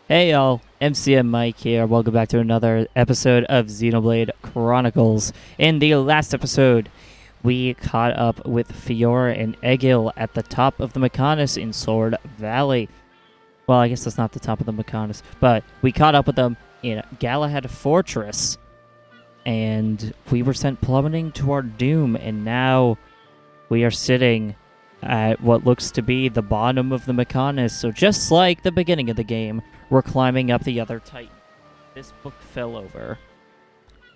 Hey y'all, MCM Mike here. Welcome back to another episode of Xenoblade Chronicles. In the last episode, we caught up with Fiora and Egil at the top of the Mechonis in Sword Valley. Well, I guess that's not the top of the Mechonis, but we caught up with them in Galahad Fortress, and we were sent plummeting to our doom, and now we are sitting at what looks to be the bottom of the Mechonis. So just like the beginning of the game, we're climbing up the other Titan. This book fell over.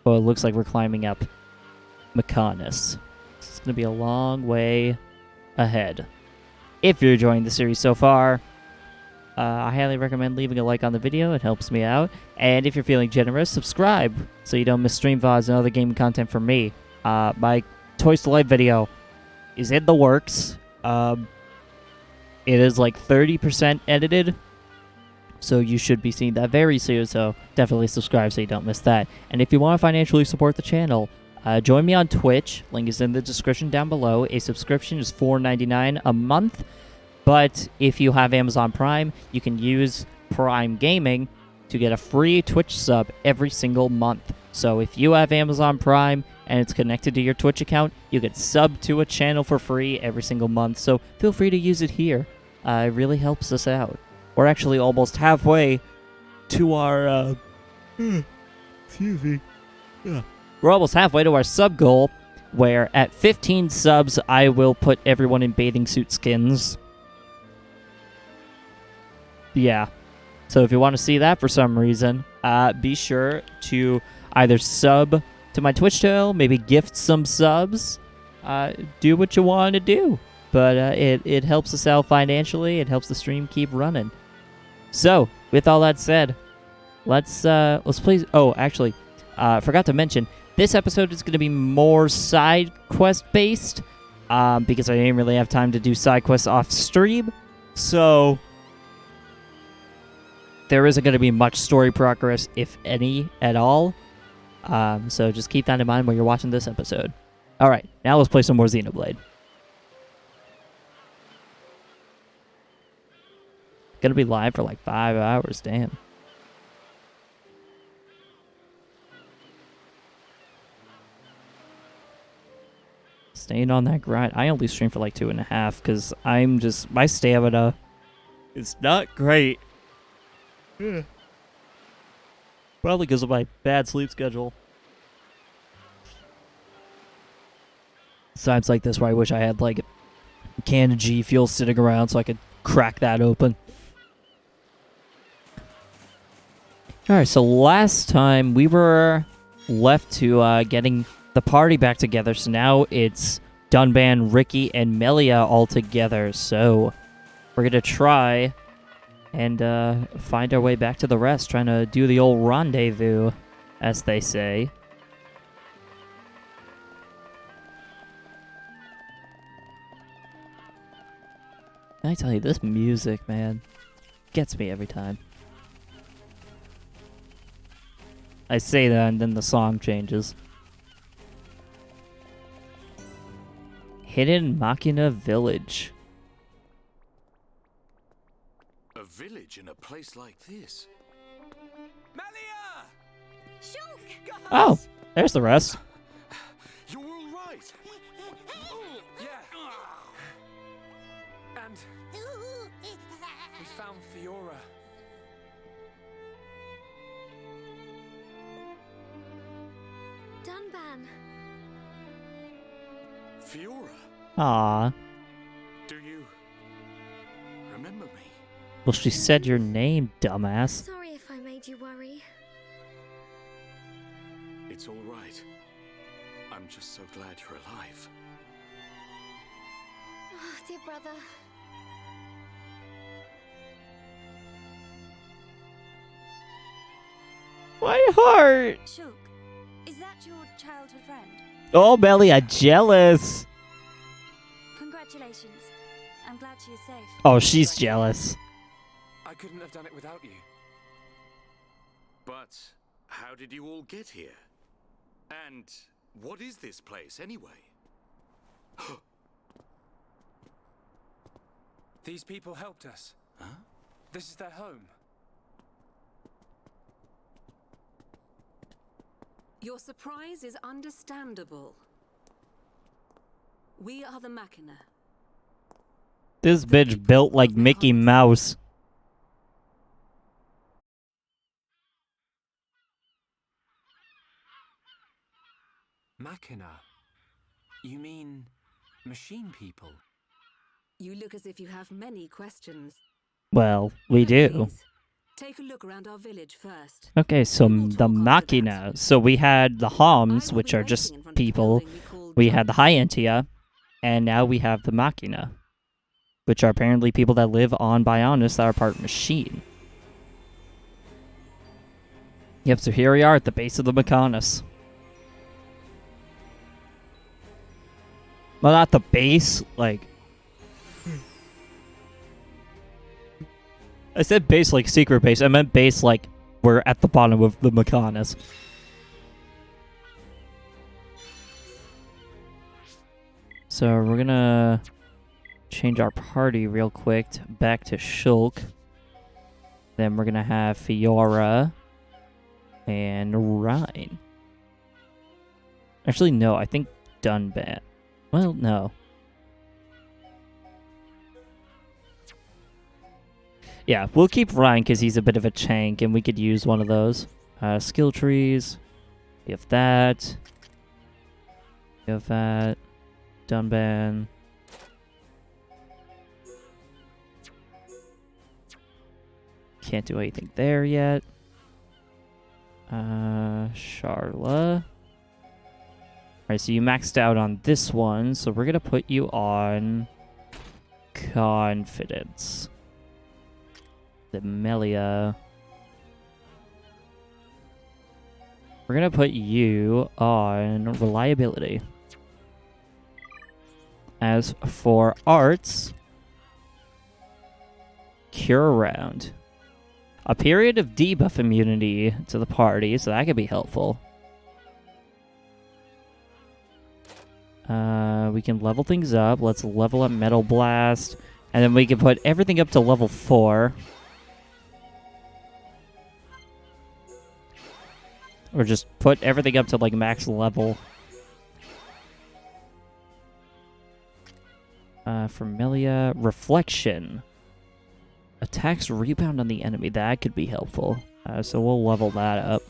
Well, it looks like we're climbing up Mechonis. This is going to be a long way ahead. If you're enjoying the series so far, I highly recommend leaving a like on the video. It helps me out. And if you're feeling generous, subscribe so you don't miss stream VODs and other gaming content from me. My Toys to Life video is in the works. It is like 30% edited, so you should be seeing that very soon, so definitely subscribe so you don't miss that. And if you want to financially support the channel, join me on Twitch. Link is in the description down below. A subscription is $4.99 a month, but if you have Amazon Prime, you can use Prime Gaming to get a free Twitch sub every single month. So if you have Amazon Prime and it's connected to your Twitch account, you can sub to a channel for free every single month. So feel free to use it here. It really helps us out. We're actually almost halfway to our excuse me. Yeah. We're almost halfway to our sub goal, where at 15 subs, I will put everyone in bathing suit skins. Yeah. So if you want to see that for some reason, be sure to either sub to my Twitch channel, maybe gift some subs, do what you want to do. But it helps us out financially. It helps the stream keep running. So, with all that said, let's please. Oh, actually, forgot to mention, this episode is going to be more side quest based, because I didn't really have time to do side quests off stream. So there isn't going to be much story progress, if any, at all. So just keep that in mind when you're watching this episode. All right, now let's play some more Xenoblade. Gonna be live for like 5 hours, damn. Staying on that grind. I only stream for like 2.5 because I'm just, my stamina is not great. Probably because of my bad sleep schedule. Times like this where I wish I had like a can of G Fuel sitting around so I could crack that open. Alright, so last time we were left to getting the party back together, so now it's Dunban, Ricky, and Melia all together, so we're gonna try and find our way back to the rest, trying to do the old rendezvous, as they say. I tell you, this music, man, gets me every time. I say that and then the song changes. Hidden Machina Village. A village in a place like this. Melia! Shulk! Oh, there's the rest. You're all right. Yeah. And we found Fiora. Dunban. Fiora, Aw. do you remember me? Well, she said your name, dumbass. Sorry if I made you worry. It's all right. I'm just so glad you're alive. Oh, dear brother. My heart. Shulk, is that your childhood friend? Oh, Melia, jealous. Congratulations. I'm glad she is safe. Oh, she's jealous. I couldn't have done it without you. But how did you all get here? And what is this place anyway? These people helped us. Huh? This is their home. Your surprise is understandable. We are the Machina. This bitch built like Mickey Mouse. Machina? You mean machine people? You look as if you have many questions. Well, we But do. please, take a look around our village first. Okay, so We will the talk after Machina. So we had the Homs, I will which be are just waiting in front of the people. building we call We had the Jumps. Hyentia, and now we have the Machina, which are apparently people that live on Bionis that are part machine. Yep, so here we are at the base of the Mechonis. Well, not the base, like... I said base like secret base. I meant base like we're at the bottom of the Mechonis. So we're gonna change our party real quick back to Shulk. Then we're gonna have Fiora and Rhine. Actually, no, I think Dunban. Well, no. Yeah, we'll keep Ryan because he's a bit of a tank, and we could use one of those. Skill trees. We have that. We have that. Dunban. Can't do anything there yet. Charla. Alright, so you maxed out on this one, so we're gonna put you on Confidence. The Melia. We're gonna put you on Reliability. As for arts, Cure Round. A period of debuff immunity to the party, so that could be helpful. We can level things up. Let's level up Metal Blast. And then we can put everything up to level 4. Or just put everything up to like max level. Familia, Reflection. Attacks rebound on the enemy. That could be helpful. So we'll level that up.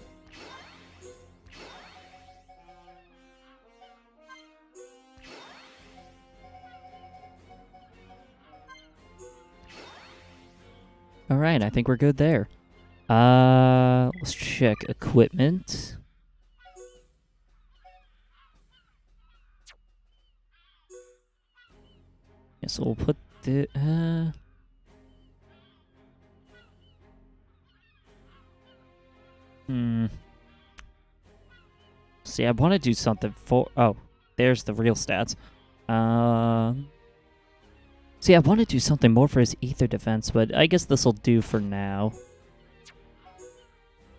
Alright, I think we're good there. Let's check equipment. Yeah, so we'll put the... See, I want to do something for... Oh, there's the real stats. See, I want to do something more for his ether defense, but I guess this will do for now.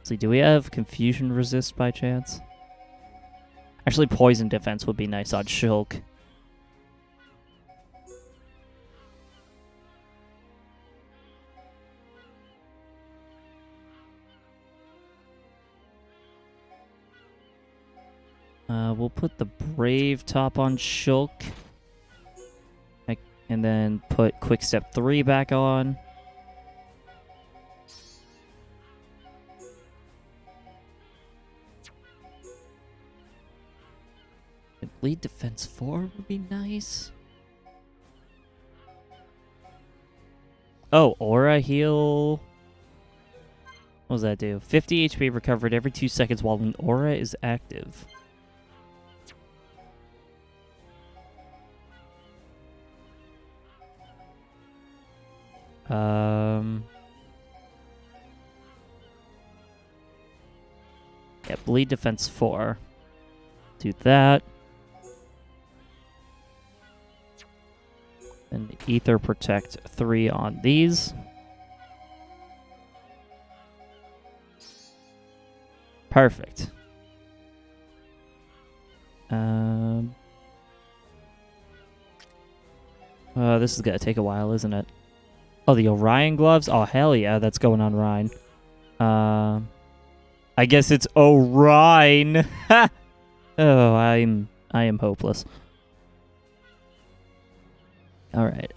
See, do we have confusion resist by chance? Actually, poison defense would be nice on Shulk. We'll put the Brave top on Shulk. And then put Quick Step 3 back on. Bleed Defense 4 would be nice. Oh, Aura Heal. What does that do? 50 HP recovered every 2 seconds while an aura is active. Yeah, Bleed Defense 4. Do that. And Ether Protect 3 on these. Perfect. This is gonna take a while, isn't it? Oh, the Orion gloves? Oh, hell yeah, that's going on Ryan. I I guess it's Orion. Oh, I am hopeless. All right.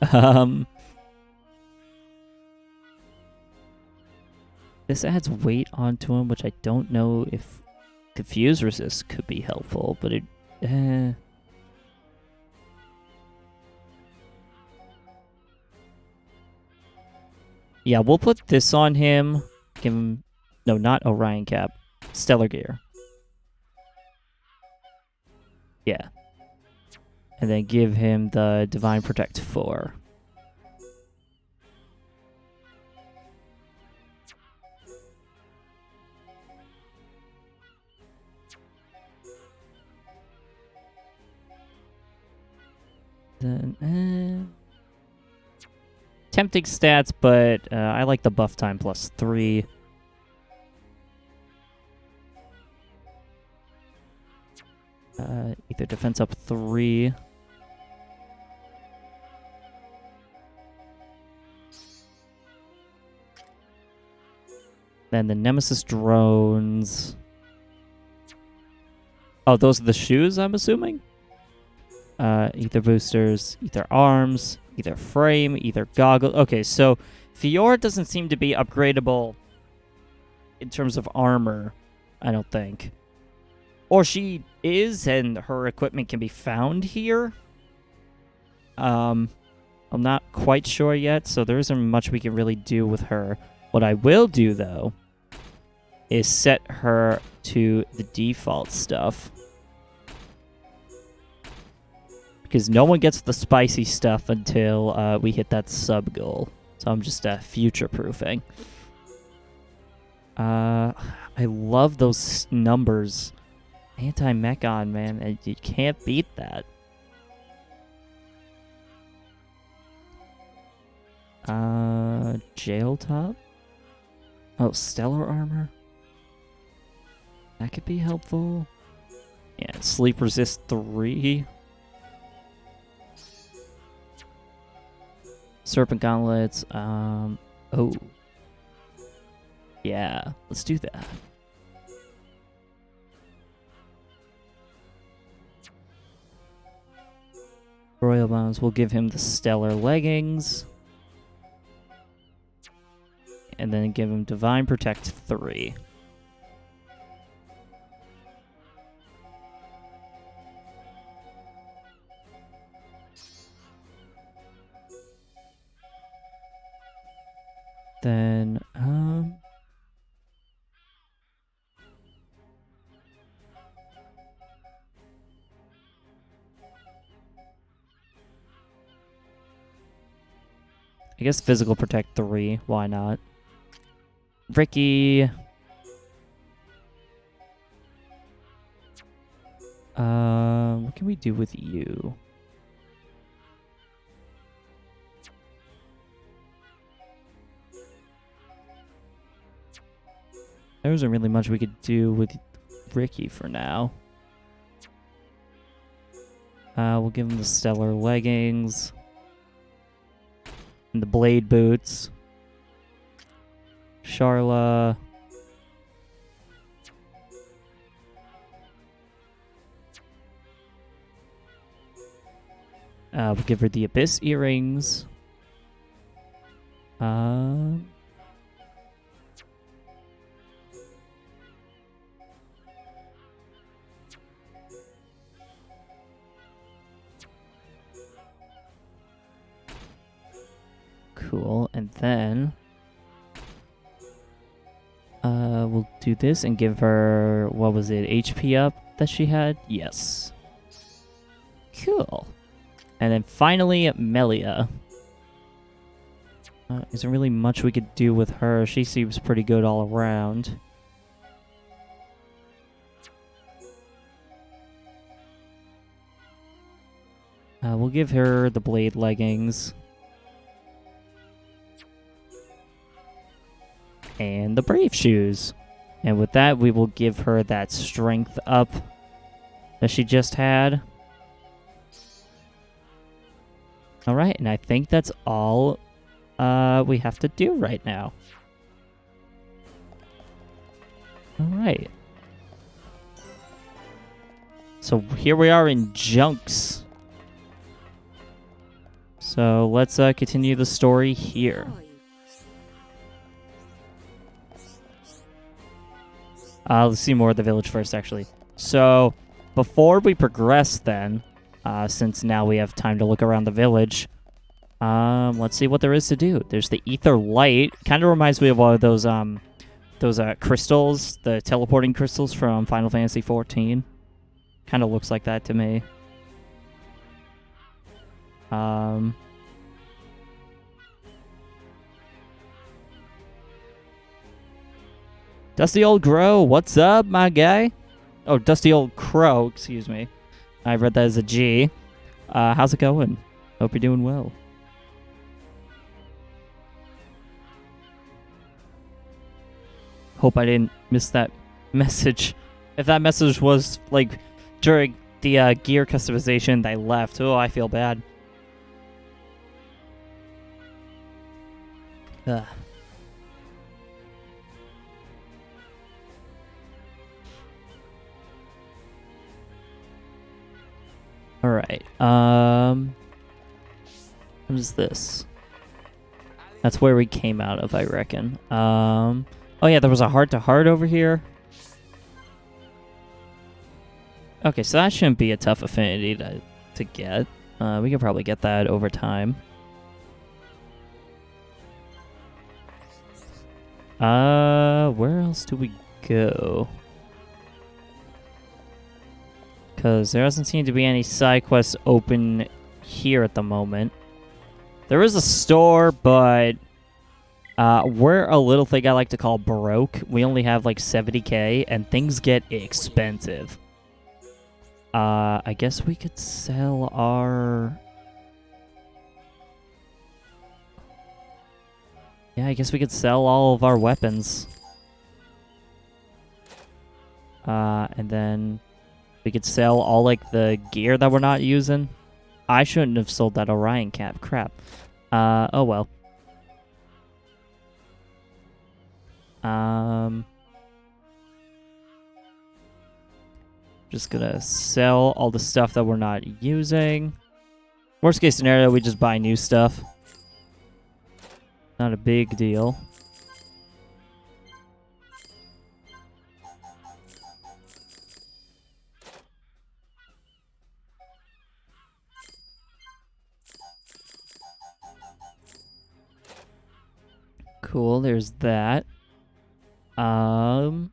This adds weight onto him, which I don't know if confuse resist could be helpful, but it. Yeah, we'll put this on him. Give him. No, not Orion cap. Stellar gear. Yeah. And then give him the Divine Protect 4. Then, tempting stats, but I like the buff time plus 3. Either defense up 3. Then the Nemesis drones. Oh, those are the shoes, I'm assuming? Ether boosters, ether arms, ether frame, ether goggles. Okay, so Fiora doesn't seem to be upgradable in terms of armor, I don't think. Or she is, and her equipment can be found here. I'm not quite sure yet, so there isn't much we can really do with her. What I will do, though, is set her to the default stuff. Because no one gets the spicy stuff until we hit that sub goal. So I'm just future-proofing. I love those numbers. Anti-Mechon, man. You can't beat that. Jail top? Oh, stellar armor? That could be helpful. Yeah, sleep resist 3. Serpent gauntlets. Oh. Yeah, let's do that. Royal Bones, we'll give him the stellar leggings. And then give him Divine Protect 3. Then, I guess Physical Protect 3, why not? Ricky. What can we do with you? There wasn't really much we could do with Ricky for now. We'll give him the stellar leggings. And the blade boots. Sharla. We'll give her the Abyss earrings. Cool, and then we'll do this and give her, what was it, HP up that she had? Yes. Cool. And then finally, Melia. Isn't really much we could do with her. She seems pretty good all around. We'll give her the blade leggings. And the brave shoes. And with that, we will give her that strength up that she just had. Alright, and I think that's all we have to do right now. All right. So here we are in Junks. So let's continue the story here. How are you? Let's see more of the village first, actually. So before we progress then, since now we have time to look around the village, let's see what there is to do. There's the ether light. Kind of reminds me of one of those crystals, the teleporting crystals from Final Fantasy XIV. Kind of looks like that to me. Dusty Old Crow, what's up, my guy? Oh, Dusty Old Crow, excuse me. I read that as a G. How's it going? Hope you're doing well. Hope I didn't miss that message. If that message was, like, during the gear customization they left, oh, I feel bad. Ugh. All right. What is this? That's where we came out of, I reckon. Oh yeah, there was a heart-to-heart over here. Okay, so that shouldn't be a tough affinity to get. We can probably get that over time. Where else do we go? Because there doesn't seem to be any side quests open here at the moment. There is a store, but we're a little thing I like to call broke. We only have like 70k, and things get expensive. I guess we could sell our... Yeah, I guess we could sell all of our weapons. And then we could sell all, like, the gear that we're not using. I shouldn't have sold that Orion cap. Crap. Oh well. Just gonna sell all the stuff that we're not using. Worst case scenario, we just buy new stuff. Not a big deal. Cool, there's that. All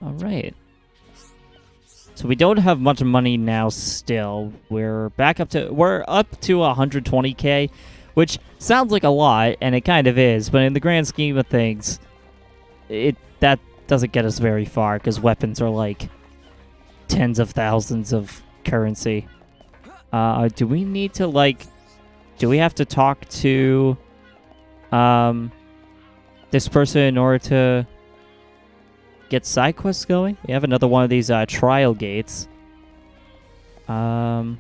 right. So we don't have much money now still. We're up to 120k, which sounds like a lot, and it kind of is, but in the grand scheme of things, that doesn't get us very far because weapons are like tens of thousands of currency. Do we need to do we have to talk to this person in order to get side quests going? We have another one of these trial gates. Yeah,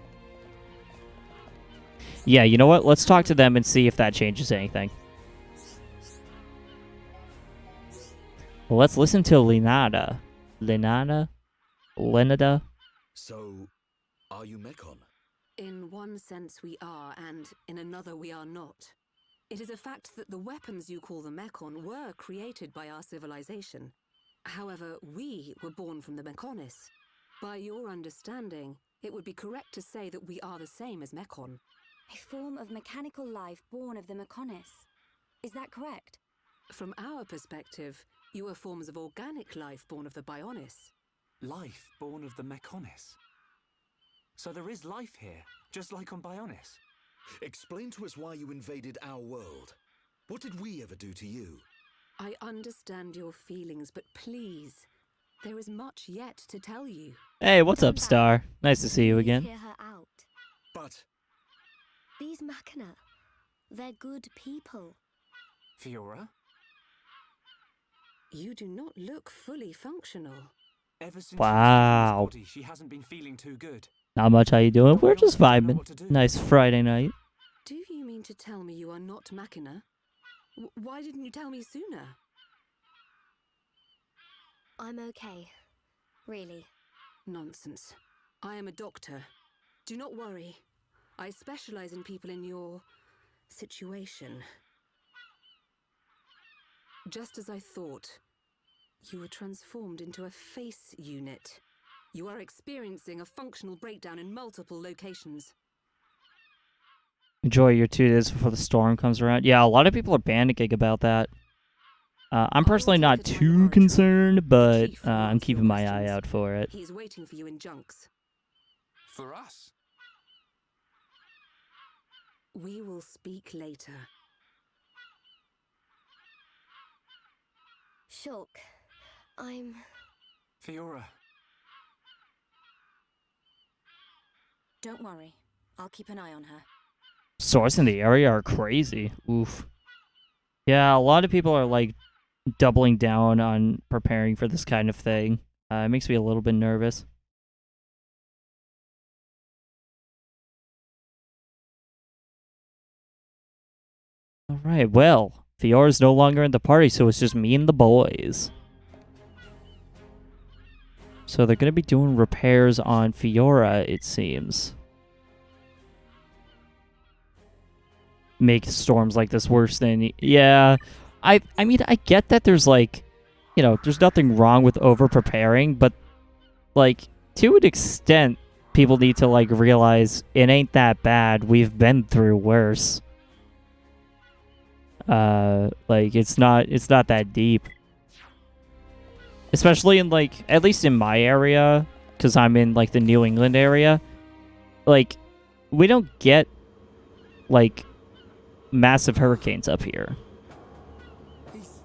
you know what? Let's talk to them and see if that changes anything. Well, let's listen to Lenada. Lenada? So, are you Mekon? In one sense we are, and in another we are not. It is a fact that the weapons you call the Mekon were created by our civilization. However, we were born from the Mekonis. By your understanding, it would be correct to say that we are the same as Mekon. A form of mechanical life born of the Mekonis. Is that correct? From our perspective, you are forms of organic life born of the Bionis. Life born of the Mekonis. So there is life here, just like on Bionis. Explain to us why you invaded our world. What did we ever do to you? I understand your feelings, but please, there is much yet to tell you. Hey, what's up, Star? Nice to see you again. Hear her out. But These Machina, they're good people. Fiora? You do not look fully functional. Ever since Wow. she, she hasn't been feeling too good. Not much, how you doing? We're just I don't know vibing. what to do. Nice Friday night. Do you mean to tell me you are not Machina? Why didn't you tell me sooner? I'm okay. Really. Nonsense. I am a doctor. Do not worry. I specialize in people in your situation. Just as I thought, you were transformed into a face unit. You are experiencing a functional breakdown in multiple locations. Enjoy your 2 days before the storm comes around. Yeah, a lot of people are panicking about that. I'm personally not too concerned, but I'm keeping my eye out for it. He is waiting for you in Junks. For us? We will speak later. Shulk, I'm... Fiora. Don't worry. I'll keep an eye on her. Swords in the area are crazy. Oof. Yeah, a lot of people are like doubling down on preparing for this kind of thing. It makes me a little bit nervous. Alright, well, Fiora's no longer in the party, so it's just me and the boys. So they're going to be doing repairs on Fiora, it seems. Make storms like this worse than... Yeah, I mean, I get that there's like, you know, there's nothing wrong with over-preparing, but like, to an extent, people need to like realize it ain't that bad. We've been through worse. Like, it's not that deep. Especially in, like, at least in my area, because I'm in, like, the New England area, like, we don't get, like, massive hurricanes up here. He's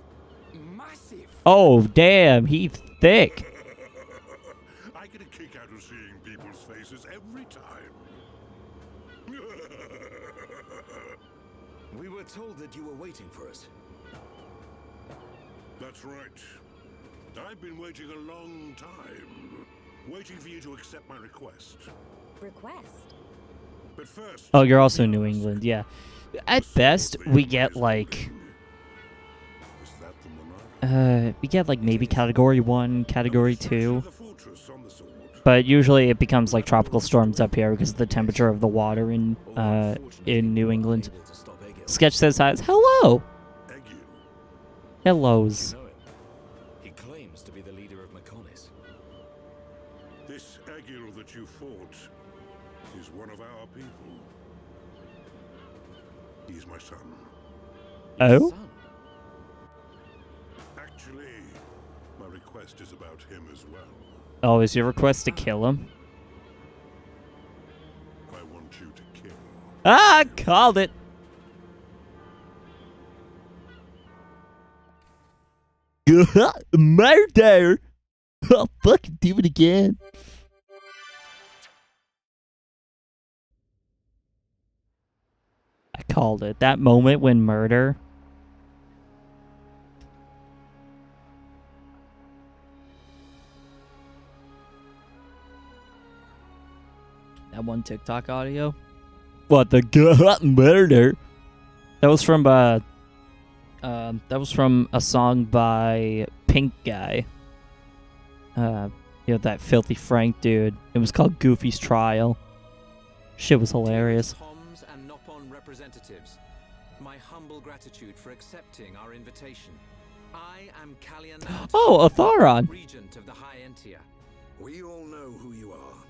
massive. Oh, damn, he's thick. I get a kick out of seeing people's faces every time. We were told that you were waiting for us. That's right. I've been waiting a long time. Waiting for you to accept my request. Request? But first... Oh, you're also in New England, yeah. At best, we get, like... Is that the monarch? We get, like, maybe Category 1, Category 2. The fortress on the sword. But usually it becomes, like, tropical storms up here because of the temperature of the water in New England. Sketch says hi. Hello! Egil. Hellos. You know it. He claims to be the leader of Mechonis. This Egil that you fought is one of our people. He's my son. Oh? Son. Actually, my request is about him as well. Oh, is your request to kill him? I want you to kill. Ah, called it! Murder! I'll fucking do it again. I called it. That moment when murder... That one TikTok audio? What, the murder? That was from a song by Pink Guy. You know, that Filthy Frank dude. It was called Goofy's Trial. Shit was hilarious. Toms and Nopon representatives, my humble gratitude for accepting our invitation. I am Callian, Oh, Atharon! regent of the High Entia. We all know who you are.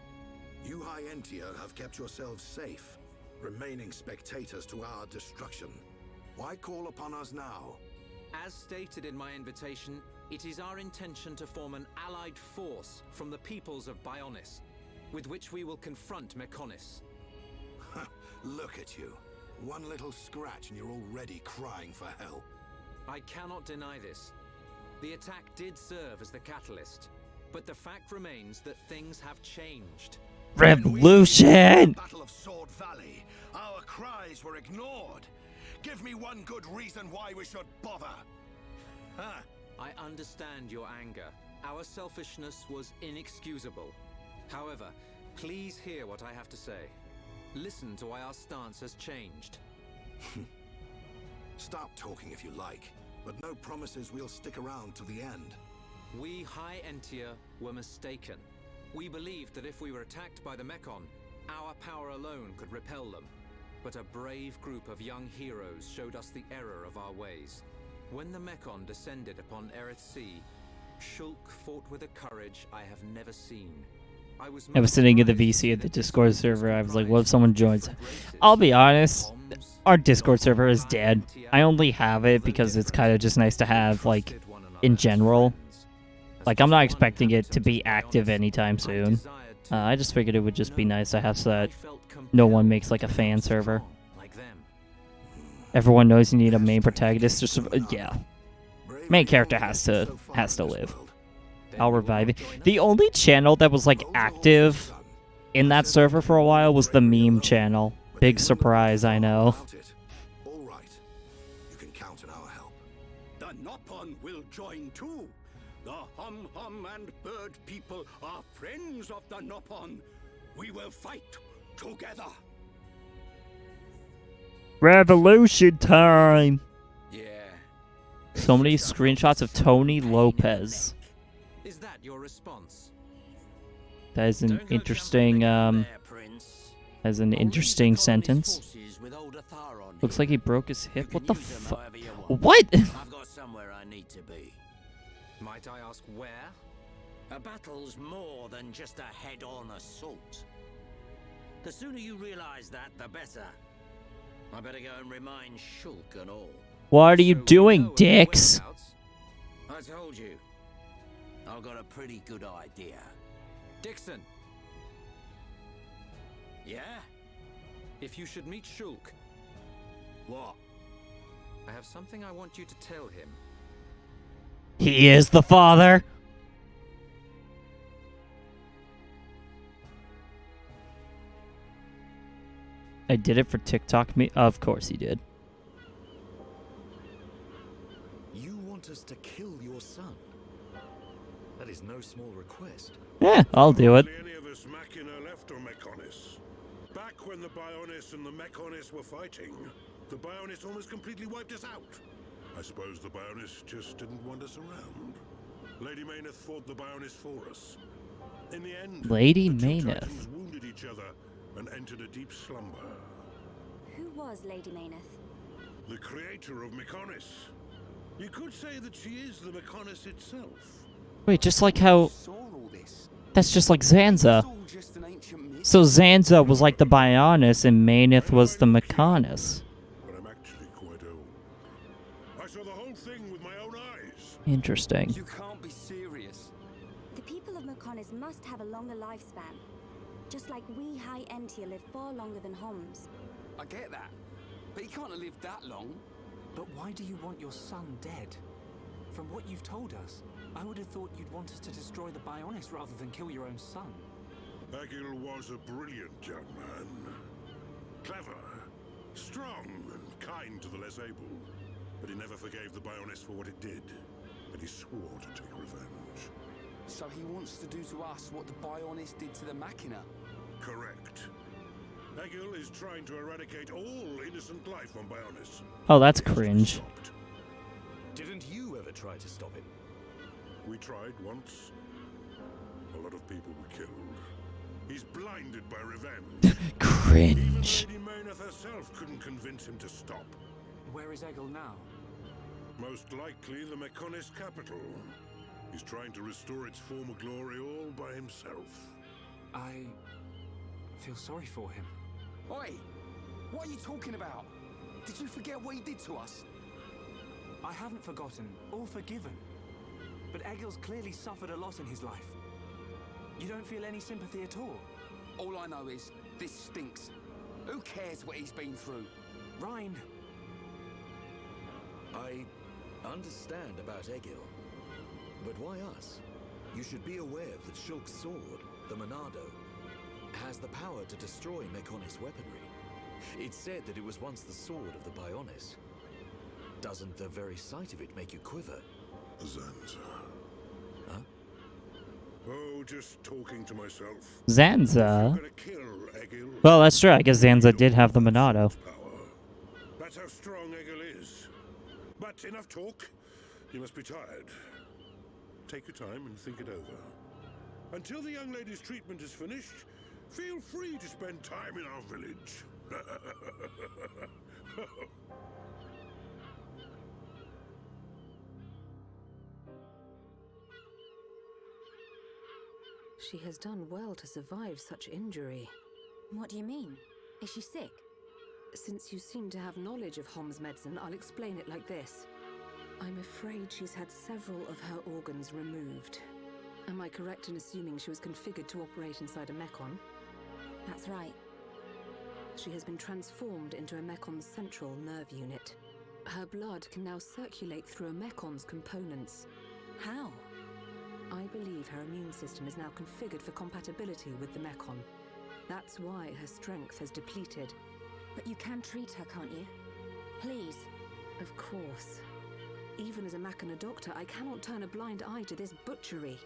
You High Entia have kept yourselves safe, remaining spectators to our destruction. Why call upon us now? As stated in my invitation, it is our intention to form an allied force from the peoples of Bionis, with which we will confront Mechonis. Look at you. One little scratch and you're already crying for help. I cannot deny this. The attack did serve as the catalyst, but the fact remains that things have changed. Revolution! Battle of Sword Valley, our cries were ignored. Give me one good reason why we should bother. Huh? I understand your anger. Our selfishness was inexcusable. However, please hear what I have to say. Listen to why our stance has changed. stop talking if you like, but no promises we'll stick around to the end. We High Entia were mistaken. We believed that if we were attacked by the Mekon, our power alone could repel them. But a brave group of young heroes showed us the error of our ways. When the Mekon descended upon Erith Sea, Shulk fought with a courage I have never seen. I was sitting in the VC of the Discord server. I was like, what if someone joins? I'll be honest, our Discord server is dead. I only have it because it's kind of just nice to have, like, in general. Like, I'm not expecting it to be active anytime soon. I just figured it would just be nice to have so that no one makes, like, a fan server. Everyone knows you need a main protagonist to survive. Yeah. Main character has to live. I'll revive it. The only channel that was, like, active in that server for a while was the meme channel. Big surprise, I know. All right. You can count on our help. The Nopon will join too. The Hum-Hum and Bird people are friends of the Nopon. We will fight together. Revolution time! Yeah. So many screenshots of Tony Lopez. Is that your response? That is an interesting, as an interesting sentence. Looks like he broke his hip. What the fuck? What? I've got somewhere I need to be. Might I ask where? A battle's more than just a head-on assault. The sooner you realize that, the better. I better go and remind Shulk and all. What are you doing, dicks? I told you. I've got a pretty good idea. Dixon, Yeah? if you should meet Shulk, What? I have something I want you to tell him. He is the father. I did it for TikTok. Of course he did. You want us to kill your son? That is no small request. Yeah, I'll do it. Hardly any of us Machina left on Mechonis. Back when the Bionis and the Mechonis were fighting, the Bionis almost completely wiped us out. I suppose the Bionis just didn't want us around. Lady Mayneth fought the Bionis for us. In the end, Lady the two Mayneth. Titans wounded each other and entered a deep slumber. Who was Lady Mayneth? The creator of Mechonis. You could say that she is the Mechonis itself. Wait, just like how... Saw all this. That's just like Zanza. It's all just an ancient myth. So Zanza was like the Bionis and Mayneth was the Mechonis. But I'm actually quite old. I saw the whole thing with my own eyes. Interesting. You can't be serious. The people of Mechonis must have a longer lifespan. Just like we High Entia live far longer than Homs. I get that. But he can't have lived that long. But why do you want your son dead? From what you've told us, I would have thought you'd want us to destroy the Bionis rather than kill your own son. Egil was a brilliant young man. Clever, strong, and kind to the less able. But he never forgave the Bionis for what it did. And he swore to take revenge. So he wants to do to us what the Bionis did to the Machina. Correct. Egil is trying to eradicate all innocent life on Bionis. Oh, that's cringe. Stopped. Didn't you ever try to stop him? We tried once. A lot of people were killed. He's blinded by revenge. Cringe. Even Lady Mayneth herself couldn't convince him to stop. Where is Egil now? Most likely the Mechonis capital. He's trying to restore its former glory all by himself. I feel sorry for him. Oi! What are you talking about? Did you forget what he did to us? I haven't forgotten or forgiven. But Egil's clearly suffered a lot in his life. You don't feel any sympathy at all? All I know is, this stinks. Who cares what he's been through? Ryan, I understand about Egil. But why us? You should be aware that Shulk's sword, the Monado, has the power to destroy Mechonis weaponry. It's said that it was once the sword of the Bionis. Doesn't the very sight of it make you quiver? Zanza. Huh? Oh, just talking to myself. Zanza? I'm gonna kill Egil. Well, that's true. I guess Zanza did have the Monado. Power. That's how strong Egil is. But enough talk. You must be tired. Take your time and think it over. Until the young lady's treatment is finished, feel free to spend time in our village. She has done well to survive such injury. What do you mean? Is she sick? Since you seem to have knowledge of Hom's medicine, I'll explain it like this. I'm afraid she's had several of her organs removed. Am I correct in assuming she was configured to operate inside a mechon? That's right. She has been transformed into a mecon's central nerve unit. Her blood can now circulate through a mecon's components. How? I believe her immune system is now configured for compatibility with the mechon. That's why her strength has depleted. But you can treat her, can't you? Please. Of course. Even as a Machina doctor, I cannot turn a blind eye to this butchery.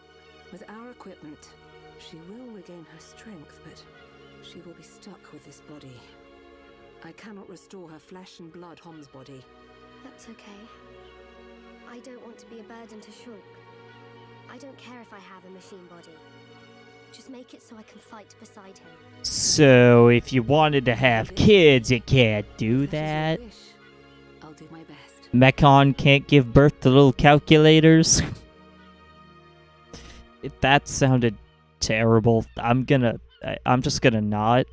With our equipment, she will regain her strength, but she will be stuck with this body. I cannot restore her flesh and blood Hom's body. That's okay. I don't want to be a burden to Shulk. I don't care if I have a machine body. Just make it so I can fight beside him. So, if you wanted to have kids, you can't do that. I'll do my best. Mechon can't give birth to little calculators. If that sounded terrible, I'm just gonna not.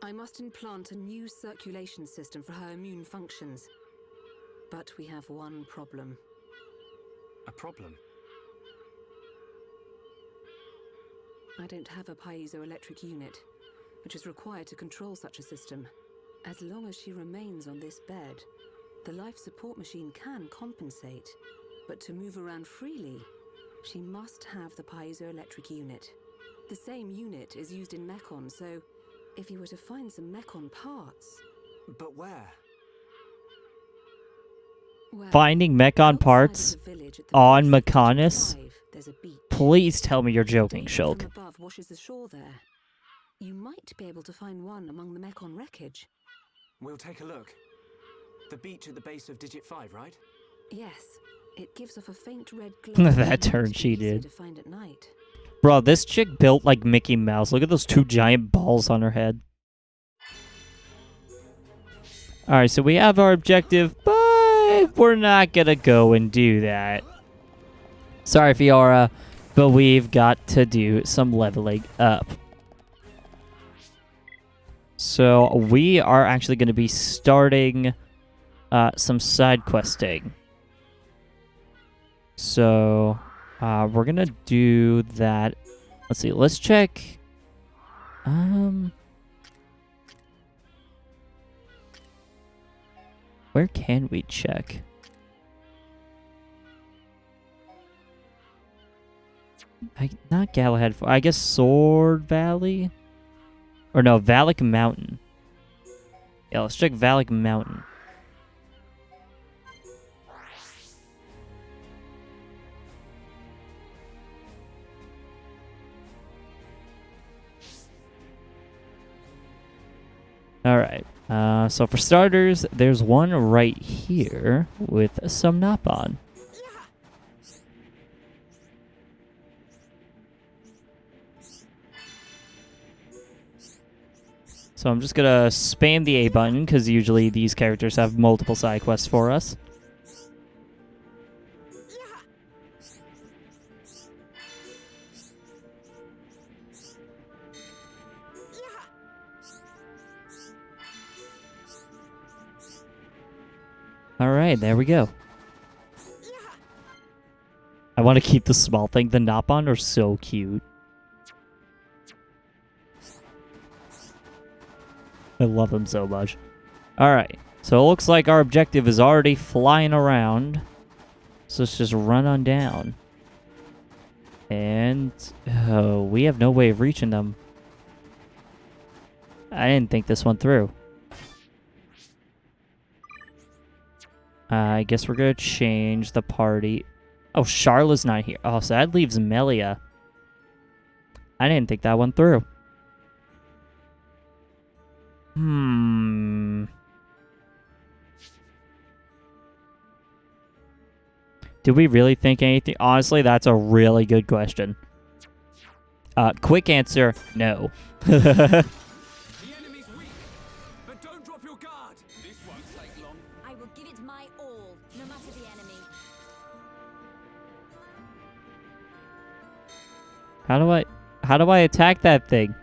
I must implant a new circulation system for her immune functions. But we have one problem. A problem? I don't have a piezoelectric unit, which is required to control such a system. As long as she remains on this bed, the life support machine can compensate. But to move around freely, she must have the piezoelectric unit. The same unit is used in Mechon, so if you were to find some Mechon parts... But where? Well, Finding Mechon parts on Mechonis? Please tell me you're joking, Shulk. From above washes the shore there. You might be able to find one among the Mechon wreckage. We'll take a look. The beach at the base of Digit 5, right? Yes. It gives off a faint red glow. That turn she did. To find at night. Bro, this chick built like Mickey Mouse. Look at those two giant balls on her head. Alright, so we have our objective, but we're not gonna go and do that. Sorry, Fiora, but we've got to do some leveling up. So we are actually going to be starting some side questing. So we're going to do that. Let's see. Let's check. Where can we check? Not Galahad. I guess Sword Valley? Or no, Valak Mountain. Yeah, let's check Valak Mountain. Alright. So for starters, there's one right here with some Napon. So I'm just gonna spam the A button, because usually these characters have multiple side quests for us. Alright, there we go. I want to keep the small thing. The Napon are so cute. I love them so much. Alright, so it looks like our objective is already flying around. So let's just run on down. And we have no way of reaching them. I didn't think this one through. I guess we're going to change the party. Oh, Charla's not here. Oh, so that leaves Melia. I didn't think that one through. Do we really think anything? Honestly, that's a really good question. Quick answer, no. The enemy's weak, but don't drop your guard. This won't take long. I will give it my all, no matter the enemy. How do I attack that thing?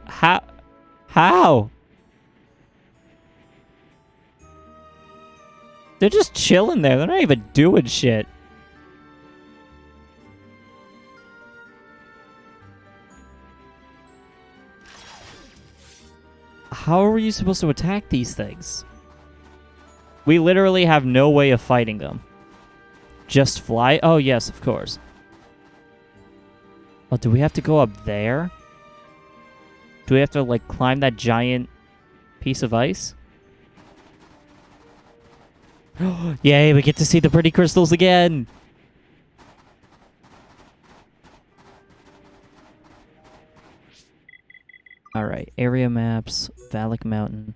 How? They're just chilling there. They're not even doing shit. How are you supposed to attack these things? We literally have no way of fighting them. Just fly? Oh, yes, of course. Oh, do we have to go up there? Do we have to, like, climb that giant piece of ice? Yay, we get to see the pretty crystals again! Alright, area maps, Valak Mountain.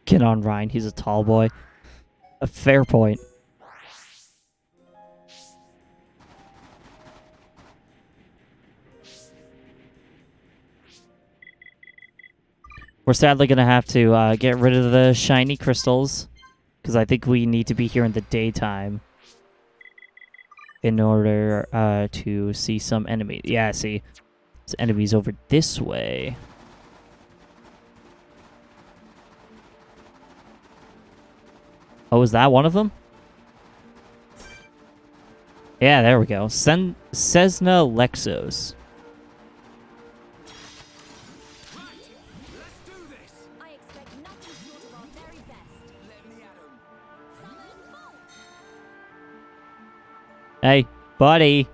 Get on Ryan, he's a tall boy. A fair point. We're sadly going to have to get rid of the shiny crystals, because I think we need to be here in the daytime in order to see some enemies. Yeah, see, there's enemies over this way. Oh, is that one of them? Yeah, there we go. Cessna Lexos. Hey, buddy.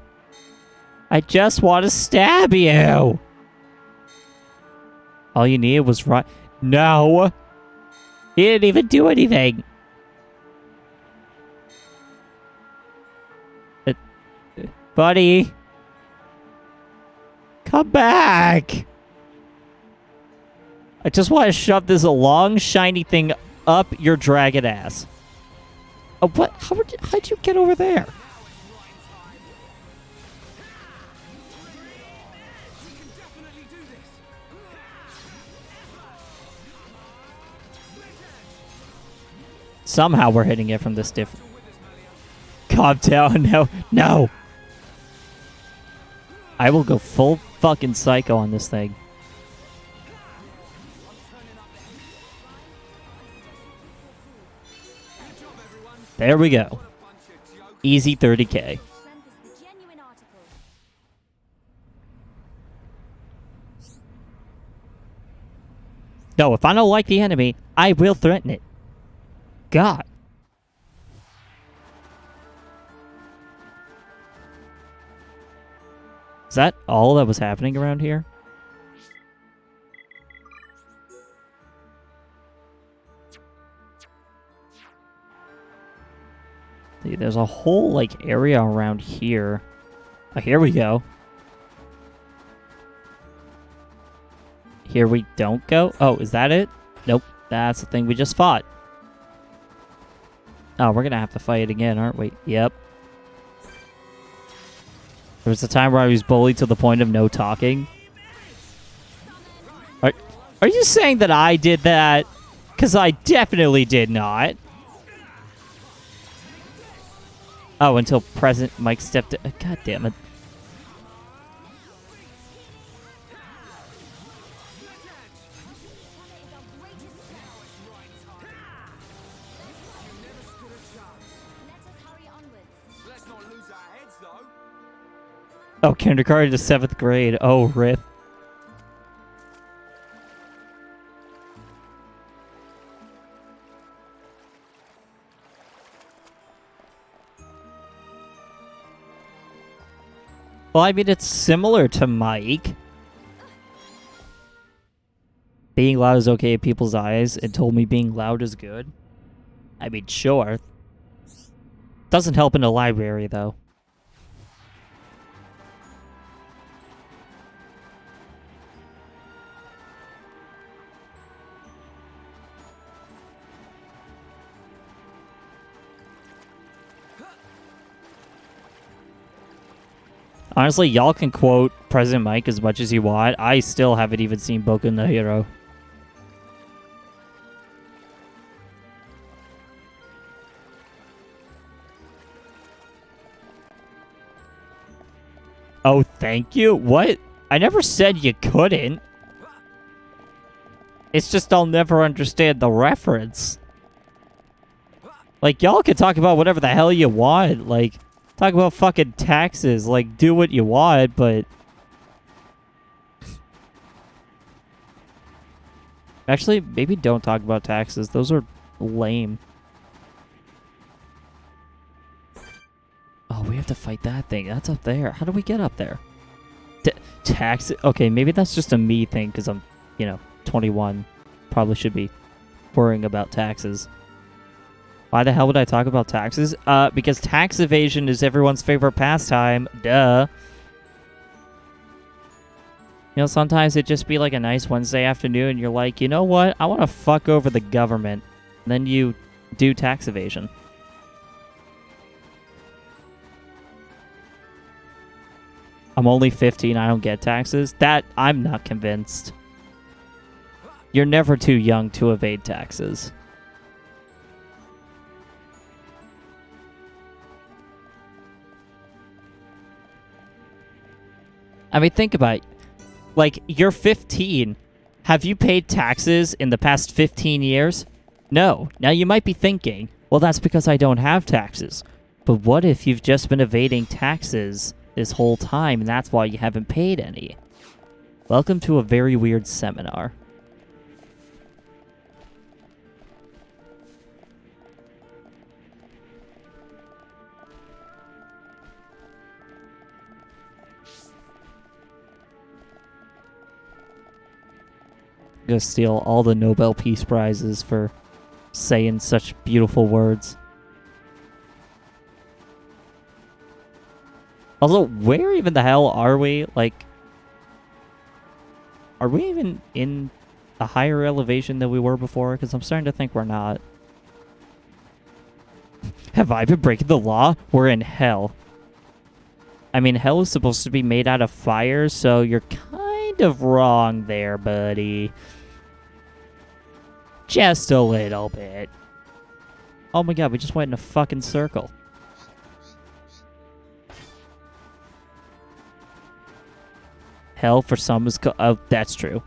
I just want to stab you. All you needed was right. No. He didn't even do anything. Buddy. Come back. I just want to shove this long, shiny thing up your dragon ass. Oh, what? How'd you get over there? Somehow we're hitting it from this different. Calm down. No. I will go full fucking psycho on this thing. There we go. Easy 30k. No, if I don't like the enemy, I will threaten it. God. Is that all that was happening around here? See, there's a whole, like, area around here. Oh, here we go. Here we don't go? Oh, is that it? Nope. That's the thing we just fought. Oh, we're gonna have to fight it again, aren't we? Yep. There was a time where I was bullied to the point of no talking. Are you saying that I did that? Because I definitely did not. Oh, until President Mike stepped in. God damn it. Oh, kindergarten to 7th grade. Oh, rip. Well, I mean, it's similar to Mike. Being loud is okay in people's eyes, and told me being loud is good. I mean, sure. Doesn't help in a library, though. Honestly, y'all can quote President Mike as much as you want. I still haven't even seen Boku no Hero. Oh, thank you? What? I never said you couldn't. It's just I'll never understand the reference. Like, y'all can talk about whatever the hell you want. Like, talk about fucking taxes. Like, do what you want, but... Actually, maybe don't talk about taxes. Those are lame. Oh, we have to fight that thing. That's up there. How do we get up there? Tax... Okay, maybe that's just a me thing, because I'm, 21. Probably should be worrying about taxes. Why the hell would I talk about taxes? Because tax evasion is everyone's favorite pastime. Duh. Sometimes it'd just be like a nice Wednesday afternoon, and you're like, you know what? I want to fuck over the government. And then you do tax evasion. I'm only 15, I don't get taxes. That, I'm not convinced. You're never too young to evade taxes. I mean, think about it. Like, you're 15. Have you paid taxes in the past 15 years? No. Now you might be thinking, well, that's because I don't have taxes. But what if you've just been evading taxes this whole time, and that's why you haven't paid any? Welcome to a very weird seminar. Gonna steal all the Nobel Peace Prizes for saying such beautiful words. Also, where even the hell are we? Like, are we even in a higher elevation than we were before? Because I'm starting to think we're not. Have I been breaking the law? We're in hell. I mean, hell is supposed to be made out of fire, so you're kind of wrong there, buddy. Just a little bit. Oh my god, we just went in a fucking circle. Hell for some is cold. Oh, that's true.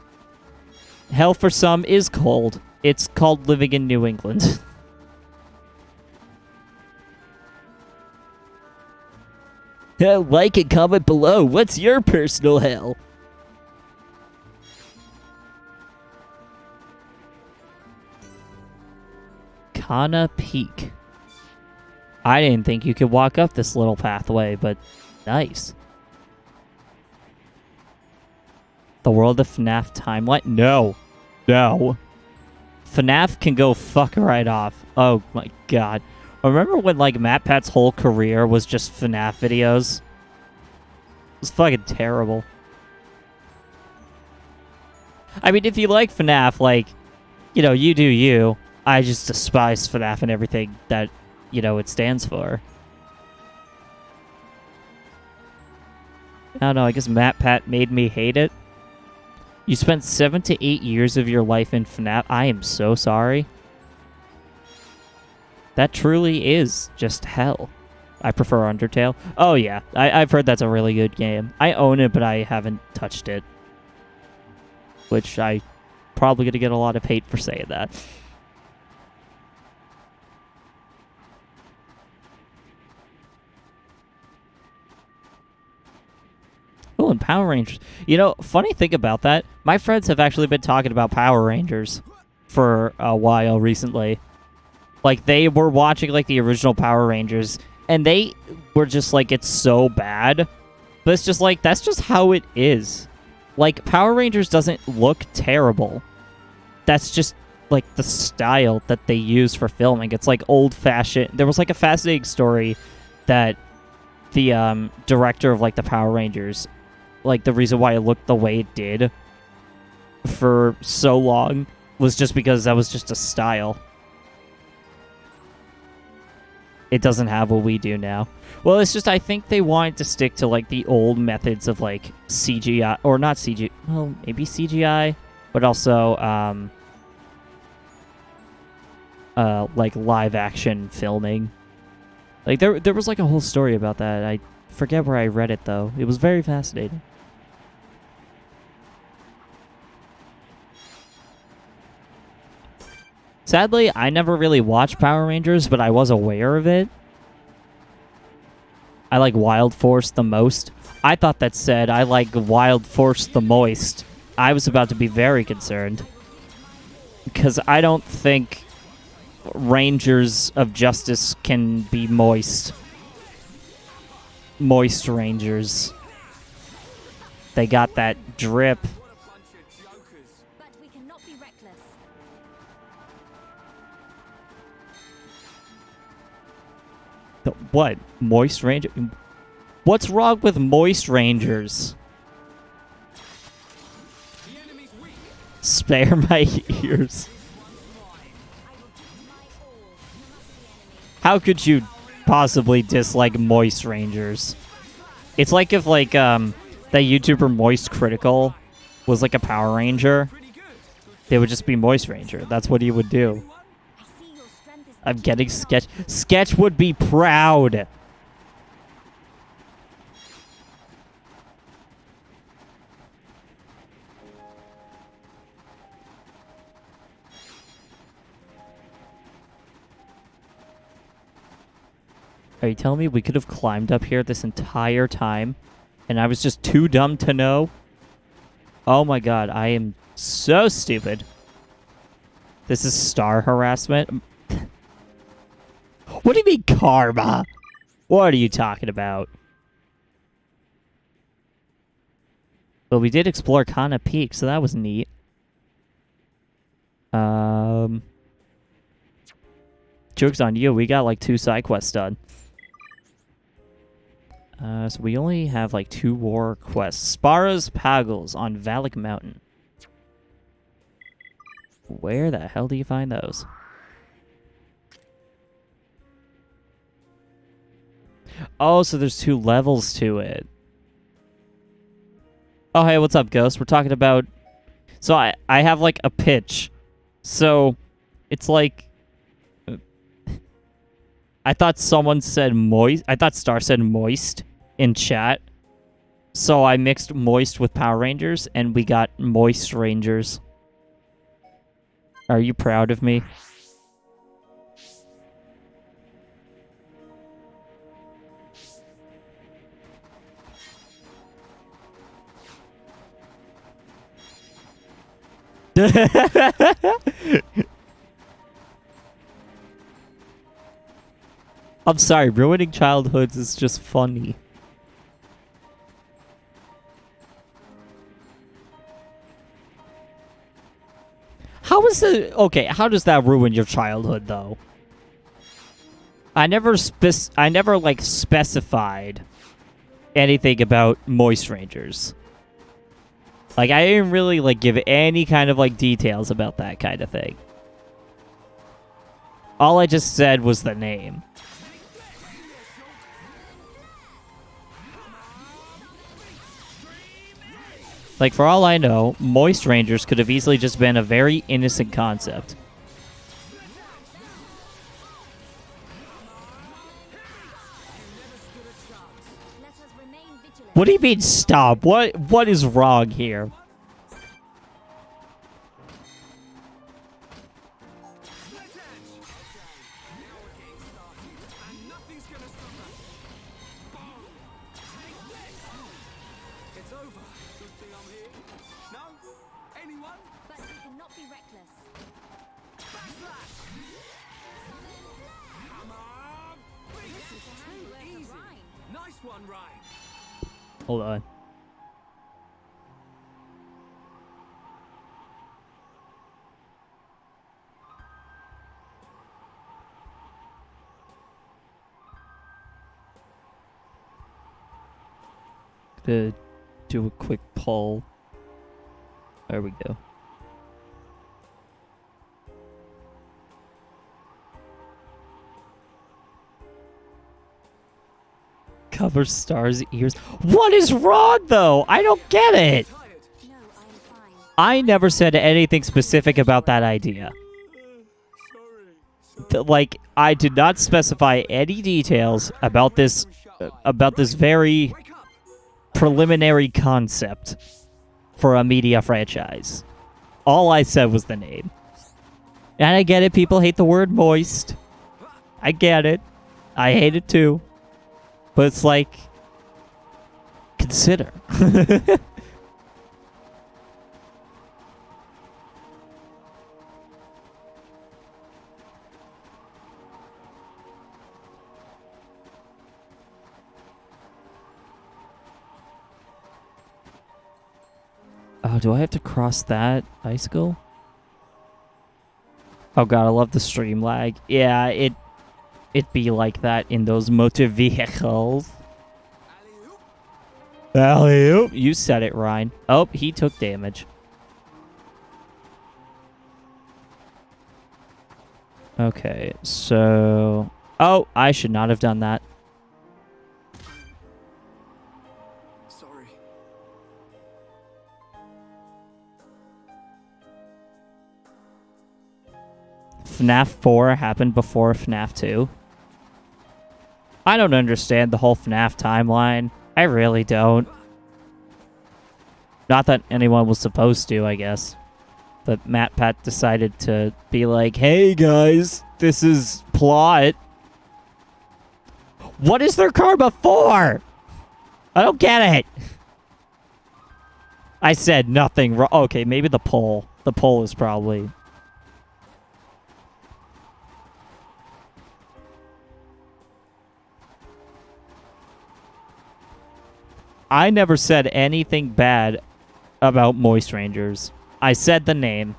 Hell for some is cold. It's called living in New England. Like and comment below. What's your personal hell? Kana Peak. I didn't think you could walk up this little pathway, but nice. The world of FNAF timeline? No. No. FNAF can go fuck right off. Oh my god. Remember when, like, MatPat's whole career was just FNAF videos? It was fucking terrible. I mean, if you like FNAF, like, you do you. I just despise FNAF and everything that, it stands for. I don't know, I guess MatPat made me hate it. You spent 7 to 8 years of your life in FNAF. I am so sorry. That truly is just hell. I prefer Undertale. Oh yeah, I've heard that's a really good game. I own it, but I haven't touched it. Which I probably gonna get a lot of hate for saying that. Oh, and Power Rangers. Funny thing about that, my friends have actually been talking about Power Rangers for a while recently. Like, they were watching, like, the original Power Rangers, and they were just like, it's so bad. But it's just like, that's just how it is. Like, Power Rangers doesn't look terrible. That's just, like, the style that they use for filming. It's, like, old-fashioned. There was, like, a fascinating story that the director of, like, the Power Rangers, like, the reason why it looked the way it did for so long was just because that was just a style. it doesn't have what we do now. Well, it's just I think they wanted to stick to like the old methods of like CGI, or not CGI, well, maybe CGI, but also like live action filming. Like there was like a whole story about that. I forget where I read it though. It was very fascinating. Sadly, I never really watched Power Rangers, but I was aware of it. I like Wild Force the most. I thought that said I like Wild Force the moist. I was about to be very concerned. Because I don't think Rangers of Justice can be moist. Moist Rangers. They got that drip. But we cannot be reckless. What? Moist Ranger? What's wrong with Moist Rangers? Spare my ears. How could you possibly dislike Moist Rangers? It's like if like that YouTuber Moist Critical was like a Power Ranger. They would just be Moist Ranger. That's what he would do. I'm getting Sketch. Sketch would be proud. Are you telling me we could have climbed up here this entire time and I was just too dumb to know? Oh my god, I am so stupid. This is star harassment. What do you mean karma? What are you talking about? Well, we did explore Kana Peak, so that was neat. Joke's on you, we got like 2 side quests done. So we only have like 2 war quests. Spara's Pagels on Valak Mountain. Where the hell do you find those? Oh, so there's 2 levels to it. Oh, hey, what's up, Ghost? We're talking about... So I have like a pitch. So it's like... I thought someone said moist. I thought Star said moist in chat. So I mixed moist with Power Rangers, and we got Moist Rangers. Are you proud of me? I'm sorry, ruining childhoods is just funny. How is it... Okay, how does that ruin your childhood, though? I never like, specified anything about Moist Rangers. Like, I didn't really, like, give any kind of, like, details about that kind of thing. All I just said was the name. Like, for all I know, Moist Rangers could have easily just been a very innocent concept. What do you mean, stop? What is wrong here? Hold on. Gonna do a quick poll. There we go. cover Star's ears. What is wrong, though? I don't get it. No, I am fine. I never said anything specific about that idea. Like, I did not specify any details about this very preliminary concept for a media franchise. All I said was the name. And I get it, people hate the word moist. I get it. I hate it too. But it's like, consider. Oh, do I have to cross that icicle? Oh god, I love the stream lag. Yeah, it be like that in those motor vehicles. Alley-oop. You said it, Ryan. Oh, he took damage. Okay, so... Oh, I should not have done that. Sorry. FNAF 4 happened before FNAF 2. I don't understand the whole FNAF timeline. I really don't. Not that anyone was supposed to, I guess. But MatPat decided to be like, hey guys, this is plot. What is their karma for? I don't get it. I said nothing wrong. Okay, maybe the poll. The poll is probably... I never said anything bad about Moist Rangers. I said the name.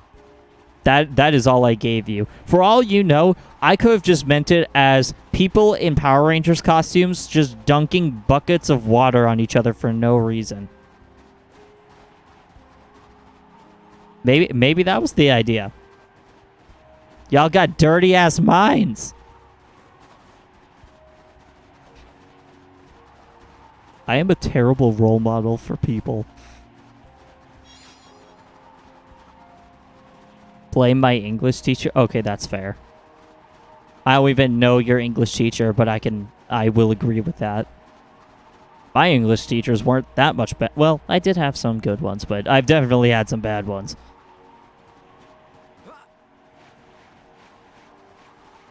That is all I gave you. For all you know, I could have just meant it as people in Power Rangers costumes just dunking buckets of water on each other for no reason. Maybe that was the idea. Y'all got dirty-ass minds. I am a terrible role model for people. Blame my English teacher? Okay, that's fair. I don't even know your English teacher, but I will agree with that. My English teachers weren't that much bad. Well, I did have some good ones, but I've definitely had some bad ones.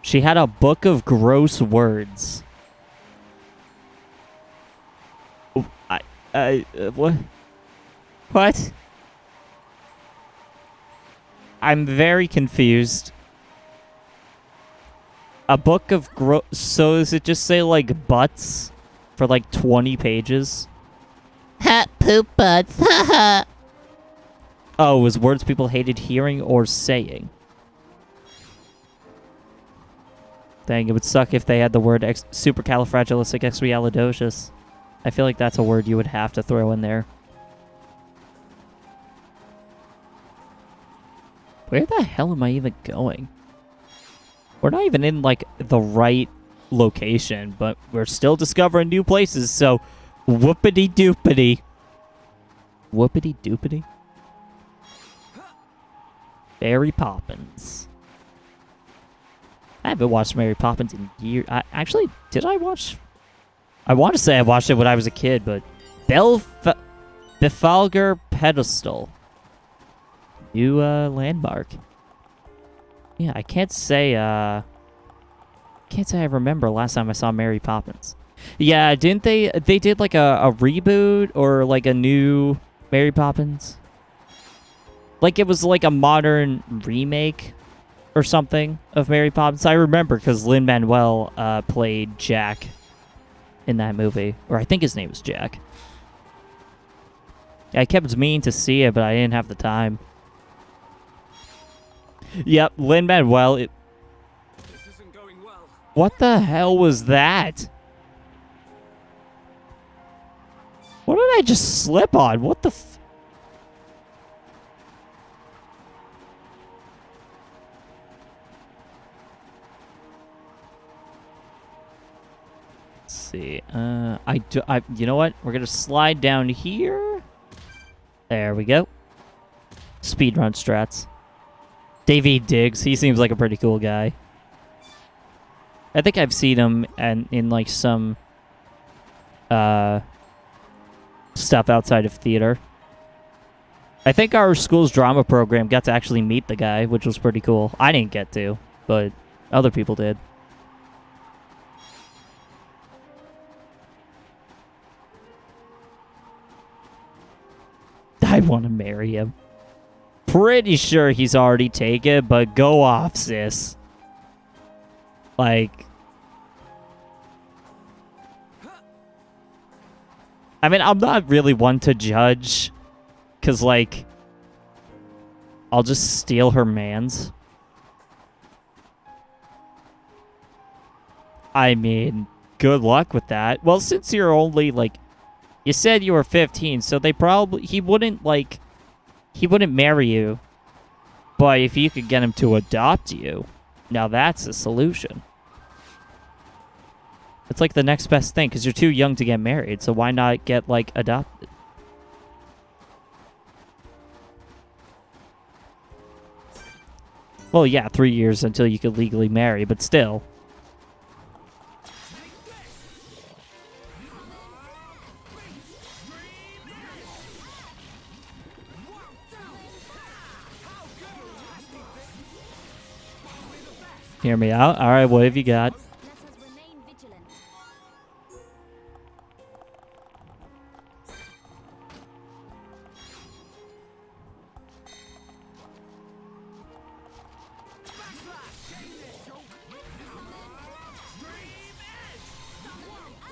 She had a book of gross words. What? What? I'm very confused. A book of so does it just say, like, butts for, like, 20 pages? Ha! Poop butts! Ha ha! Oh, it was words people hated hearing or saying. Dang, it would suck if they had the word supercalifragilisticexpialidocious. I feel like that's a word you would have to throw in there. Where the hell am I even going? We're not even in, like, the right location, but we're still discovering new places, so whoopity-doopity. Whoopity-doopity? Mary Poppins. I haven't watched Mary Poppins in years. Actually, did I watch... I want to say I watched it when I was a kid, but... Befalgar Pedestal. New landmark. Yeah, I can't say I remember last time I saw Mary Poppins. Yeah, didn't they did like a reboot or like a new Mary Poppins? Like it was like a modern remake or something of Mary Poppins. I remember because Lin-Manuel played Jack in that movie, or I think his name was Jack. I kept meaning to see it, but I didn't have the time. Yep, Lin-Manuel. This isn't going well. What the hell was that? What did I just slip on? What the f... see. You know what? We're gonna slide down here. There we go. Speedrun strats. Davey Diggs. He seems like a pretty cool guy. I think I've seen him in like some stuff outside of theater. I think our school's drama program got to actually meet the guy, which was pretty cool. I didn't get to, but other people did. I want to marry him. Pretty sure he's already taken, but go off, sis. Like... I mean, I'm not really one to judge, because, like, I'll just steal her mans. I mean, good luck with that. Well, since you're only, like, you said you were 15, so he wouldn't marry you. But if you could get him to adopt you, now that's a solution. It's like the next best thing, because you're too young to get married, so why not get, like, adopted? Well, yeah, 3 years until you could legally marry, but still. Hear me out. All right, what have you got?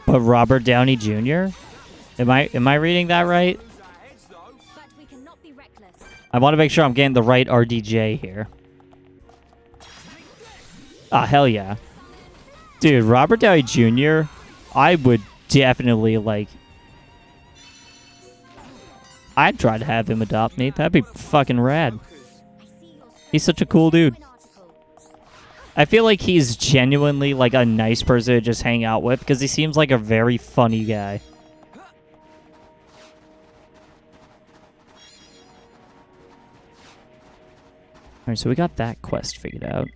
But Robert Downey Jr.? Am I reading that right? I want to make sure I'm getting the right RDJ here. Ah, hell yeah. Dude, Robert Downey Jr., I would definitely, like... I'd try to have him adopt me. That'd be fucking rad. He's such a cool dude. I feel like he's genuinely, like, a nice person to just hang out with, because he seems like a very funny guy. Alright, so we got that quest figured out.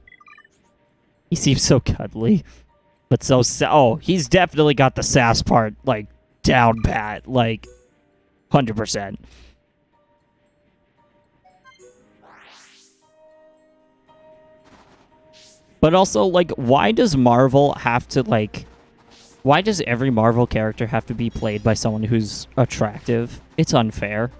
He seems so cuddly, but so oh, he's definitely got the sass part, like, down pat, like, 100%. But also, like, why does Marvel have to, like... Why does every Marvel character have to be played by someone who's attractive? It's unfair.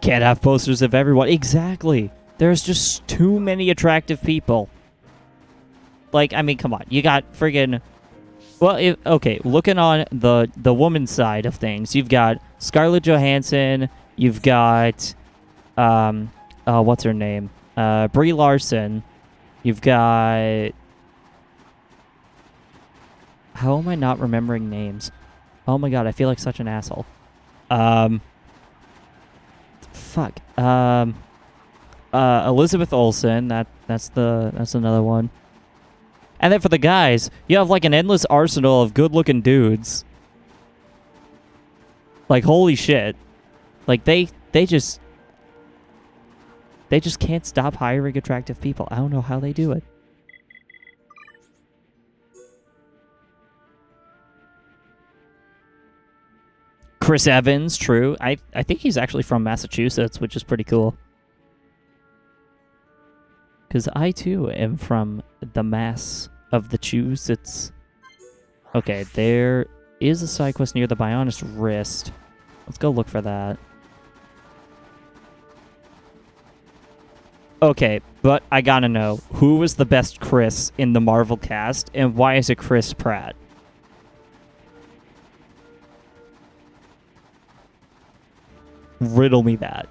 Can't have posters of everyone. Exactly. There's just too many attractive people. Like, I mean, come on. You got friggin'... Well, okay, looking on the woman's side of things, you've got Scarlett Johansson, you've got... what's her name? Brie Larson. You've got... How am I not remembering names? Oh my god, I feel like such an asshole. Fuck. Elizabeth Olsen, that's another one. And then for the guys, you have like an endless arsenal of good-looking dudes. Like, holy shit. Like, they just can't stop hiring attractive people. I don't know how they do it. Chris Evans, true. I think he's actually from Massachusetts, which is pretty cool. Because I, too, am from the Mass of the Massachusetts. Okay, there is a side quest near the Bionis wrist. Let's go look for that. Okay, but I gotta know, who was the best Chris in the Marvel cast, and why is it Chris Pratt? Riddle me that.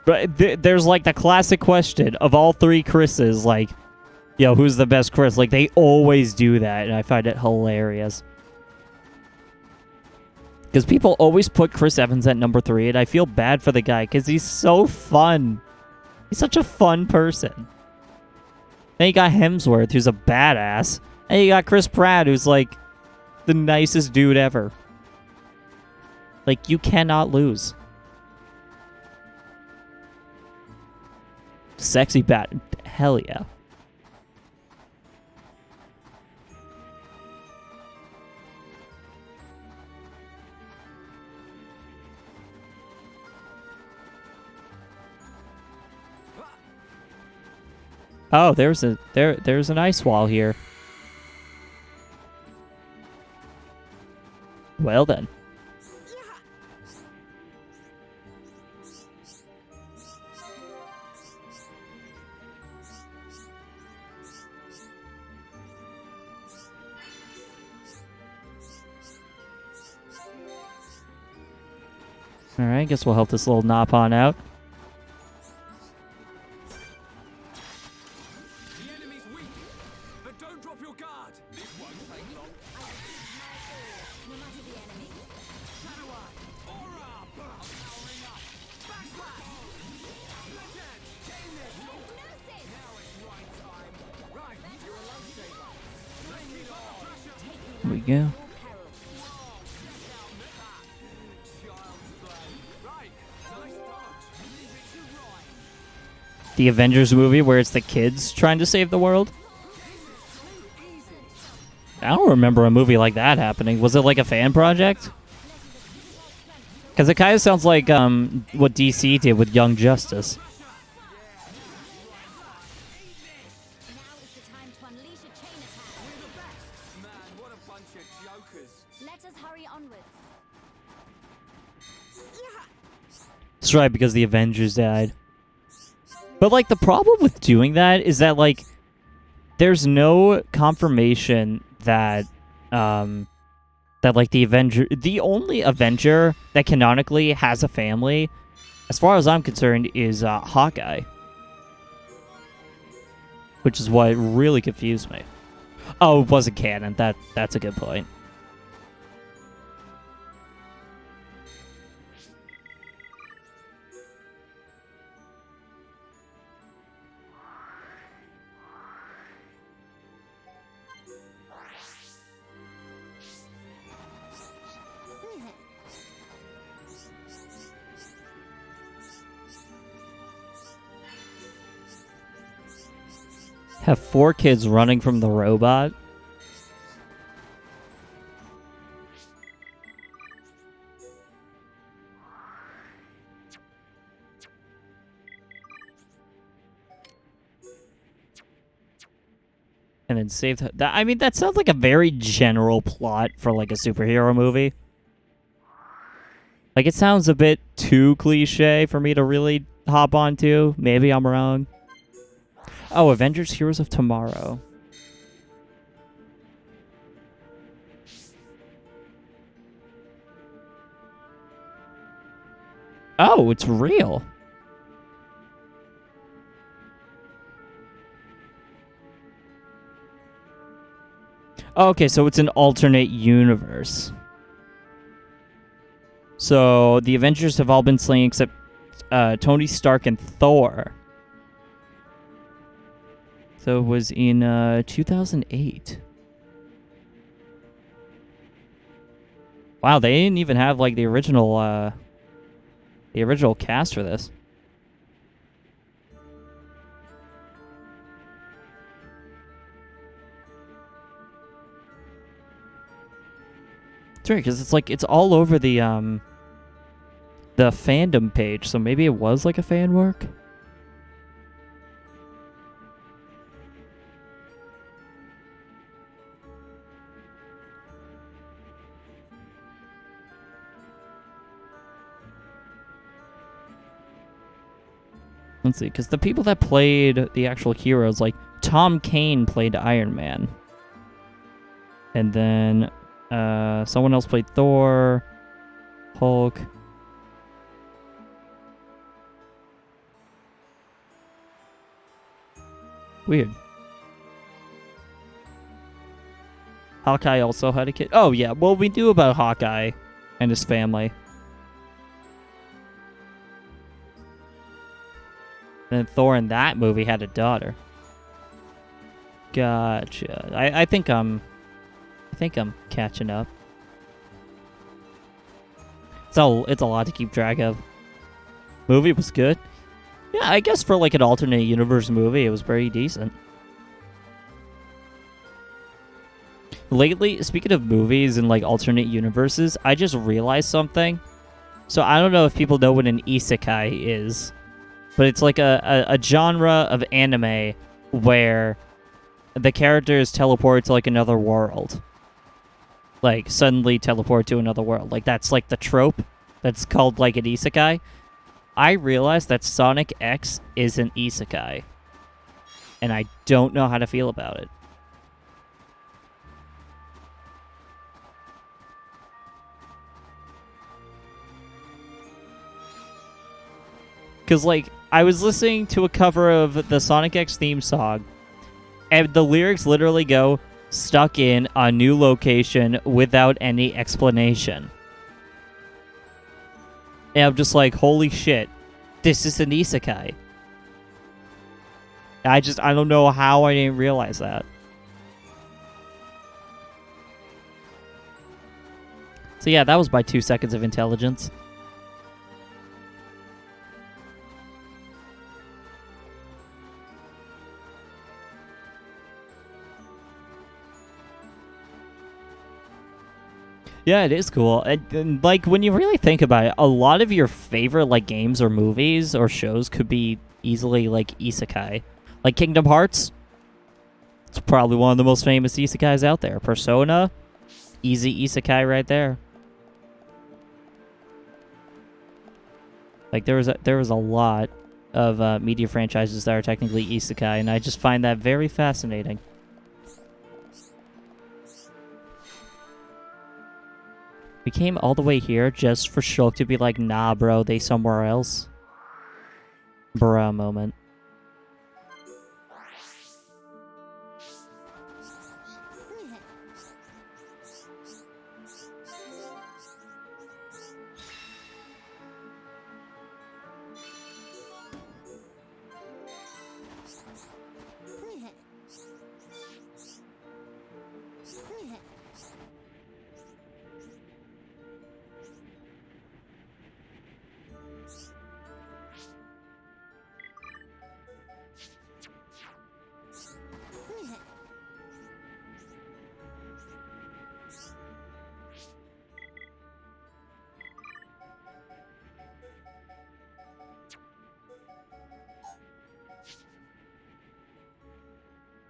But there's like the classic question of all three Chris's, like, yo, who's the best Chris? Like, they always do that, and I find it hilarious. Because people always put Chris Evans at number 3, and I feel bad for the guy, because he's so fun. He's such a fun person. Then you got Hemsworth, who's a badass. And you got Chris Pratt, who's like the nicest dude ever. Like, you cannot lose. Sexy bat. Hell yeah. Oh, there's an ice wall here. Well then. Alright, guess we'll help this little Nopon out. The enemy's weak, but don't drop your guard. This won't take long. No matter the enemy. Shadow Eye, Aura, powering up. Backslash. Split edge. Gain this. Now it's right time. Right, you're a lifesaver. Take it on. Pressure. Here we go. The Avengers movie where it's the kids trying to save the world? I don't remember a movie like that happening. Was it like a fan project? Because it kind of sounds like what DC did with Young Justice. Now is the time to unleash a chain attack. Man, what a bunch of jokers. Let us hurry onwards. That's right, because the Avengers died. But, like, the problem with doing that is that, like, there's no confirmation that, like, the only Avenger that canonically has a family, as far as I'm concerned, is Hawkeye. Which is what really confused me. Oh, it wasn't canon. That's a good point. Have 4 kids running from the robot. And then save that. I mean, that sounds like a very general plot for like a superhero movie. Like, it sounds a bit too cliche for me to really hop onto. Maybe I'm wrong. Oh, Avengers Heroes of Tomorrow. Oh, it's real. Okay, so it's an alternate universe. So the Avengers have all been slain except Tony Stark and Thor. So it was in 2008. Wow, they didn't even have like the original cast for this. It's weird because it's all over the fandom page, so maybe it was like a fan work. Let's see, because the people that played the actual heroes, like Tom Kane played Iron Man. And then someone else played Thor, Hulk. Weird. Hawkeye also had a kid. Oh, yeah. Well, we knew about Hawkeye and his family. And Thor in that movie had a daughter. Gotcha. I think I'm catching up. So it's a lot to keep track of. Movie was good. Yeah, I guess for like an alternate universe movie, it was pretty decent. Lately, speaking of movies and like alternate universes, I just realized something. So I don't know if people know what an isekai is, but it's like a genre of anime where the characters teleport to like another world. Like suddenly teleport to another world. Like that's like the trope that's called like an isekai. I realized that Sonic X is an isekai, and I don't know how to feel about it. Because, like, I was listening to a cover of the Sonic X theme song, and the lyrics literally go, stuck in a new location without any explanation. And I'm just like, holy shit, this is an isekai. I don't know how I didn't realize that. So yeah, that was my 2 seconds of intelligence. Yeah, it is cool. And, like, when you really think about it, a lot of your favorite, like, games or movies or shows could be easily, like, isekai. Like Kingdom Hearts, it's probably one of the most famous isekais out there. Persona, easy isekai right there. Like, there was a lot of media franchises that are technically isekai, and I just find that very fascinating. We came all the way here just for Shulk to be like, nah, bro, they somewhere else. Bruh moment.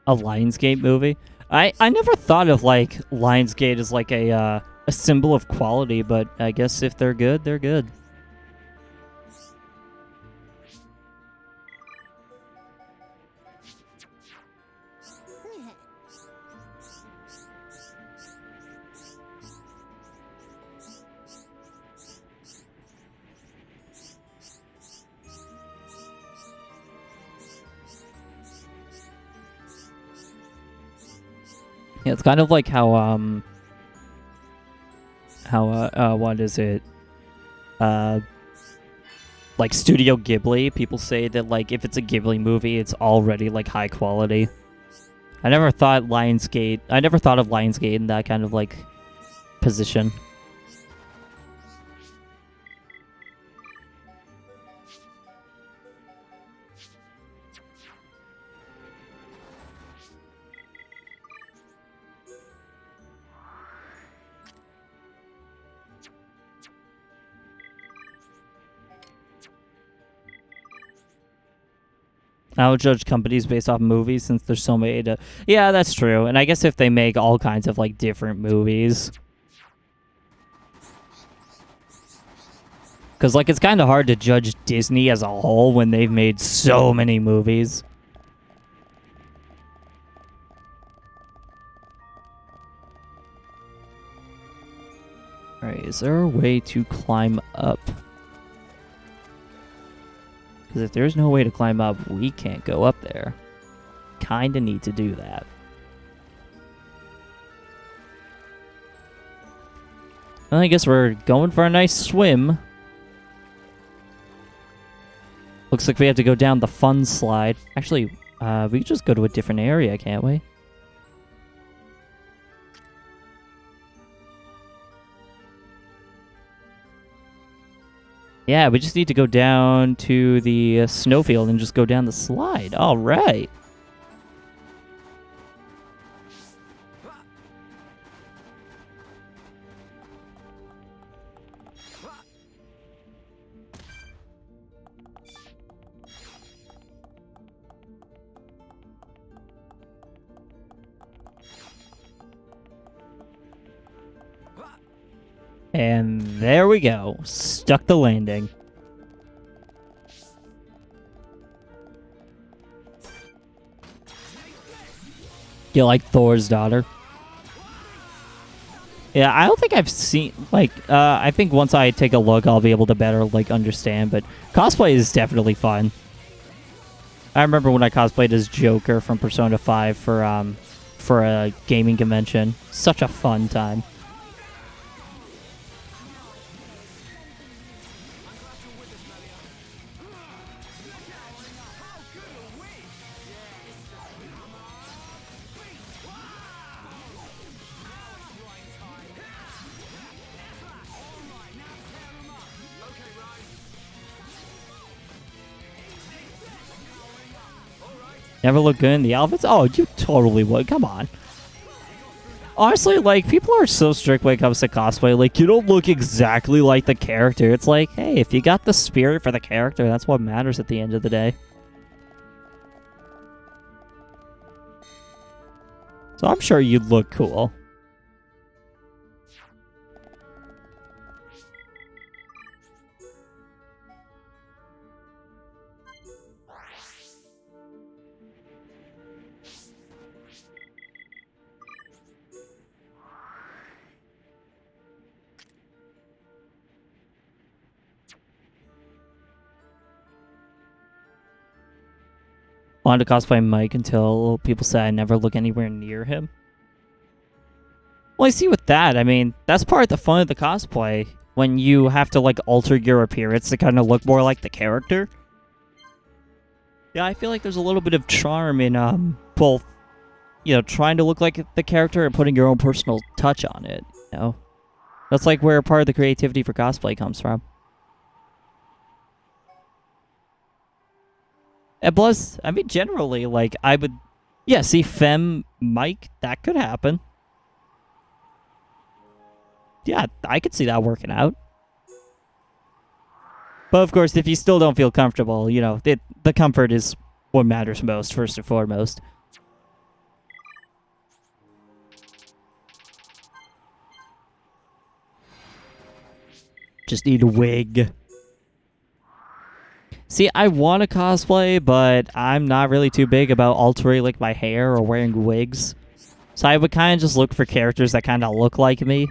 A Lionsgate movie? I never thought of, like, Lionsgate as, like, a symbol of quality, but I guess if they're good, they're good. Yeah, it's kind of like how what is it? Like Studio Ghibli, people say that, like, if it's a Ghibli movie, it's already, like, high quality. I never thought of Lionsgate in that kind of, like, position. I would judge companies based off movies since there's so many to... Yeah, that's true. And I guess if they make all kinds of, like, different movies... Because, like, it's kind of hard to judge Disney as a whole when they've made so many movies. Alright, is there a way to climb up? Because if there's no way to climb up, we can't go up there. kind of need to do that. Well, I guess we're going for a nice swim. Looks like we have to go down the fun slide. Actually, we could just go to a different area, can't we? Yeah, we just need to go down to the snowfield and just go down the slide. All right. And there we go. Stuck the landing. You like Thor's daughter? Yeah, I don't think I've seen, like, I think once I take a look, I'll be able to better, like, understand, but cosplay is definitely fun. I remember when I cosplayed as Joker from Persona 5 for a gaming convention. Such a fun time. Never look good in the outfits? Oh, you totally would. Come on. Honestly, like, people are so strict when it comes to cosplay. Like, you don't look exactly like the character. It's like, hey, if you got the spirit for the character, that's what matters at the end of the day. So I'm sure you'd look cool. Wanted to cosplay Mike until people said I never look anywhere near him. Well, I see with that. I mean, that's part of the fun of the cosplay. When you have to, like, alter your appearance to kind of look more like the character. Yeah, I feel like there's a little bit of charm in, both, you know, trying to look like the character and putting your own personal touch on it, you know? That's, like, where part of the creativity for cosplay comes from. And plus, I mean, generally, like, I would... Yeah, see, Femme Mike, that could happen. Yeah, I could see that working out. But, of course, if you still don't feel comfortable, you know, the comfort is what matters most, first and foremost. Just need a wig. See, I want to cosplay, but I'm not really too big about altering, like, my hair or wearing wigs. So I would kind of just look for characters that kind of look like me.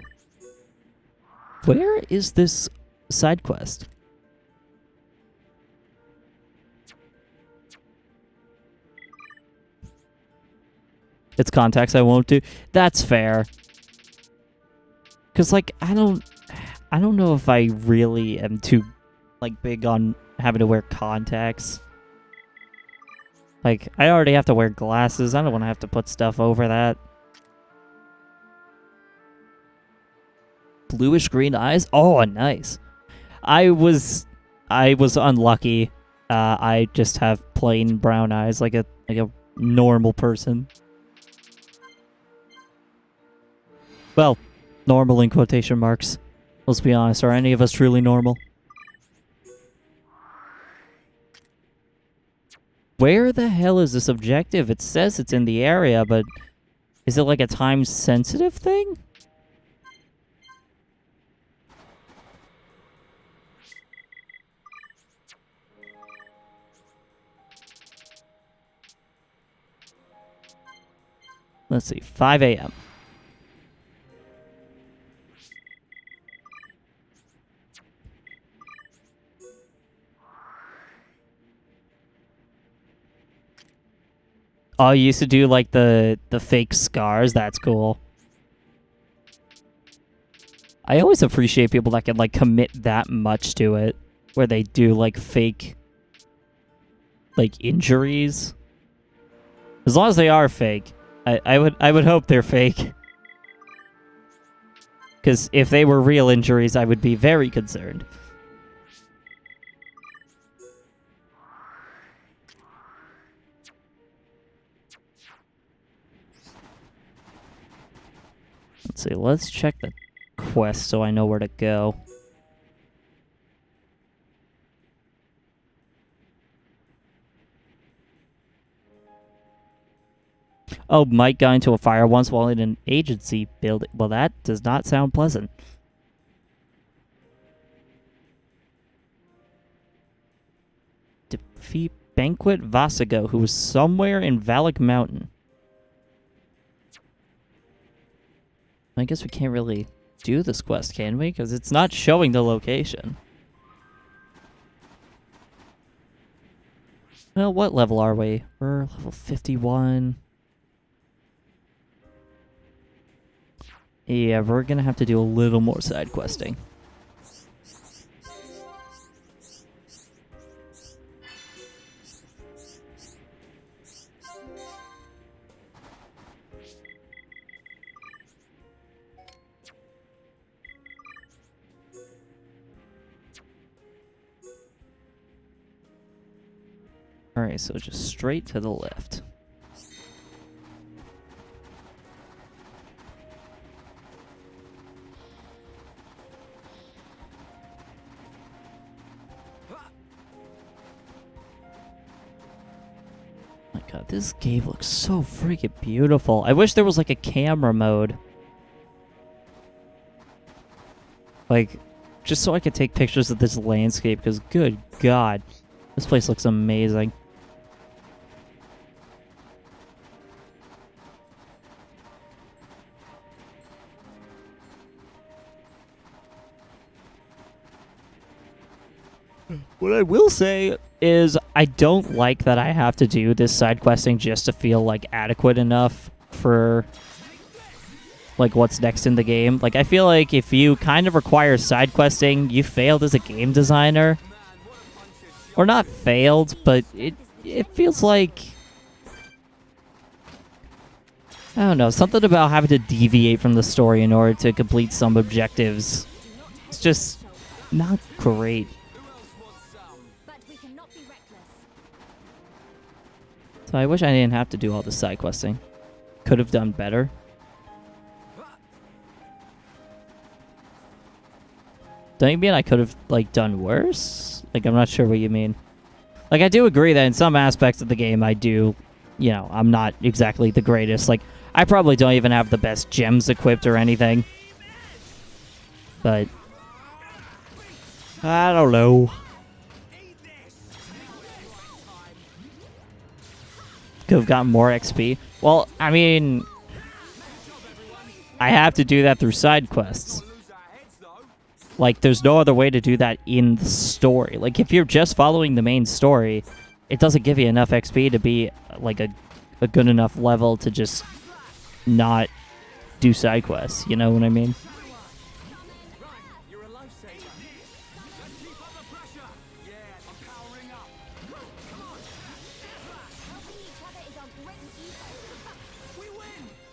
Where is this side quest? It's contacts I won't do. That's fair. Cause like I don't know if I really am too like big on having to wear contacts. Like I already have to wear glasses. I don't want to have to put stuff over that. Bluish green eyes? Oh, nice. I was unlucky. I just have plain brown eyes like a normal person. Well, normal in quotation marks. Let's be honest, are any of us truly normal? Where the hell is this objective? It says it's in the area, but is it like a time-sensitive thing? Let's see, 5 a.m. Oh, you used to do like the fake scars. That's cool. I always appreciate people that can like commit that much to it, where they do like fake like injuries. As long as they are fake, I would hope they're fake. Because if they were real injuries, I would be very concerned. Let's see, let's check the quest so I know where to go. Oh, Mike got into a fire once while in an agency building. Well, that does not sound pleasant. Defeat Banquet Vasigo, who was somewhere in Valak Mountain. I guess we can't really do this quest, can we? Because it's not showing the location. Well, what level are we? We're level 51. Yeah, we're gonna have to do a little more side questing. Alright, so just straight to the left. My god, this game looks so freaking beautiful. I wish there was like a camera mode. Like, just so I could take pictures of this landscape, because good god, this place looks amazing. What I will say is I don't like that I have to do this side questing just to feel like adequate enough for like what's next in the game. Like I feel like if you kind of require side questing, you failed as a game designer. Or not failed, but it feels like I don't know, something about having to deviate from the story in order to complete some objectives. It's just not great. So I wish I didn't have to do all this side questing. Could have done better. Don't you mean I could have like done worse? Like I'm not sure what you mean. Like I do agree that in some aspects of the game I do, you know, I'm not exactly the greatest. Like I probably don't even have the best gems equipped or anything. But I don't know. Could have gotten more XP. Well, I mean, I have to do that through side quests. Like, there's no other way to do that in the story. Like, if you're just following the main story, it doesn't give you enough XP to be, like, a good enough level to just not do side quests. You know what I mean?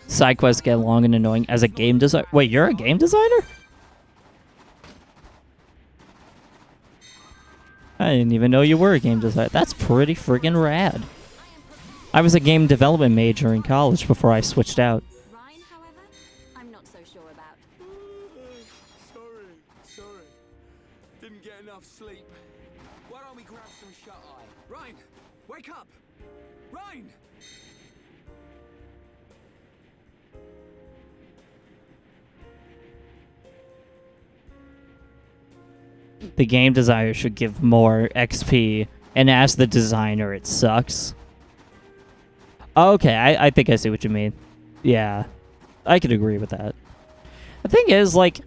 Side quests get long and annoying as a game designer. Wait, you're a game designer? I didn't even know you were a game designer. That's pretty friggin' rad. I was a game development major in college before I switched out. Ryan, however, I'm not so sure about. Sorry. Didn't get enough sleep. Why don't we grab some shut-eye? Ryan, wake up! Ryan! The game designer should give more XP, and as the designer, it sucks. Okay, I think I see what you mean. Yeah, I could agree with that. The thing is, like,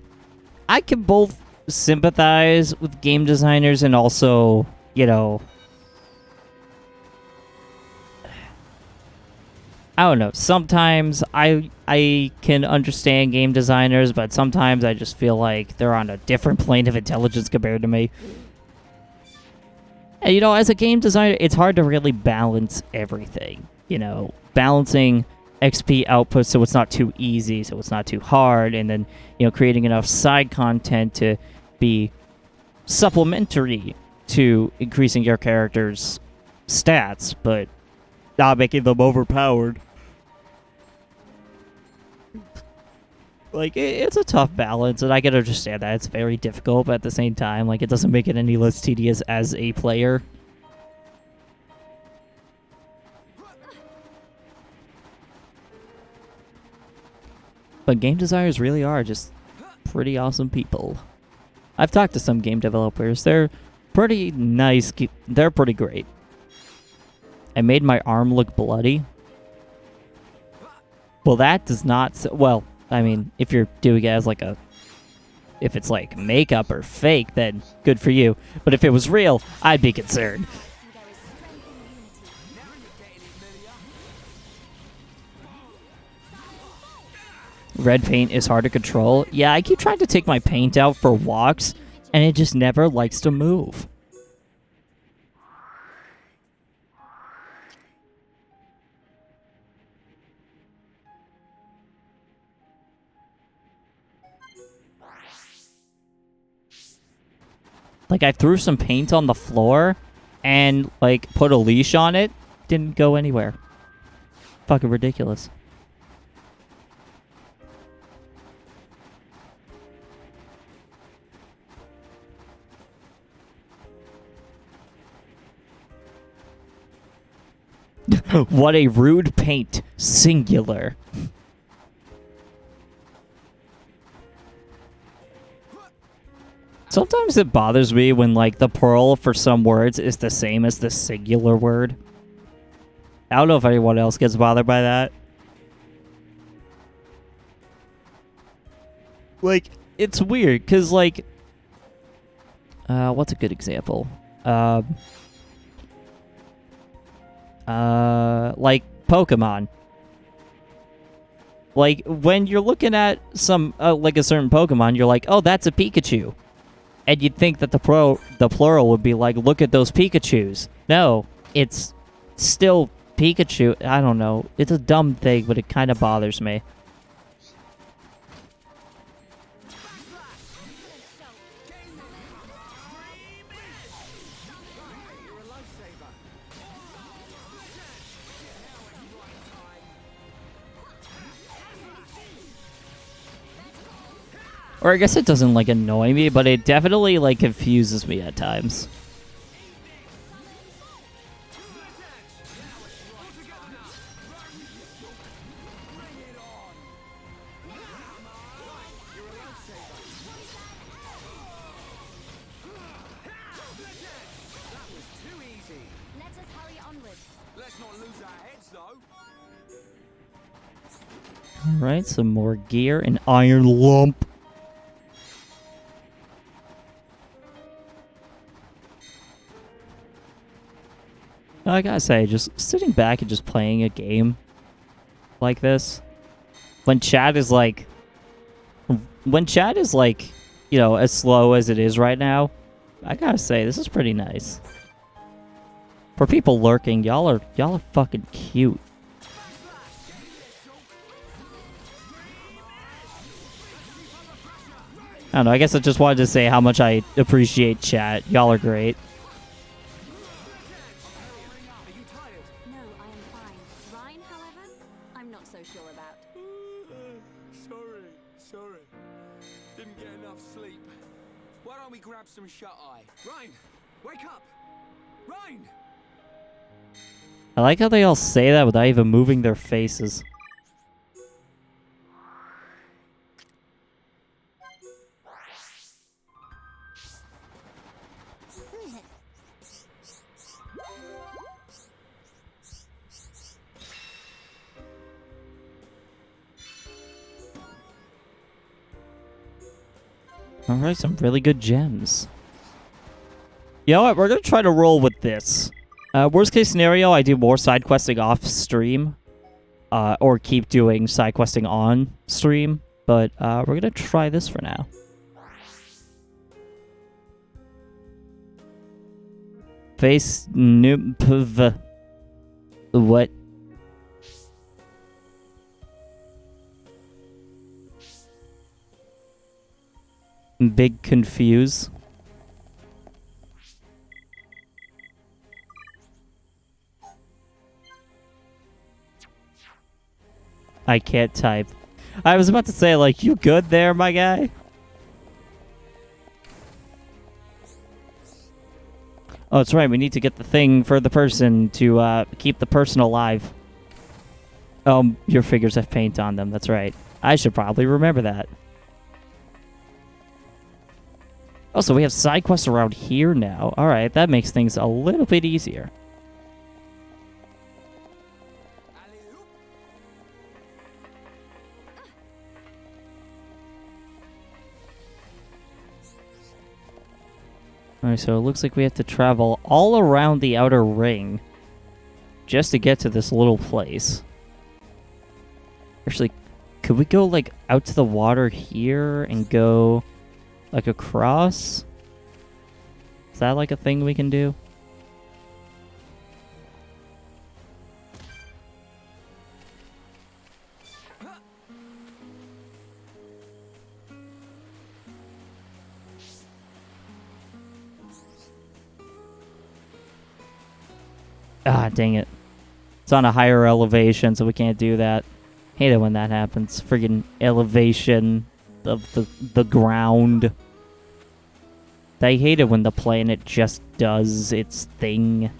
I can both sympathize with game designers and also, you know, I don't know. Sometimes I can understand game designers, but sometimes I just feel like they're on a different plane of intelligence compared to me. And, you know, as a game designer, it's hard to really balance everything. You know, balancing XP output so it's not too easy, so it's not too hard, and then, you know, creating enough side content to be supplementary to increasing your character's stats, but not making them overpowered. Like, it's a tough balance, and I can understand that. It's very difficult, but at the same time, like, it doesn't make it any less tedious as a player. But game designers really are just pretty awesome people. I've talked to some game developers. They're pretty nice. They're pretty great. I made my arm look bloody. Well, that does not... Well, I mean, if you're doing it as like a... If it's like makeup or fake, then good for you. But if it was real, I'd be concerned. Red paint is hard to control. Yeah, I keep trying to take my paint out for walks, and it just never likes to move. Like, I threw some paint on the floor and, like, put a leash on it. Didn't go anywhere. Fucking ridiculous. What a rude paint. Singular. Sometimes it bothers me when, like, the plural for some words is the same as the singular word. I don't know if anyone else gets bothered by that. Like, it's weird, because, like... what's a good example? Like, Pokemon. Like, when you're looking at some, like, a certain Pokemon, you're like, oh, that's a Pikachu. And you'd think that the plural would be like, look at those Pikachus. No, it's still Pikachu. I don't know. It's a dumb thing, but it kind of bothers me. Or I guess it doesn't, like, annoy me, but it definitely, like, confuses me at times. Let us hurry onwards. Let's not lose our heads, though. Alright, some more gear. An iron lump. I gotta say, just sitting back and just playing a game like this, when chat is like, you know, as slow as it is right now, I gotta say, this is pretty nice. For people lurking, y'all are fucking cute. I don't know, I guess I just wanted to say how much I appreciate chat. Y'all are great. Some shut-eye. Rhine! Wake up! Rhine! I like how they all say that without even moving their faces. Alright, some really good gems. You know what? We're going to try to roll with this. Worst case scenario, I do more side questing off stream. or keep doing side questing on stream, but we're gonna try this for now. Face noob. What? Big confuse. I can't type. I was about to say, like, you good there, my guy? Oh, that's right. We need to get the thing for the person to keep the person alive. Your figures have paint on them. That's right. I should probably remember that. Oh, so we have side quests around here now. All right, that makes things a little bit easier. Alright, so it looks like we have to travel all around the outer ring just to get to this little place. Actually, could we go, like, out to the water here and go, like, across? Is that, like, a thing we can do? Ah, dang it. It's on a higher elevation, so we can't do that. Hate it when that happens. Friggin' elevation of the ground. I hate it when the planet just does its thing.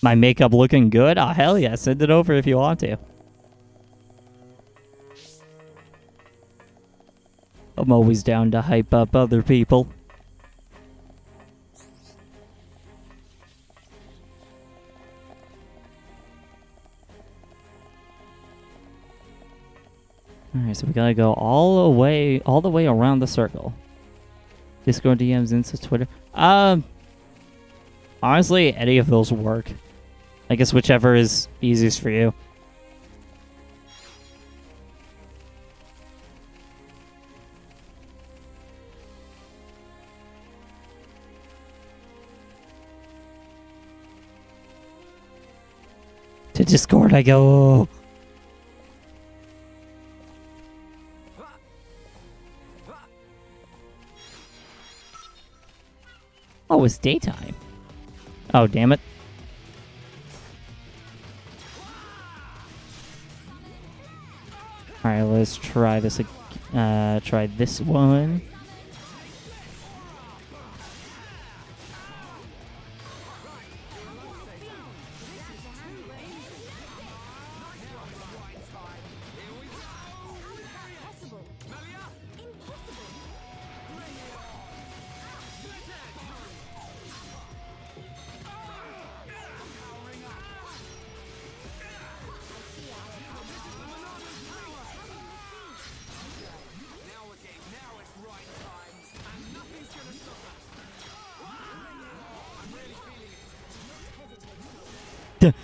My makeup looking good? Oh, hell yeah. Send it over if you want to. I'm always down to hype up other people. Alright, so we gotta go all the way around the circle. Discord DMs, Insta, Twitter. Honestly, any of those work. I guess whichever is easiest for you. To Discord I go. Oh, it's daytime. Oh, damn it. Alright, let's try this. Try this one.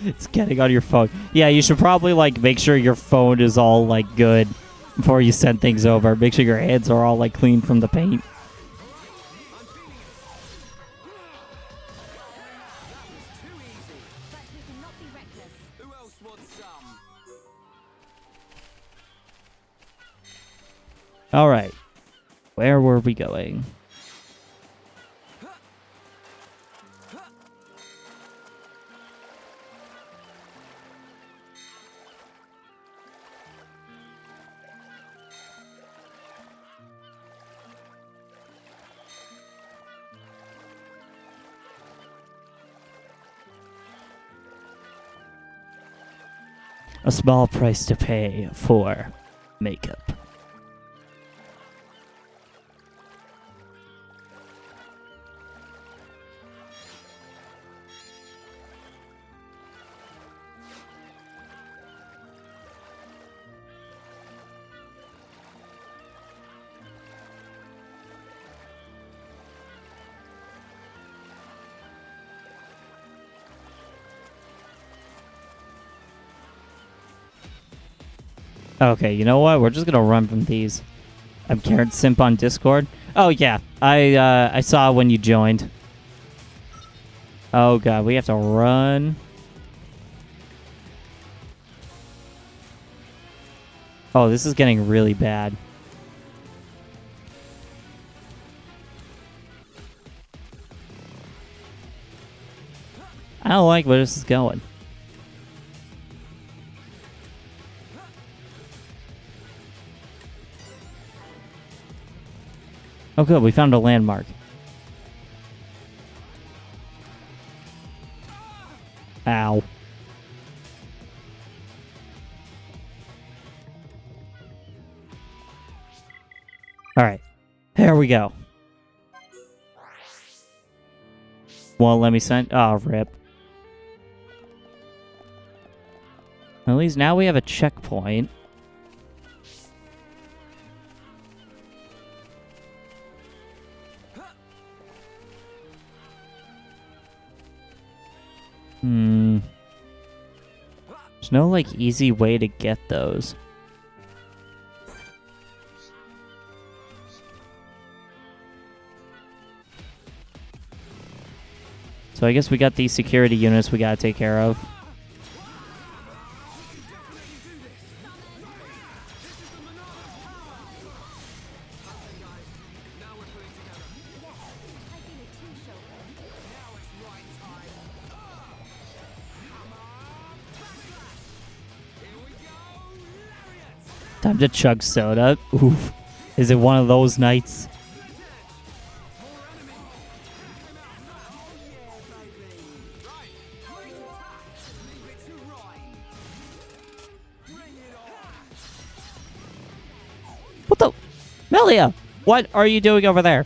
It's getting on your phone. Yeah, you should probably, like, make sure your phone is all, like, good before you send things over. Make sure your hands are all, like, clean from the paint. Alright. Where were we going? A small price to pay for makeup. Okay, you know what? We're just gonna run from these. I'm Karen Simp on Discord. Oh yeah, I saw when you joined. Oh god, we have to run. Oh, this is getting really bad. I don't like where this is going. Oh good, we found a landmark. Ow. Alright. Here we go. Won't let me send. Oh, rip. At least now we have a checkpoint. There's no, like, easy way to get those. So I guess we got these security units we gotta take care of. Time to chug soda. Oof. Is it one of those nights? What the? Melia! What are you doing over there?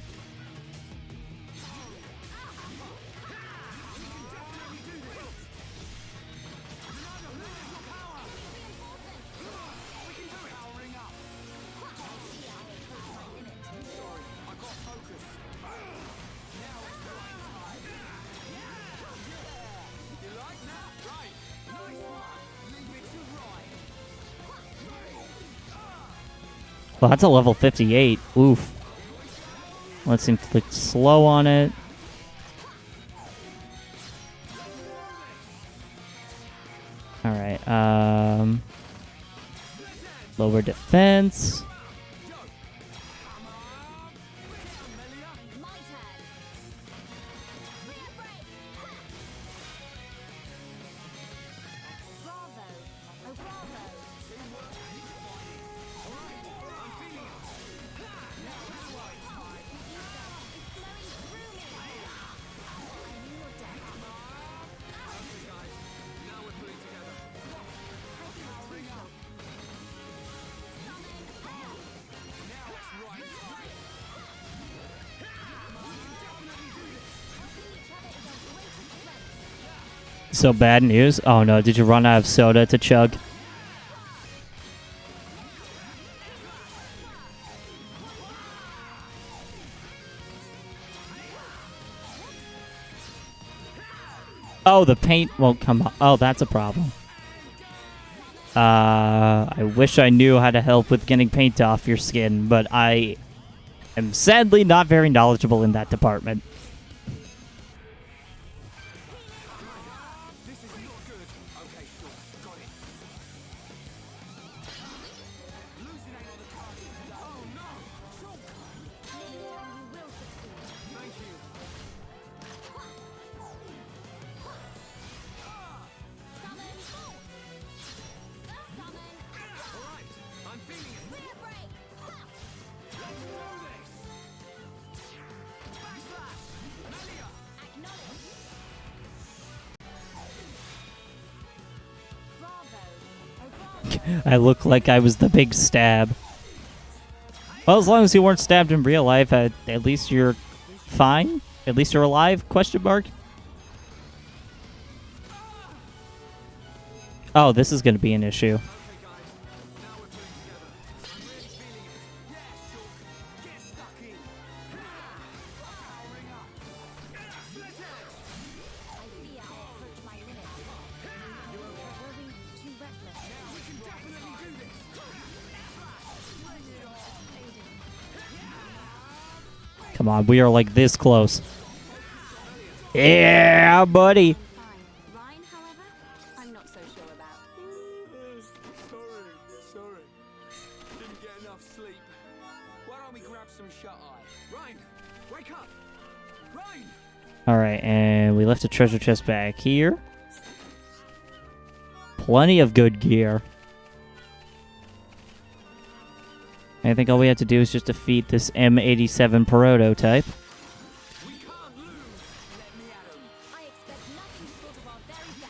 Well, that's a level 58. Oof. Let's inflict slow on it. Alright, lower defense. So bad news? Oh no, did you run out of soda to chug? Oh, the paint won't come off. Oh, that's a problem. I wish I knew how to help with getting paint off your skin, but I am sadly not very knowledgeable in that department. I look like I was the big stab. Well, as long as you weren't stabbed in real life, at least you're fine. At least you're alive, question mark. Oh, this is going to be an issue. Come on, we are like this close. Yeah, buddy. Fine. Ryan, however, I'm not so sure about. Sorry. Didn't get enough sleep. Why don't we grab some shut-eye? Ryan, wake up! Ryan! Alright, and we left a treasure chest back here. Plenty of good gear. I think all we have to do is just defeat this M87 prototype. We can't lose! Let me at him. I expect nothing short of our very best.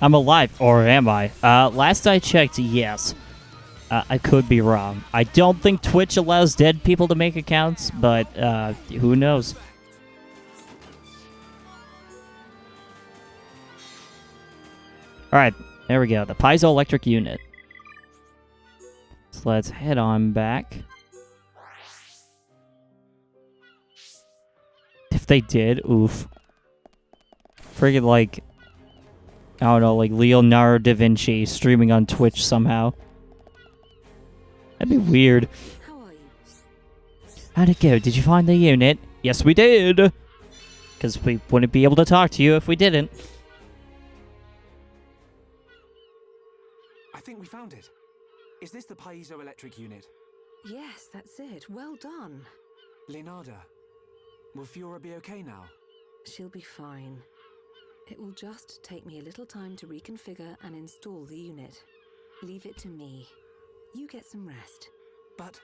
I'm alive, or am I? Last I checked, yes. I could be wrong. I don't think Twitch allows dead people to make accounts, but who knows? Alright, there we go. The piezoelectric unit. So let's head on back. If they did, oof. Friggin' like, I don't know, like Leonardo da Vinci streaming on Twitch somehow. That'd be weird. How are you? How'd it go? Did you find the unit? Yes, we did! Because we wouldn't be able to talk to you if we didn't. I think we found it. Is this the piezoelectric unit? Yes, that's it. Well done. Leonardo, will Fiora be okay now? She'll be fine. It will just take me a little time to reconfigure and install the unit. Leave it to me. You get some rest. But...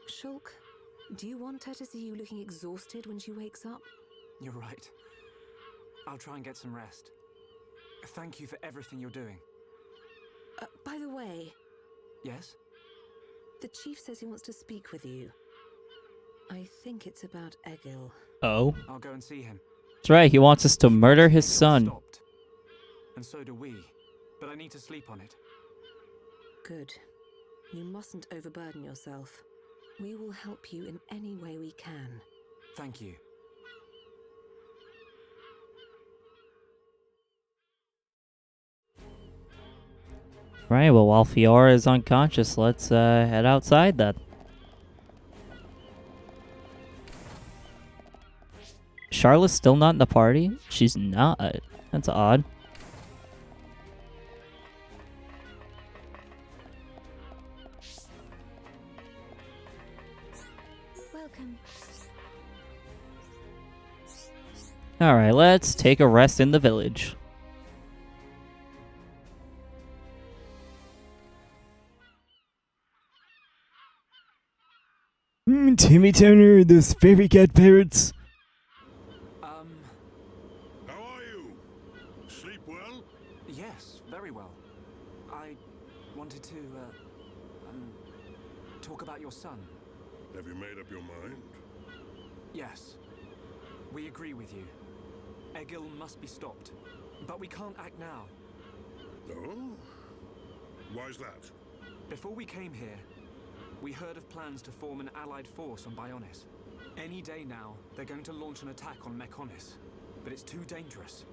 Shulk, do you want her to see you looking exhausted when she wakes up? You're right. I'll try and get some rest. Thank you for everything you're doing. By the way... Yes? The chief says he wants to speak with you. I think it's about Egil. Oh? I'll go and see him. That's right, he wants us to murder his son. Stopped. And so do we. But I need to sleep on it. Good. You mustn't overburden yourself. We will help you in any way we can. Thank you. Right, well, while Fiora is unconscious, let's head outside then. Charlotte's still not in the party? She's not. That's odd. Welcome. Alright, let's take a rest in the village. Timmy Turner, those fairy cat parrots. How are you? Sleep well? Yes, very well. I wanted to, talk about your son. Have you made up your mind? Yes. We agree with you. Egil must be stopped. But we can't act now. Oh? Why's that? Before we came here, we heard of plans to form an allied force on Bionis. Any day now, they're going to launch an attack on Mechonis. But it's too dangerous.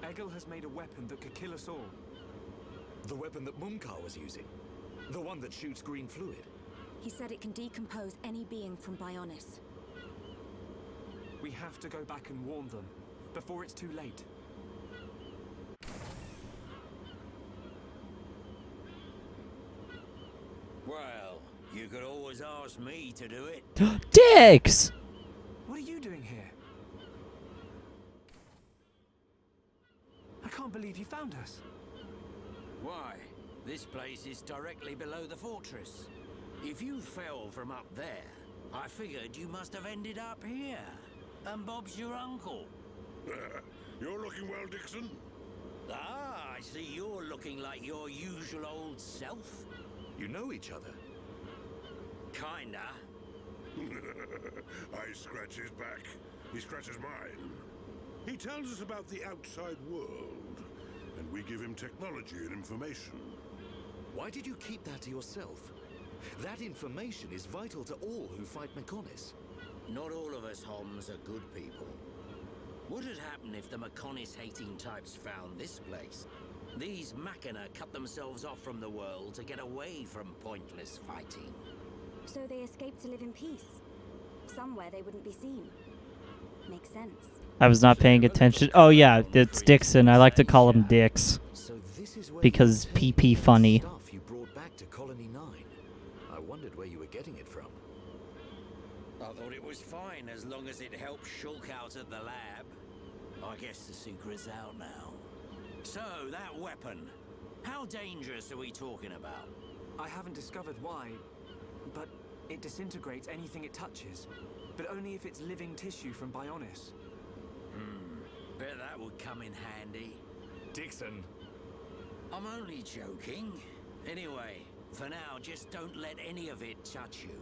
Egil has made a weapon that could kill us all. The weapon that Mumkar was using? The one that shoots green fluid? He said it can decompose any being from Bionis. We have to go back and warn them, before it's too late. Well, you could always ask me to do it. Dicks! What are you doing here? I can't believe you found us. Why? This place is directly below the fortress. If you fell from up there, I figured you must have ended up here. And Bob's your uncle. You're looking well, Dixon. Ah, I see you're looking like your usual old self. You know each other? Kinda. I scratch his back. He scratches mine. He tells us about the outside world, and we give him technology and information. Why did you keep that to yourself? That information is vital to all who fight Mechonis. Not all of us Homs are good people. What would happen if the Mechonis-hating types found this place? These Machina cut themselves off from the world to get away from pointless fighting. So they escaped to live in peace. Somewhere they wouldn't be seen. Makes sense. I was not paying attention. Oh yeah, it's Dixon. I like to call him Dix So this is where because you sent PP the funny. stuff you brought back to Colony 9. I wondered where you were getting it from. I thought it was fine as long as it helped Shulk out at the lab. I guess the secret's out now. So, that weapon. How dangerous are we talking about? I haven't discovered why, but it disintegrates anything it touches. But only if it's living tissue from Bionis. Bet that would come in handy. Dixon! I'm only joking. Anyway, for now, just don't let any of it touch you.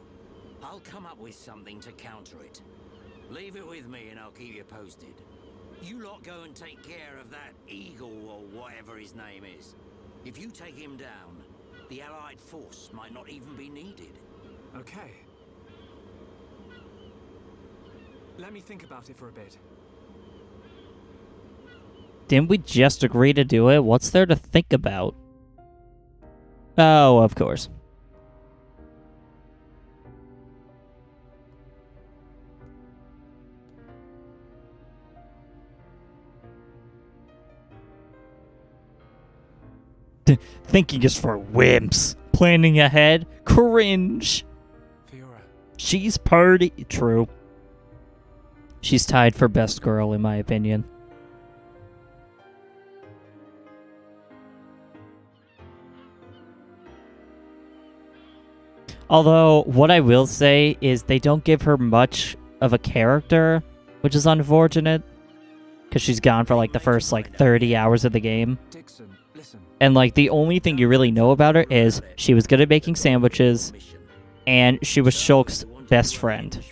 I'll come up with something to counter it. Leave it with me and I'll keep you posted. You lot go and take care of that Eagle or whatever his name is. If you take him down, the Allied force might not even be needed. Okay. Let me think about it for a bit. Didn't we just agree to do it? What's there to think about? Oh, of course. Thinking is for wimps. Planning ahead? Cringe. Fiora. She's pretty. True. She's tied for best girl, in my opinion. Although, what I will say is they don't give her much of a character, which is unfortunate. Because she's gone for, like, the first, 30 hours of the game. Dixon, listen. And, the only thing you really know about her is she was good at making sandwiches, and she was Shulk's best friend.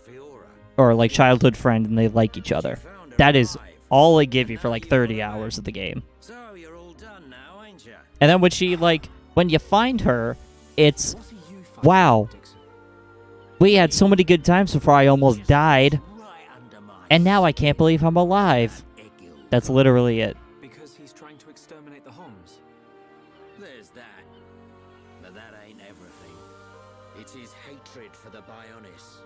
Or, childhood friend, and they like each other. That is all they give you for, 30 hours of the game. So you're all done now, ain't ya? And then when she, when you find her, it's, wow, we had so many good times before I almost died, and now I can't believe I'm alive. That's literally it. Because he's trying to exterminate the Homs. There's that. But that ain't everything. It's his hatred for the Bionis.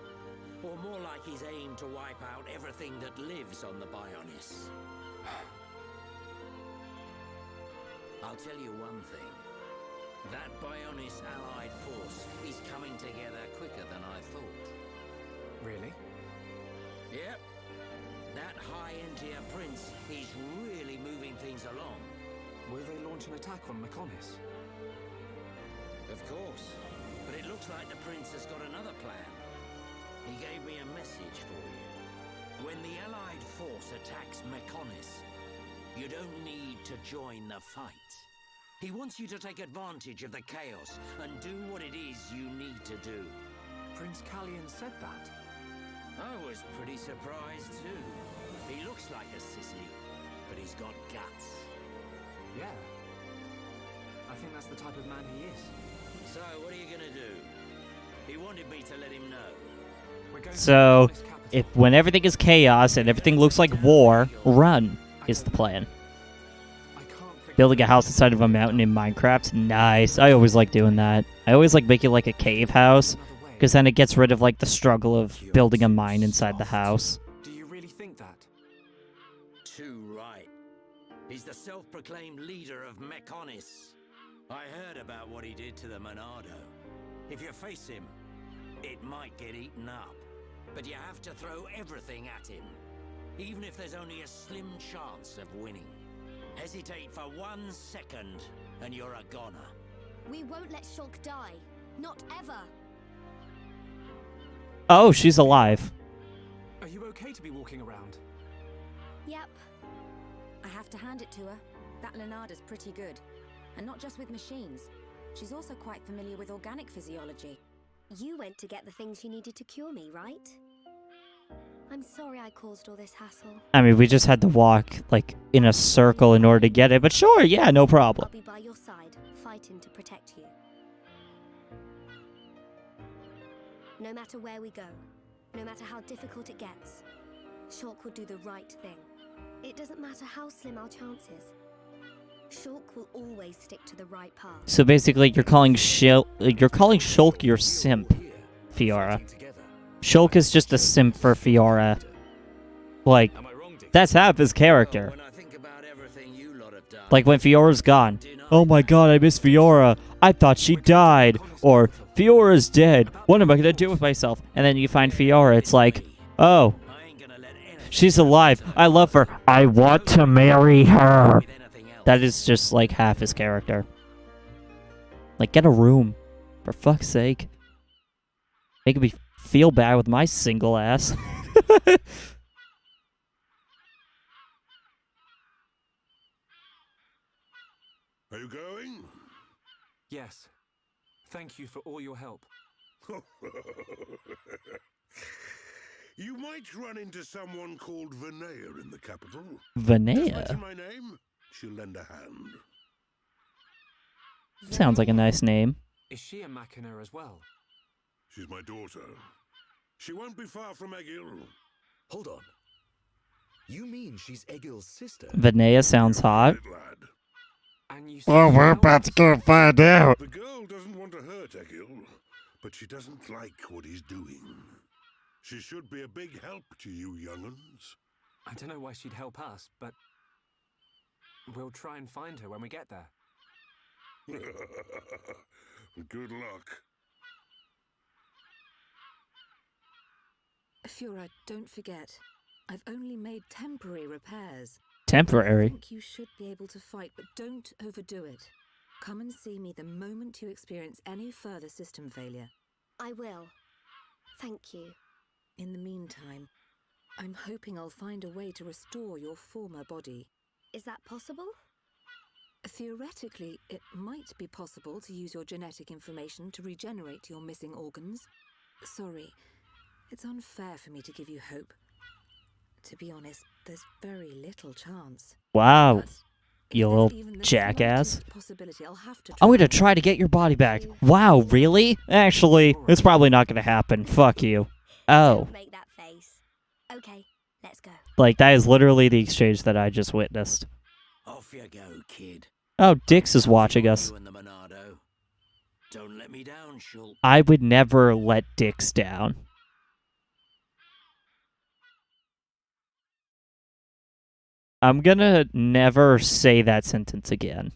Or more like his aim to wipe out everything that lives on the Bionis. I'll tell you one thing. That Bionis allied force is coming together quicker than I thought. Really? Yep. That high-end-tier prince is really moving things along. Will they launch an attack on Mechonis? Of course. But it looks like the prince has got another plan. He gave me a message for you. When the allied force attacks Mechonis, you don't need to join the fight. He wants you to take advantage of the chaos and do what it is you need to do. Prince Callian said that. I was pretty surprised too. He looks like a sissy, but he's got guts. Yeah. I think that's the type of man he is. So, what are you gonna do? He wanted me to let him know. We're going So, to Mechonis capital. if when everything is chaos and everything looks like war, run is the plan. I can't figure Building a house inside of a mountain in Minecraft? Nice. I always like doing that. I always like making a cave house, another way. because then it gets rid of the struggle of building a mine inside the house. Do you really think that? Too right. He's the self-proclaimed leader of Mechonis. I heard about what he did to the Monado. If you face him, it might get eaten up. But you have to throw everything at him, even if there's only a slim chance of winning. Hesitate for 1 second, and you're a goner. We won't let Shulk die. Not ever. Oh, she's alive. Are you okay to be walking around? Yep. I have to hand it to her. That Lenada's pretty good. And not just with machines. She's also quite familiar with organic physiology. You went to get the things you needed to cure me, right? I'm sorry I caused all this hassle. I mean, we just had to walk, like, in a circle in order to get it, but sure, yeah, no I'll problem. be by your side, fighting to protect you. No matter where we go, no matter how difficult it gets, Shulk will do the right thing. It doesn't matter how slim our chances. Shulk will always stick to the right path. So basically, you're calling Shulk your simp, Fiora. Shulk is just a simp for Fiora. Like, that's half his character. When I think about everything you lot have done, Like when Fiora's gone. Oh my god, I miss Fiora. I thought she died. Or, Fiora's dead. What am I gonna do with myself? And then you find Fiora, it's like, oh, I ain't gonna let anything she's alive. I love her. I want to marry her. That is just like half his character. Like, get a room. For fuck's sake. Making me feel bad with my single ass. Are you going? Yes. Thank you for all your help. You might run into someone called Vinaya in the capital. Just Vinaya? mention my name, she'll lend a hand. Sounds like a nice name. Is she a Machina as well? She's my daughter. She won't be far from Egil. Hold on. You mean she's Egil's sister? Vinaya sounds hot. Right, lad. And you Well, we're about to go find out. The girl doesn't want to hurt Egil, but she doesn't like what he's doing. She should be a big help to you young'uns. I don't know why she'd help us, but we'll try and find her when we get there. Good luck. Fiora, don't forget, I've only made temporary repairs. I Temporary. think you should be able to fight, but don't overdo it. Come and see me the moment you experience any further system failure. I will. Thank you. In the meantime, I'm hoping I'll find a way to restore your former body. Is that possible? Theoretically, it might be possible to use your genetic information to regenerate your missing organs. Sorry, it's unfair for me to give you hope. To be honest, there's very little chance. Wow, But if you there's little even the jackass. slightest possibility, I'll have to I'm gonna try. try to get your body back. Wow, really? Actually, it's probably not gonna happen. Fuck you. Oh, Don't make that face. Okay, let's go. like that is literally the exchange that I just witnessed. off you go, kid. Oh, Dix is watching us. You and the Monado. Don't let me down, Shulk. I would never let Dix down. I'm gonna never say that sentence again.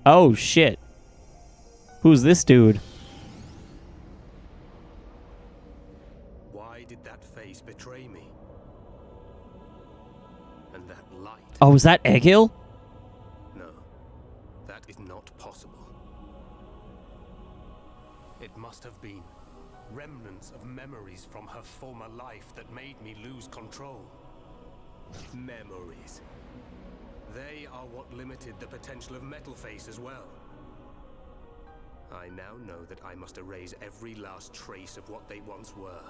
Oh shit. Who's this dude? Why did that face betray me? And that light? Oh, is that Egil? No, that is not possible. It must have been remnants of memories from her former life that made me lose control. Memories. They are what limited the potential of Metalface as well. I now know that I must erase every last trace of what they once were.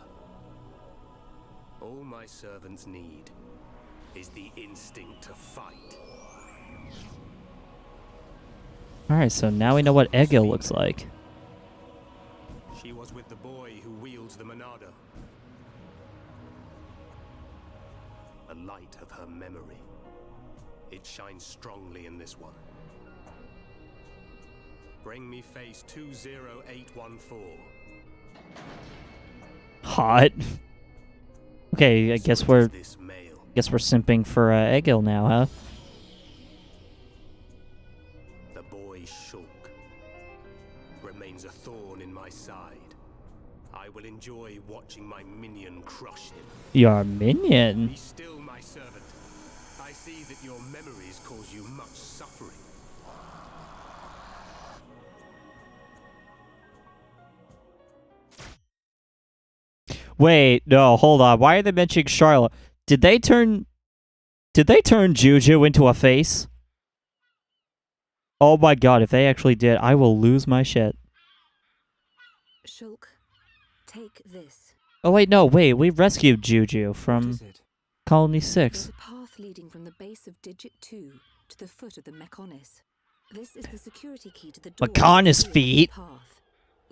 All my servants need is the instinct to fight. Alright, so now we know what Egil looks like. She was with the boy who wields the Monado. A light of her memory. It shines strongly in this one. Bring me face 20814. Hot. Okay, I guess we're This male. simping for Egil now, huh? The boy Shulk remains a thorn in my side. I will enjoy watching my minion crush him. Your minion? Be still, my servant. I see that your memories cause you much suffering. Wait, no, hold on. Why are they mentioning Charlotte? Did they turn Juju into a face? Oh my god, if they actually did, I will lose my shit. Shulk, take this. Oh, wait, no, wait. We rescued Juju What from is it? Colony There's 6. a path leading from the base of Digit 2 to the foot of the Mechonis. This is the security key to the door. Mechonis to the feet. path.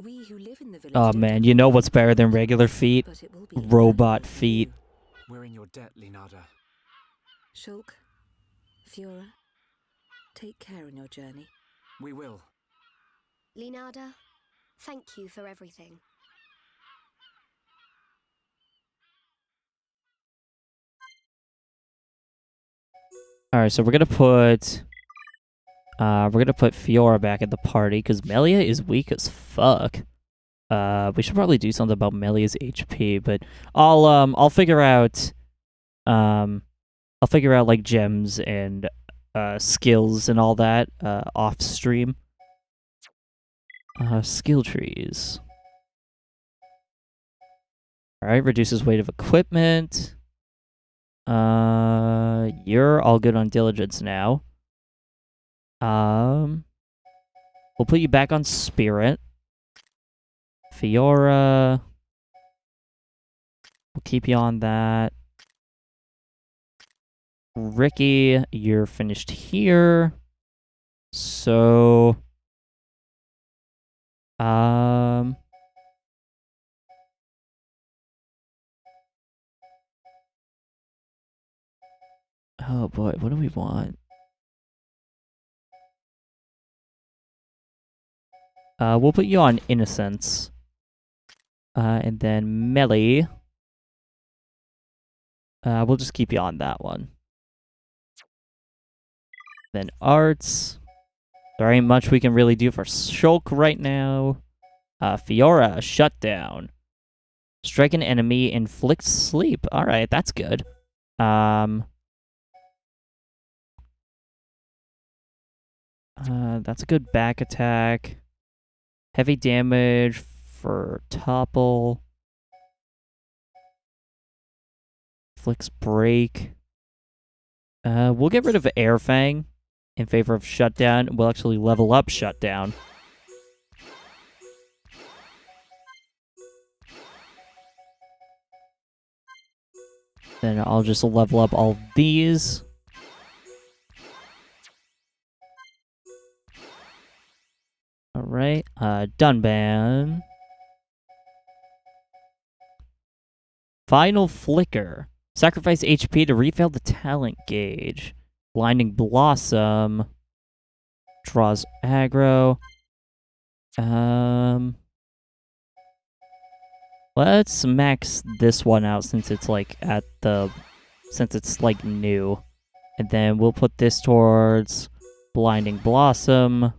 We who live in the village Oh, don't man, have you know any what's better than control, regular feet? but it will be Robot invaluable for feet. you. We're in your debt, Linada. Shulk, Fiora, take care on your journey. We will. Linada, thank you for everything. Alright, so we're gonna put Fiora back at the party because Melia is weak as fuck. We should probably do something about Melia's HP, but I'll figure out like gems and skills and all that off stream. Skill trees. Alright, reduces weight of equipment. You're all good on diligence now. We'll put you back on spirit. Fiora. We'll keep you on that. Ricky, you're finished here. So, oh boy, what do we want? We'll put you on innocence. And then melee. We'll just keep you on that one. Then arts. There ain't much we can really do for Shulk right now. Fiora, shutdown. Strike an enemy, inflict sleep. Alright, that's good. That's a good back attack. Heavy damage for topple. Inflicts break. We'll get rid of Air Fang in favor of shutdown. We'll actually level up shutdown. Then I'll just level up all these. Alright, Dunban. Final Flicker. Sacrifice HP to refill the talent gauge. Blinding Blossom. Draws aggro. Let's max this one out since it's like since it's like new. And then we'll put this towards Blinding Blossom.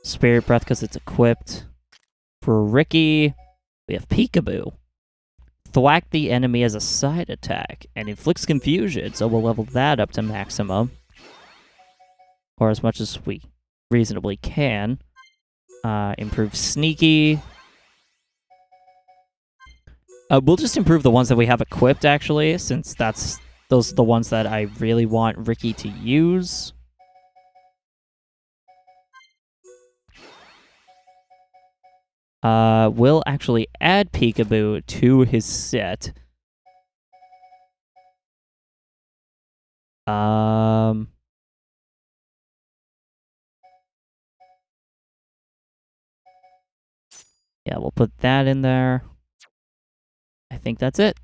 Spirit Breath because it's equipped. For Ricky, we have Peekaboo. Thwack the enemy as a side attack and inflicts confusion, so we'll level that up to maximum. Or as much as we reasonably can. Improve Sneaky. We'll just improve the ones that we have equipped, actually, since those are the ones that I really want Ricky to use. We'll actually add Peekaboo to his set. Yeah, we'll put that in there. I think that's it.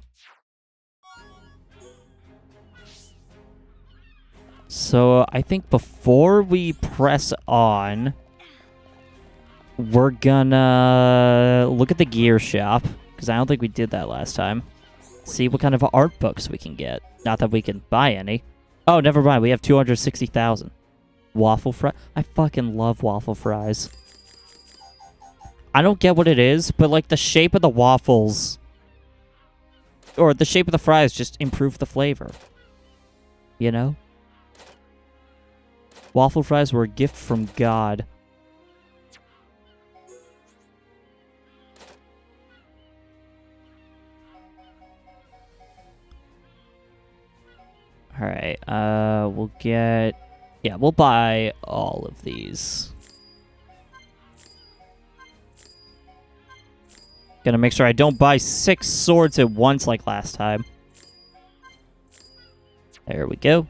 So I think before we press on, we're gonna look at the gear shop, because I don't think we did that last time. See what kind of art books we can get. Not that we can buy any. Oh, never mind. We have 260,000. Waffle fry. I fucking love waffle fries. I don't get what it is, but like the shape of the waffles, or the shape of the fries, just improve the flavor. You know? Waffle fries were a gift from God. Alright, we'll get... Yeah, we'll buy all of these. Gotta make sure I don't buy 6 swords at once like last time. There we go.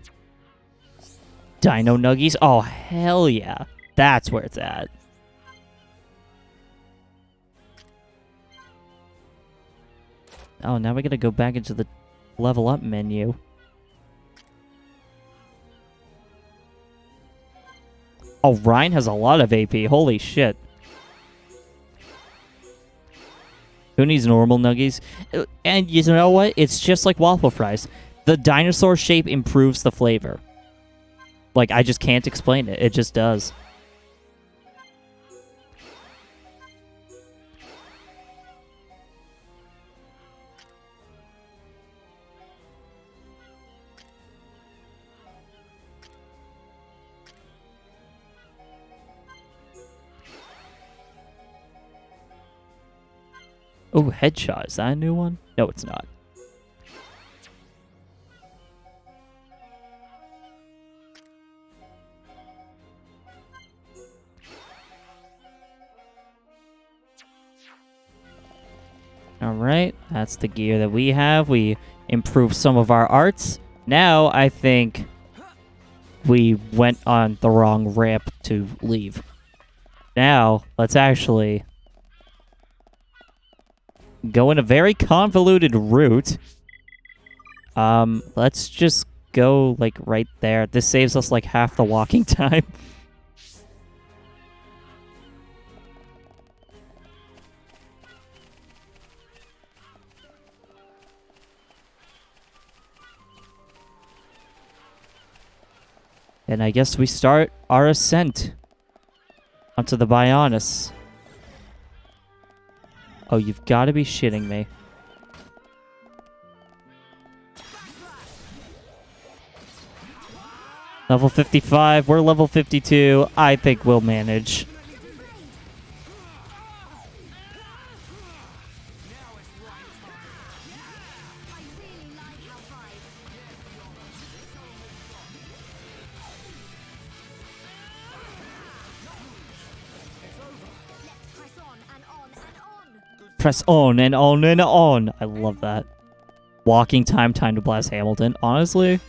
Dino Nuggies. Oh, hell yeah. That's where it's at. Oh, now we gotta go back into the level up menu. Oh, Ryan has a lot of AP. Holy shit. Who needs normal nuggies? And you know what? It's just like waffle fries. The dinosaur shape improves the flavor. Like, I just can't explain it. It just does. Oh, headshot. Is that a new one? No, it's not. Alright, that's the gear that we have. We improved some of our arts. Now, I think we went on the wrong ramp to leave. Now, let's actually go in a very convoluted route. Let's just go, like, right there. This saves us, like, half the walking time. And I guess we start our ascent onto the Bionis. Oh, you've got to be shitting me. Level 55, we're level 52. I think we'll manage. Press on and on and on. I love that. Walking time, time to blast Hamilton. Honestly.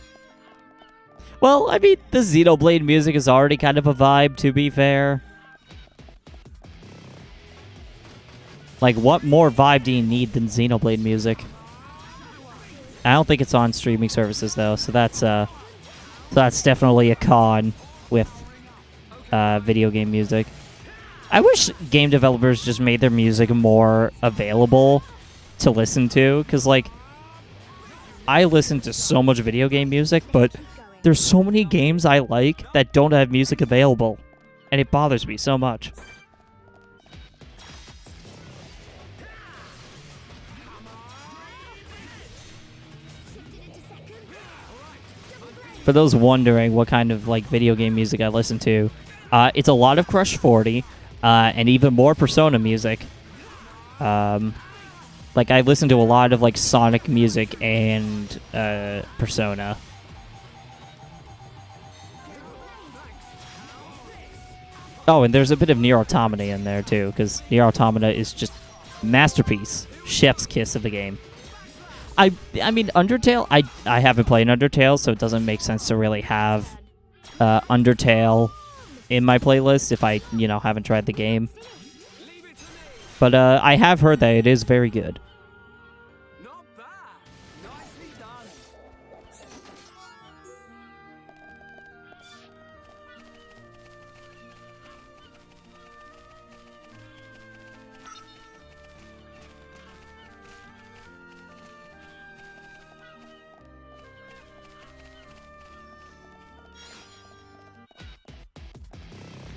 Well, I mean, the Xenoblade music is already kind of a vibe, to be fair. Like, what more vibe do you need than Xenoblade music? I don't think it's on streaming services, though, so that's definitely a con with video game music. I wish game developers just made their music more available to listen to, because, like, I listen to so much video game music, but there's so many games I like that don't have music available, and it bothers me so much. For those wondering what kind of, like, video game music I listen to, it's a lot of Crush 40, and even more Persona music. Like, I listen to a lot of, like, Sonic music and Persona. Oh, and there's a bit of Nier Automata in there, too, because Nier Automata is just masterpiece. Chef's kiss of the game. I mean, Undertale, I haven't played Undertale, so it doesn't make sense to really have Undertale in my playlist if I, you know, haven't tried the game. But I have heard that it is very good.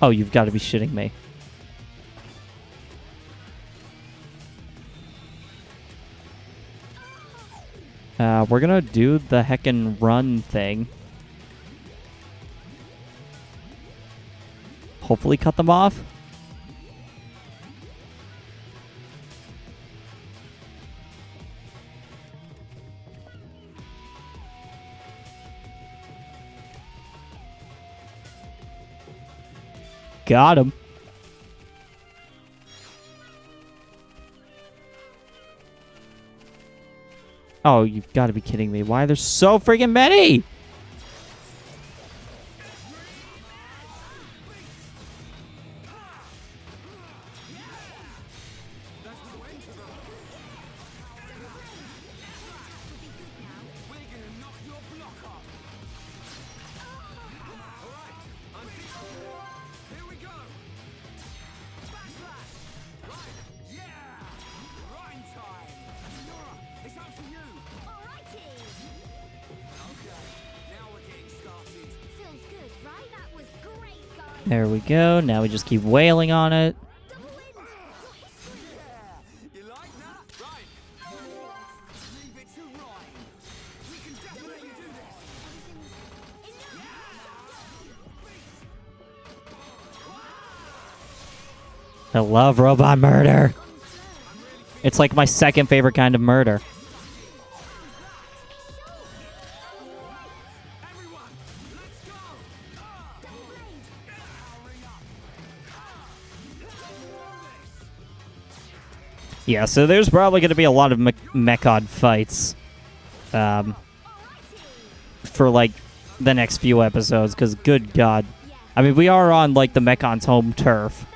Oh, you've got to be shitting me. We're gonna do the heckin' run thing. Hopefully cut them off. Got him. Oh, you've got to be kidding me. Why are there so freaking many? There we go. Now we just keep wailing on it. I love robot murder. It's like my second favorite kind of murder. Yeah, so there's probably going to be a lot of Mechod fights for, like, the next few episodes, because good God. I mean, we are on, like, the Mechon's home turf.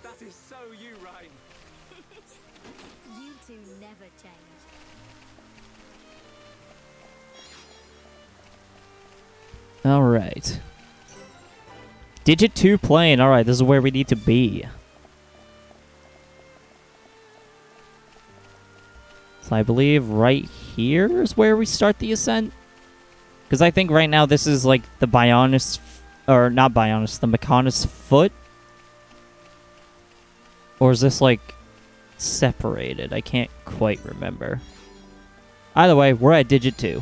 That is so you, Ryan. You two never change. All right. Digit 2 plane. All right, this is where we need to be. So I believe right here is where we start the ascent. Because I think right now this is like the Bionis, or not Bionis, the Mechonis foot. Or is this like separated? I can't quite remember. Either way, we're at Digit 2.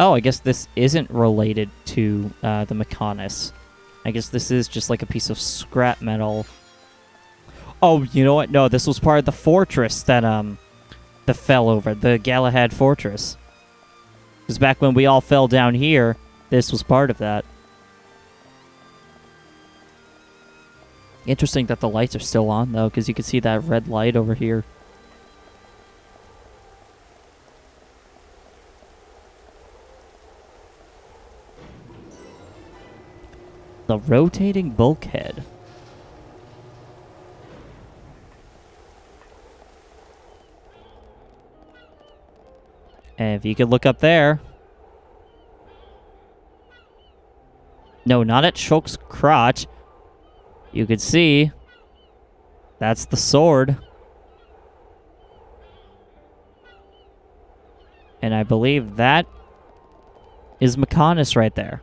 Oh, I guess this isn't related to the Mechonis. I guess this is just like a piece of scrap metal. Oh, you know what? No, this was part of the fortress that fell over, the Galahad fortress. Because back when we all fell down here, this was part of that. Interesting that the lights are still on, though, because you can see that red light over here. The rotating bulkhead. And if you could look up there. No, not at Shulk's crotch. You could see. That's the sword. And I believe that is Mechonis right there.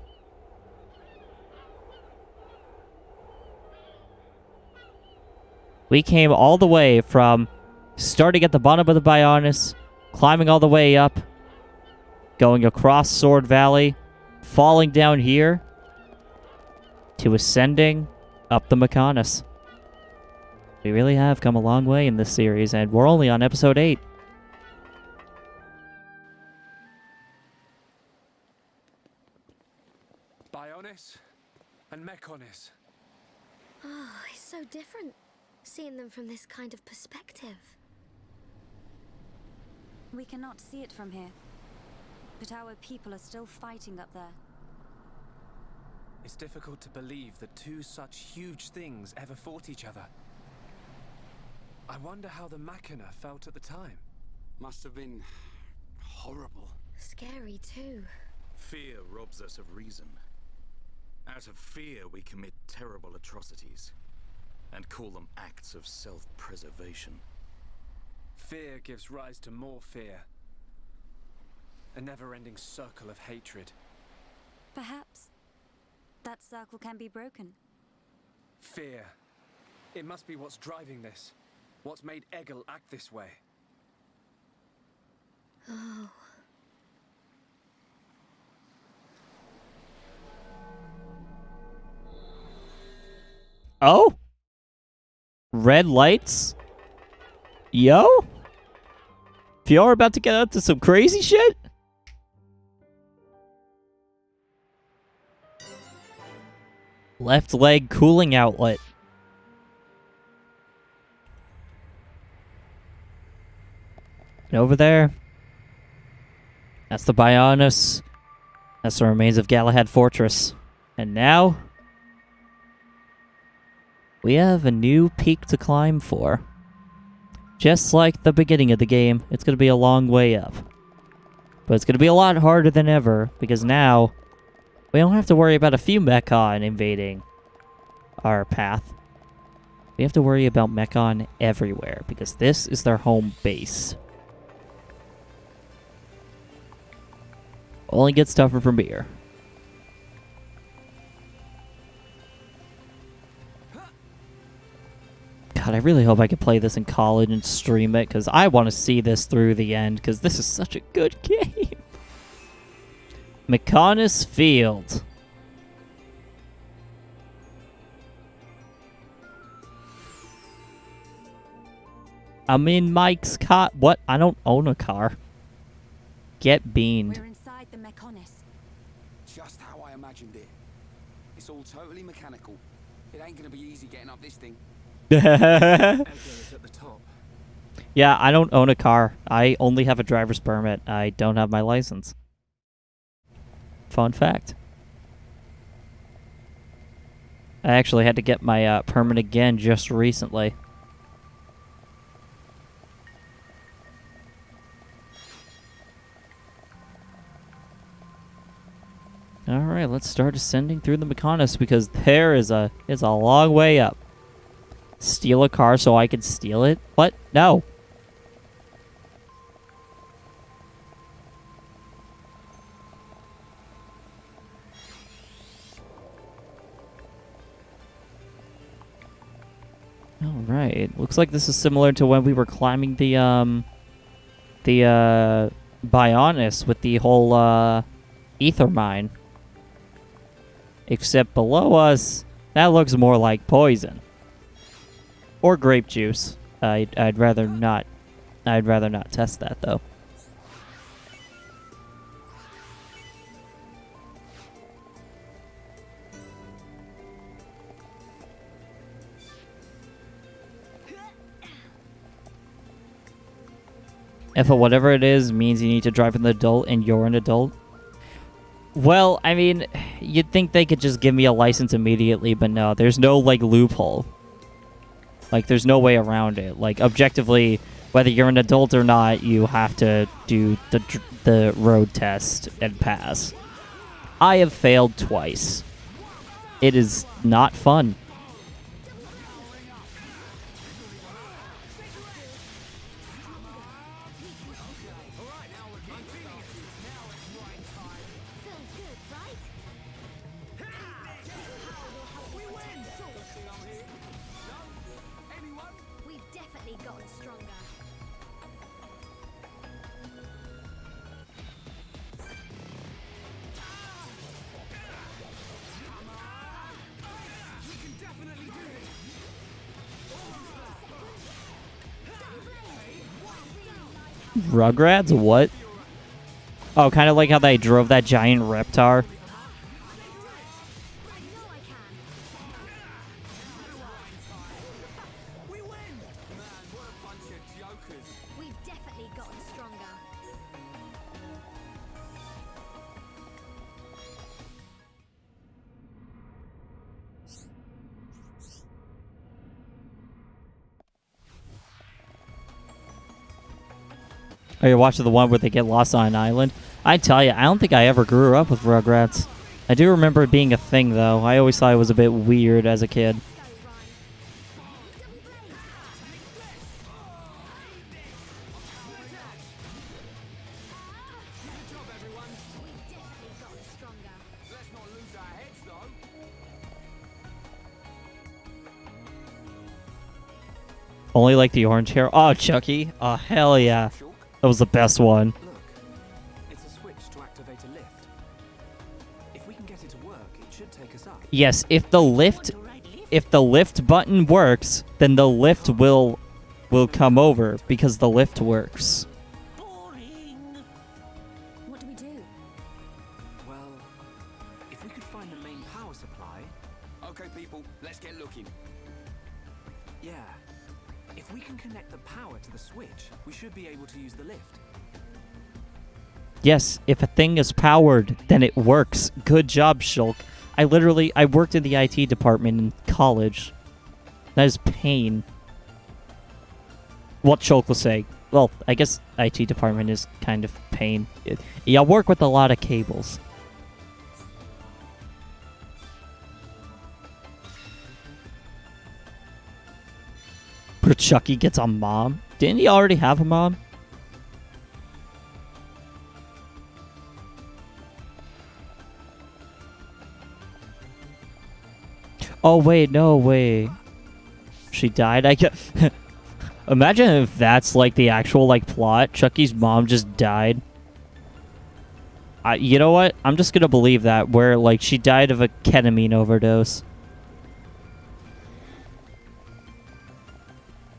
We came all the way from starting at the bottom of the Bionis, climbing all the way up, going across Sword Valley, falling down here, to ascending up the Mechonis. We really have come a long way in this series, and we're only on episode 8. Bionis and Mechonis. Oh, it's so different, seeing them from this kind of perspective. We cannot see it from here, but our people are still fighting up there. It's difficult to believe that two such huge things ever fought each other. I wonder how the Machina felt at the time. Must have been horrible. Scary too. Fear robs us of reason. Out of fear, we commit terrible atrocities and call them acts of self-preservation. Fear gives rise to more fear. A never-ending circle of hatred. Perhaps that circle can be broken. Fear. It must be what's driving this. What's made Egil act this way. Oh. Oh? Red lights? Yo? If you're about to get up to some crazy shit? Left leg cooling outlet. And over there, that's the Bionis. That's the remains of Galahad Fortress. And now, we have a new peak to climb for. Just like the beginning of the game, it's going to be a long way up. But it's going to be a lot harder than ever, because now, we don't have to worry about a few Mechon invading our path. We have to worry about Mechon everywhere, because this is their home base. Only gets tougher from here. God, I really hope I can play this in college and stream it, because I want to see this through the end, because this is such a good game. Mechonis Field. I'm in Mike's car. What? I don't own a car. Get beamed. We're inside the Mechonis. Just how I imagined it. It's all totally mechanical. It ain't gonna be easy getting up this thing. Egil is at the top. Yeah, I don't own a car. I only have a driver's permit. I don't have my license. Fun fact. I actually had to get my permit again just recently. Alright, let's start ascending through the Mechonis, because there is a long way up. Steal a car so I can steal it? What? No. Alright, looks like this is similar to when we were climbing the Bionis with the whole, ether mine. Except below us, that looks more like poison. Or grape juice. I'd rather not. I'd rather not test that though. If whatever it is means you need to drive an adult and you're an adult. Well, I mean, you'd think they could just give me a license immediately, but no, there's no, like, loophole. Like, there's no way around it. Like, objectively, whether you're an adult or not, you have to do the road test and pass. I have failed twice. It is not fun. Rugrats? What? Oh, kind of like how they drove that giant Reptar. Oh, you're watching the one where they get lost on an island? I tell you, I don't think I ever grew up with Rugrats. I do remember it being a thing, though. I always thought it was a bit weird as a kid. Only like the orange hair. Oh, Chucky. Oh, hell yeah. That was the best one. Look, it's a switch to activate a lift. If we can get it to work, it should take us up. Yes, if the lift button works, then the lift will come over because the lift works. What do we do? Well, if we could find the main power supply, Okay, people, let's get looking. Yeah. If we can connect the power to the switch, we should be able to use the lift. Yes, if a thing is powered, then it works. Good job, Shulk. I worked in the IT department in college. That is pain. What Shulk was saying. Well, I guess IT department is kind of pain. You work with a lot of cables. Where Chucky gets a mom? Didn't he already have a mom? Oh, wait, no, wait. She died? I can't... Imagine if that's, like, the actual, like, plot. Chucky's mom just died. You know what? I'm just gonna believe that, where, like, she died of a ketamine overdose.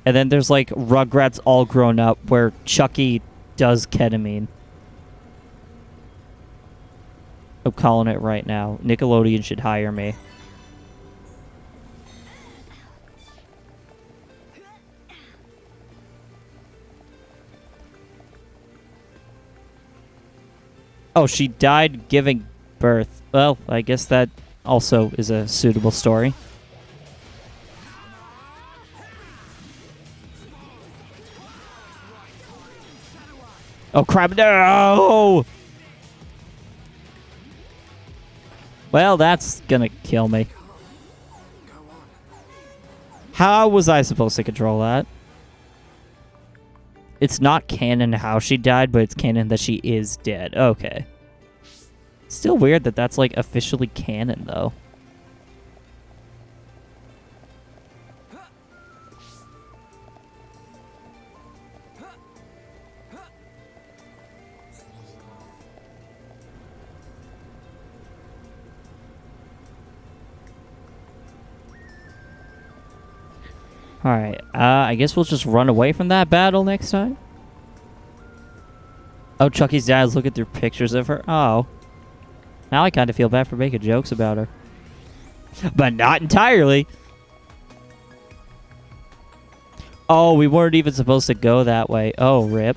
And then there's, like, Rugrats all grown up, where Chucky does ketamine. I'm calling it right now. Nickelodeon should hire me. Oh, she died giving birth. Well, I guess that also is a suitable story. Oh, crap. No! Well, that's gonna kill me. How was I supposed to control that? It's not canon how she died, but it's canon that she is dead. Okay. Still weird that that's, like, officially canon, though. Alright, I guess we'll just run away from that battle next time. Oh, Chucky's dad's looking through pictures of her. Oh. Now I kind of feel bad for making jokes about her. But not entirely. Oh, we weren't even supposed to go that way. Oh, rip.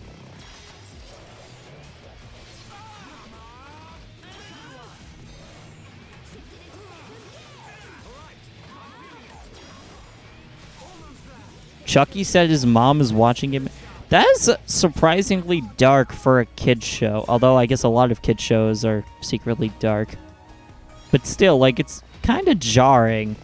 Chucky said his mom is watching him. That is surprisingly dark for a kid's show. Although I guess a lot of kids' shows are secretly dark. But still, like, it's kind of jarring.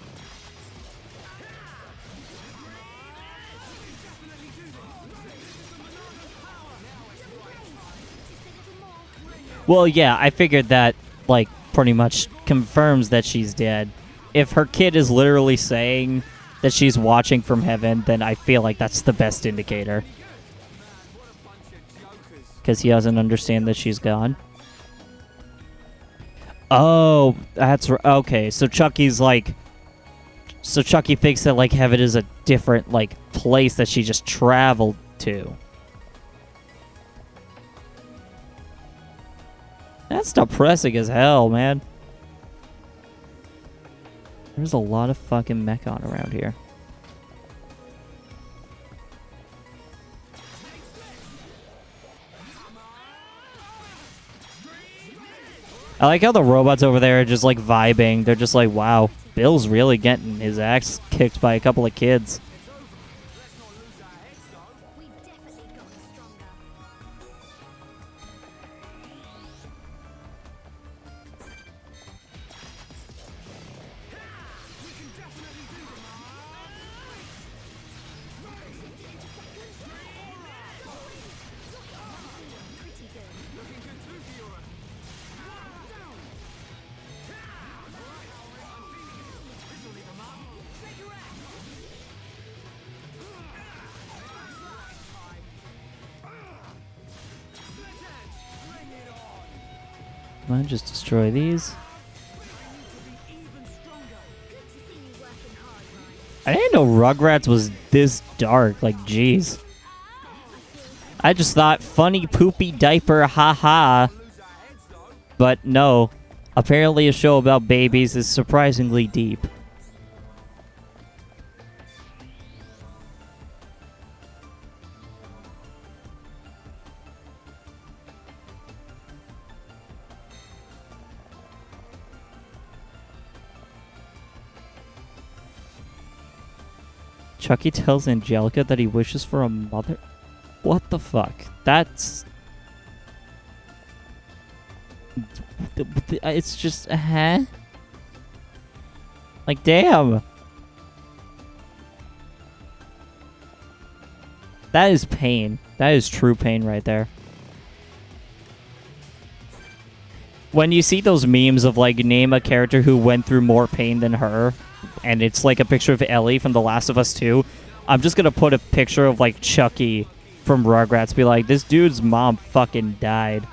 Well, yeah, I figured that, like, pretty much confirms that she's dead. If her kid is literally saying that she's watching from heaven, then I feel like that's the best indicator. Because he doesn't understand that she's gone. Oh, that's okay. So Chucky's like... So Chucky thinks that, like, heaven is a different, like, place that she just traveled to. That's depressing as hell, man. There's a lot of fucking Mechon around here. I like how the robots over there are just, like, vibing. They're just like, wow, Bill's really getting his ass kicked by a couple of kids. Come on, just destroy these. I didn't know Rugrats was this dark. Like, jeez. I just thought funny poopy diaper, haha. But no. Apparently a show about babies is surprisingly deep. Chucky tells Angelica that he wishes for a mother. What the fuck? That's... It's just... Huh? Like, damn. That is pain. That is true pain right there. When you see those memes of, like, name a character who went through more pain than her, and it's, like, a picture of Ellie from The Last of Us 2, I'm just gonna put a picture of, like, Chucky from Rugrats, be like, this dude's mom fucking died.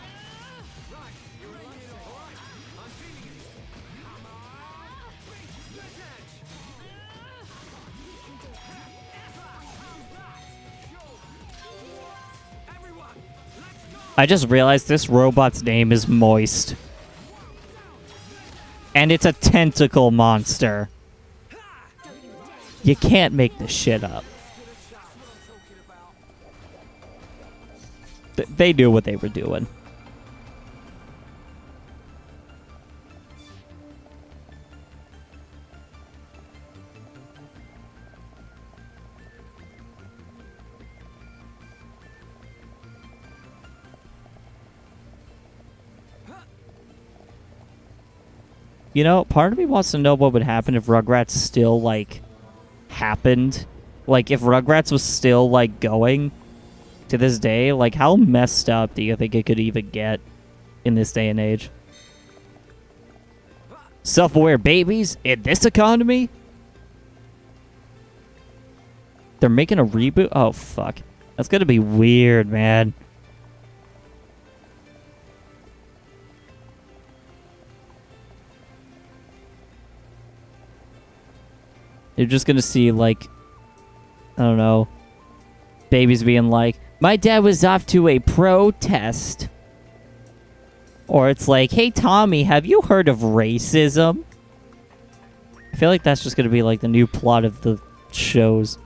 I just realized this robot's name is Moist. And it's a tentacle monster. You can't make this shit up. They knew what they were doing. You know, part of me wants to know what would happen if Rugrats still, like, happened. Like, if Rugrats was still, like, going to this day, like, how messed up do you think it could even get in this day and age? Self-aware babies in this economy? They're making a reboot? Oh, fuck. That's gonna be weird, man. You're just gonna see, like, I don't know, babies being like, my dad was off to a protest. Or it's like, hey, Tommy, have you heard of racism? I feel like that's just gonna be, like, the new plot of the shows.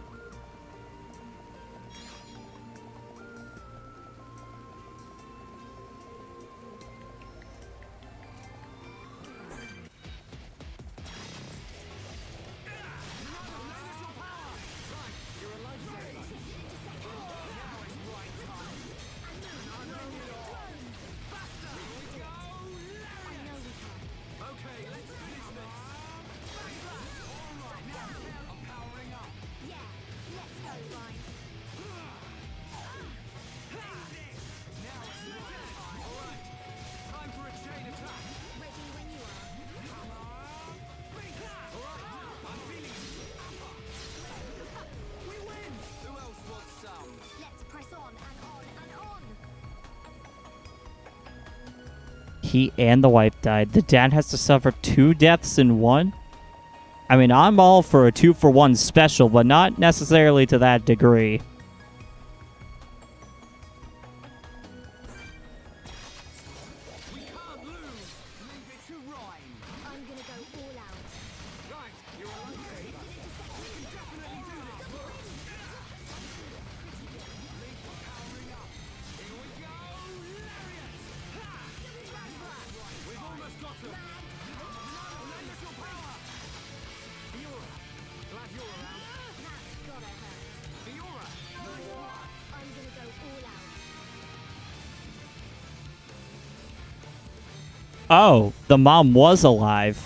He and the wife died. The dad has to suffer 2 deaths in one? I mean, I'm all for a 2-for-1 special, but not necessarily to that degree. Oh, the mom was alive.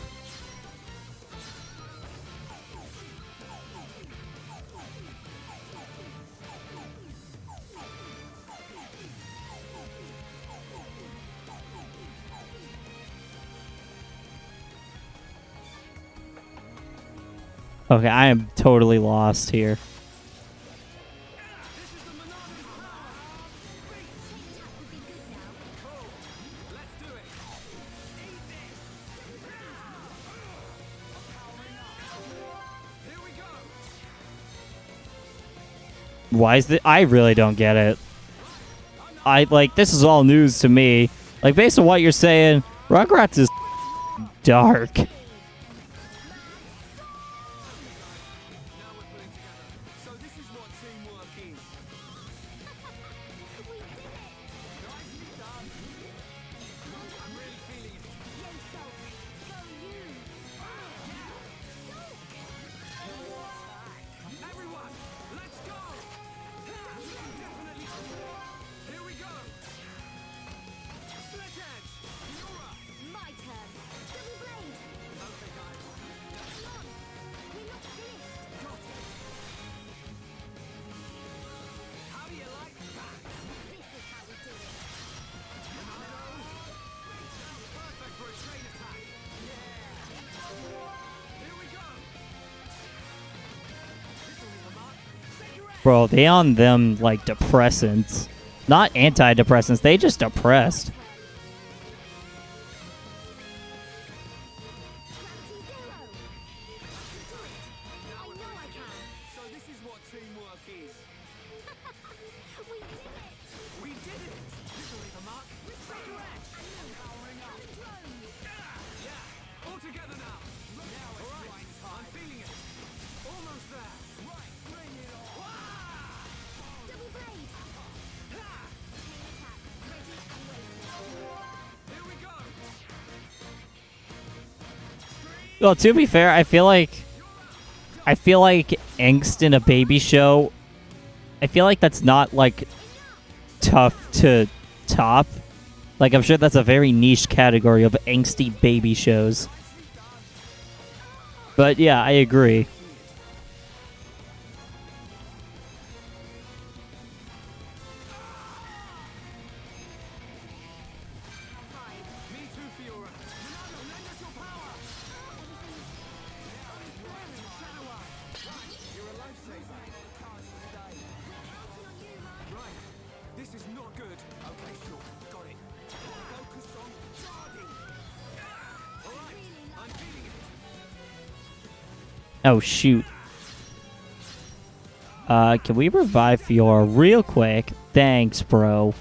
Okay, I am totally lost here. Why is it? I really don't get it. This is all news to me. Like, based on what you're saying, Rugrats is dark. Bro, they on them like depressants. Not antidepressants, they just depressed. So this is what teamwork is. We did it! This'll leave a mark. Stretch! Powering up. Yeah! All together now! Now it's right time. I'm feeling it. Almost there. Right, bring it on. Double blade. Here we go! Well, to be fair, I feel like angst in a baby show, I feel like that's not like tough to top. Like, I'm sure that's a very niche category of angsty baby shows. But yeah, I agree. Me too, Fiora. Ronaldo, lend us your power! You're a lifesaver. Right. This is not good. Okay, sure. Got it. Focus on charging. Alright, I'm feeling it. Oh, shoot. Can we revive Fiora real quick? Thanks, bro.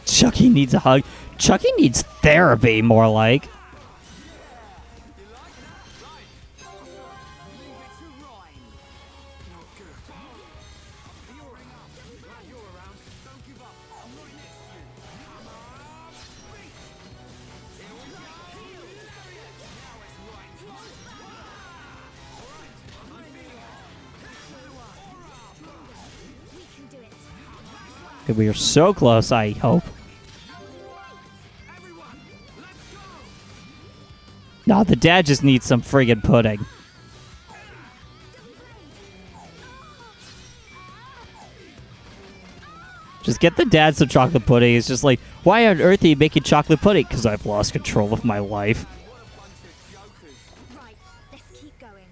Chucky needs a hug. Chucky needs therapy, more like. We are so close, I hope. Nah, the dad just needs some friggin' pudding. Just get the dad some chocolate pudding. It's just like, why on earth are you making chocolate pudding? Because I've lost control of my life. Right, let's keep going.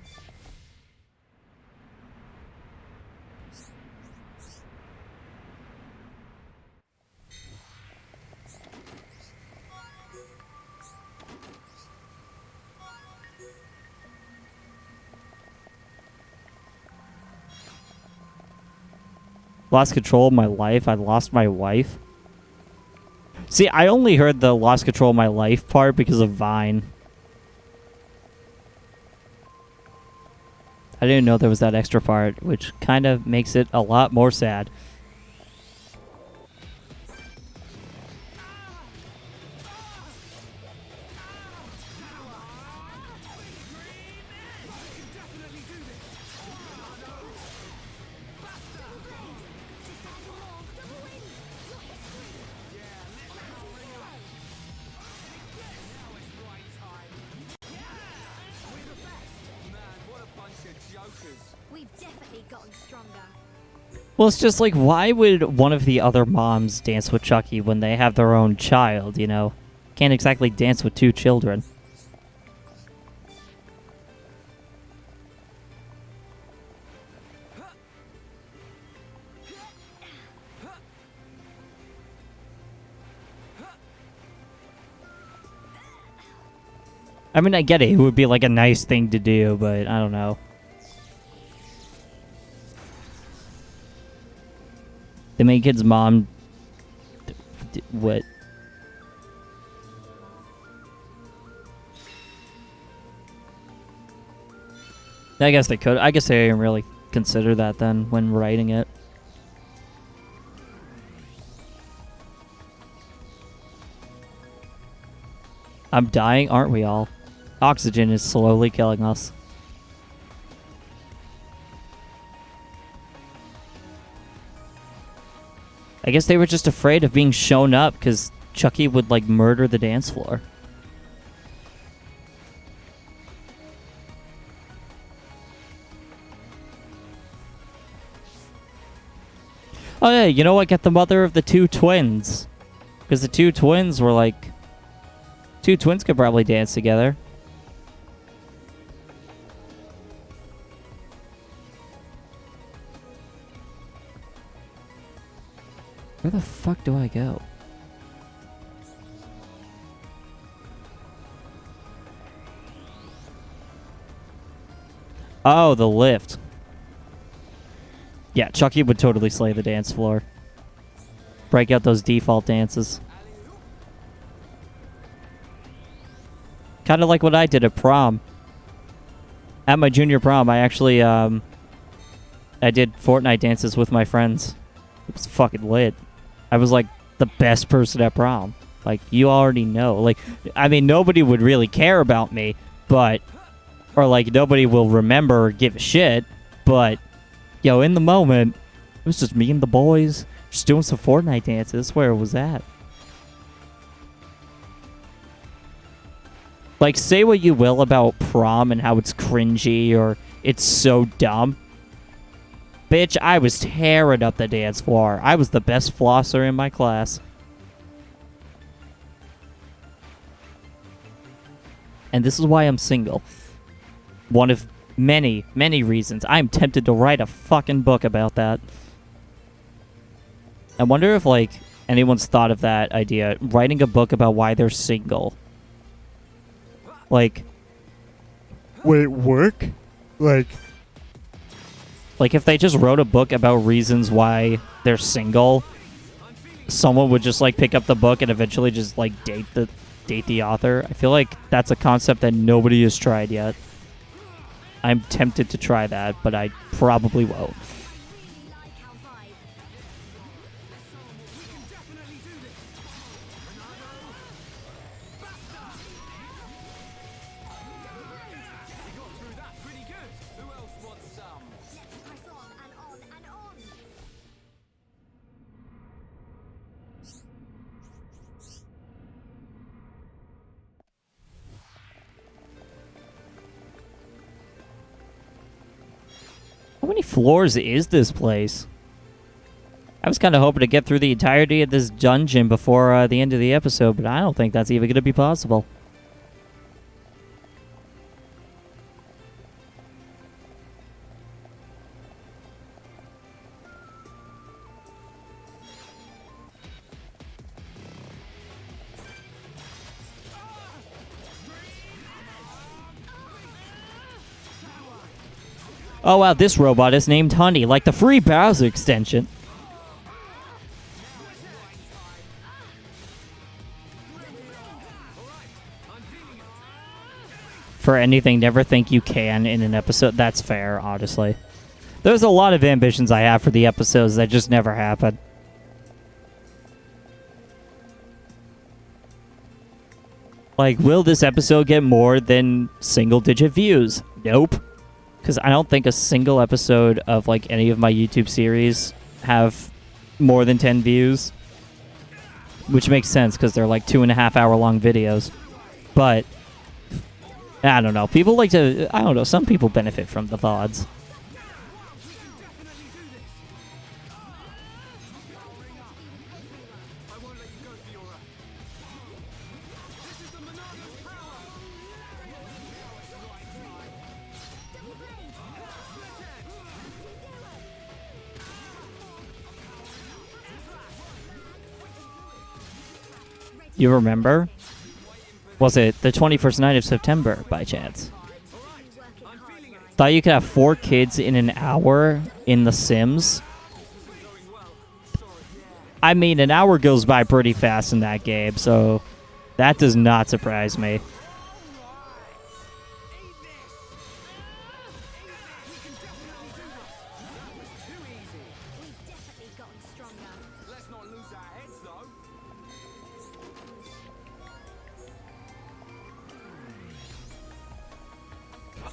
Lost control of my life. I lost my wife. See, I only heard the lost control of my life part because of Vine. I didn't know there was that extra part, which kind of makes it a lot more sad. We've definitely gotten stronger. Well, it's just like, why would one of the other moms dance with Chucky when they have their own child, you know? Can't exactly dance with two children. I mean, I get it. It would be like a nice thing to do, but I don't know. The main kid's mom... What? I guess they could. I guess they didn't really consider that then when writing it. I'm dying, aren't we all? Oxygen is slowly killing us. I guess they were just afraid of being shown up because Chucky would, like, murder the dance floor. Oh, yeah, you know what? Get the mother of the two twins. Because the two twins were like... Two twins could probably dance together. Where the fuck do I go? Oh, the lift. Yeah, Chucky would totally slay the dance floor. Break out those default dances. Kind of like what I did at prom. At my junior prom, I actually, I did Fortnite dances with my friends. It was fucking lit. I was like the best person at prom. Like, you already know. Like, I mean, nobody would really care about me, but... Or, like, nobody will remember or give a shit, but... Yo, in the moment, it was just me and the boys just doing some Fortnite dances. Where was that? Like, say what you will about prom and how it's cringy or it's so dumb. Bitch, I was tearing up the dance floor. I was the best flosser in my class. And this is why I'm single. One of many, many reasons. I'm tempted to write a fucking book about that. I wonder if, like, anyone's thought of that idea. Writing a book about why they're single. Like... Would it work? Like, if they just wrote a book about reasons why they're single, someone would just, like, pick up the book and eventually just, like, date the author. I feel like that's a concept that nobody has tried yet. I'm tempted to try that, but I probably won't. How many floors is this place? I was kind of hoping to get through the entirety of this dungeon before the end of the episode, but I don't think that's even going to be possible. Oh wow, this robot is named Honey, like the free browser extension. For anything, never think you can in an episode. That's fair, honestly. There's a lot of ambitions I have for the episodes that just never happen. Like, will this episode get more than single-digit views? Nope. Because I don't think a single episode of, like, any of my YouTube series have more than 10 views. Which makes sense, because they're, like, 2.5 hour long videos. But, I don't know. People like to... I don't know. Some people benefit from the VODs. You remember? Was it the 21st night of September, by chance? Thought you could have 4 kids in an hour in The Sims? I mean, an hour goes by pretty fast in that game, so that does not surprise me.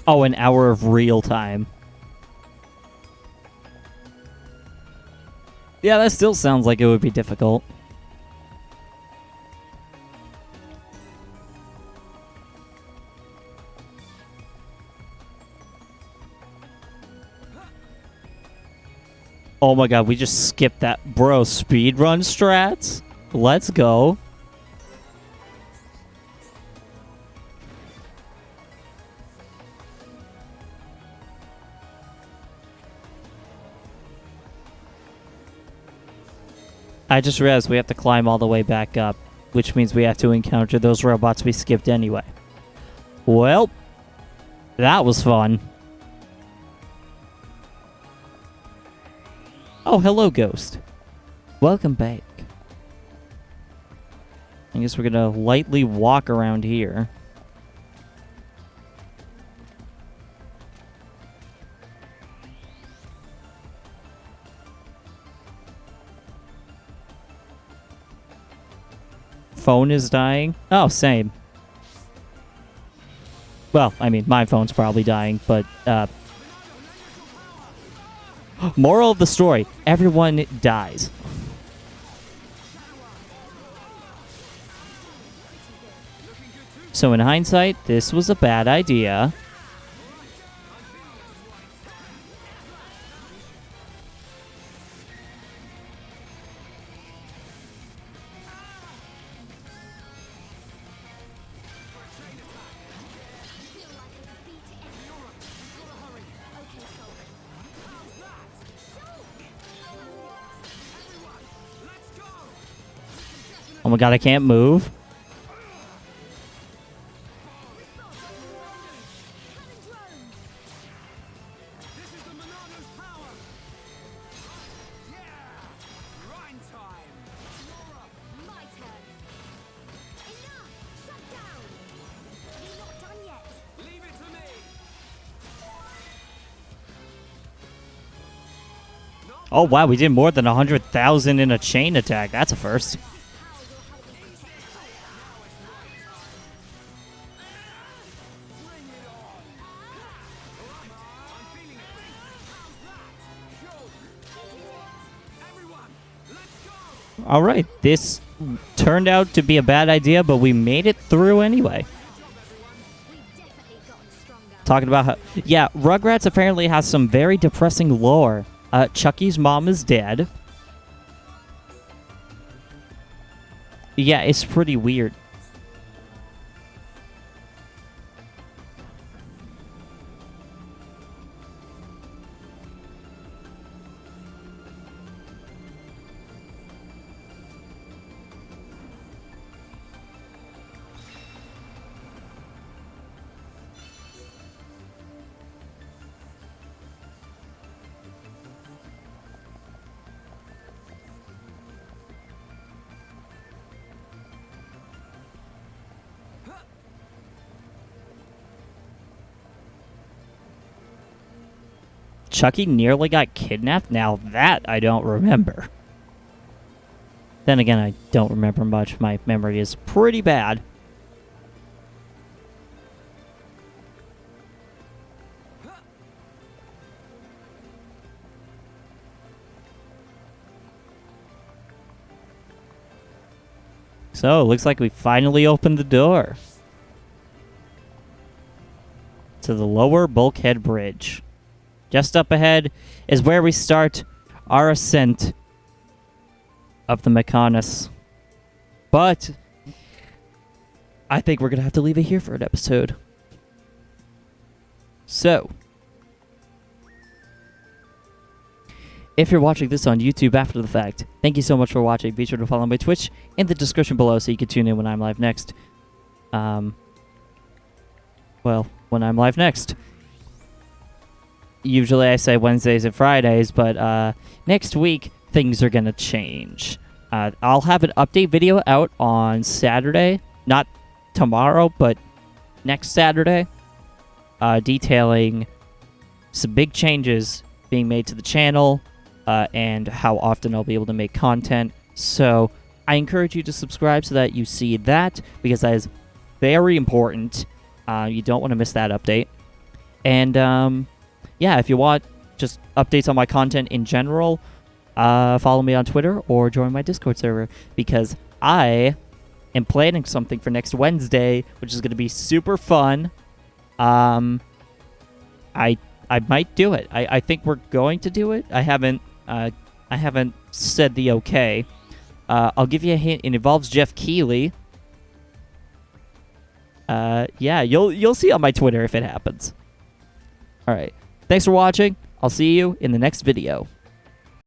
Oh, an hour of real time. Yeah, that still sounds like it would be difficult. Oh my god, we just skipped that. Bro, speedrun strats? Let's go. I just realized we have to climb all the way back up, which means we have to encounter those robots we skipped anyway. Well, that was fun. Oh, hello, Ghost. Welcome back. I guess we're gonna lightly walk around here. Phone is dying. Oh, same. Well, I mean, my phone's probably dying, but, moral of the story, everyone dies. So in hindsight, this was a bad idea. Oh my god, I can't move. Oh wow, we did more than 100,000 in a chain attack. That's a first. All right, this turned out to be a bad idea, but we made it through anyway. Talking about how... Yeah, Rugrats apparently has some very depressing lore. Chucky's mom is dead. Yeah, it's pretty weird. Chucky nearly got kidnapped? Now that I don't remember. Then again, I don't remember much. My memory is pretty bad. So, looks like we finally opened the door to the lower bulkhead bridge. Just up ahead is where we start our ascent of the Mechonis. But I think we're going to have to leave it here for an episode. So, if you're watching this on YouTube after the fact, thank you so much for watching. Be sure to follow my Twitch in the description below so you can tune in when I'm live next. When I'm live next. Usually I say Wednesdays and Fridays, but next week things are going to change. I'll have an update video out on Saturday. Not tomorrow, but next Saturday. Detailing some big changes being made to the channel and how often I'll be able to make content. So I encourage you to subscribe so that you see that, because that is very important. You don't want to miss that update. And yeah, if you want just updates on my content in general, follow me on Twitter or join my Discord server, because I am planning something for next Wednesday, which is going to be super fun. I might do it. I think we're going to do it. I haven't said the okay. I'll give you a hint. It involves Jeff Keighley. Yeah, you'll see on my Twitter if it happens. All right. Thanks for watching. I'll see you in the next video.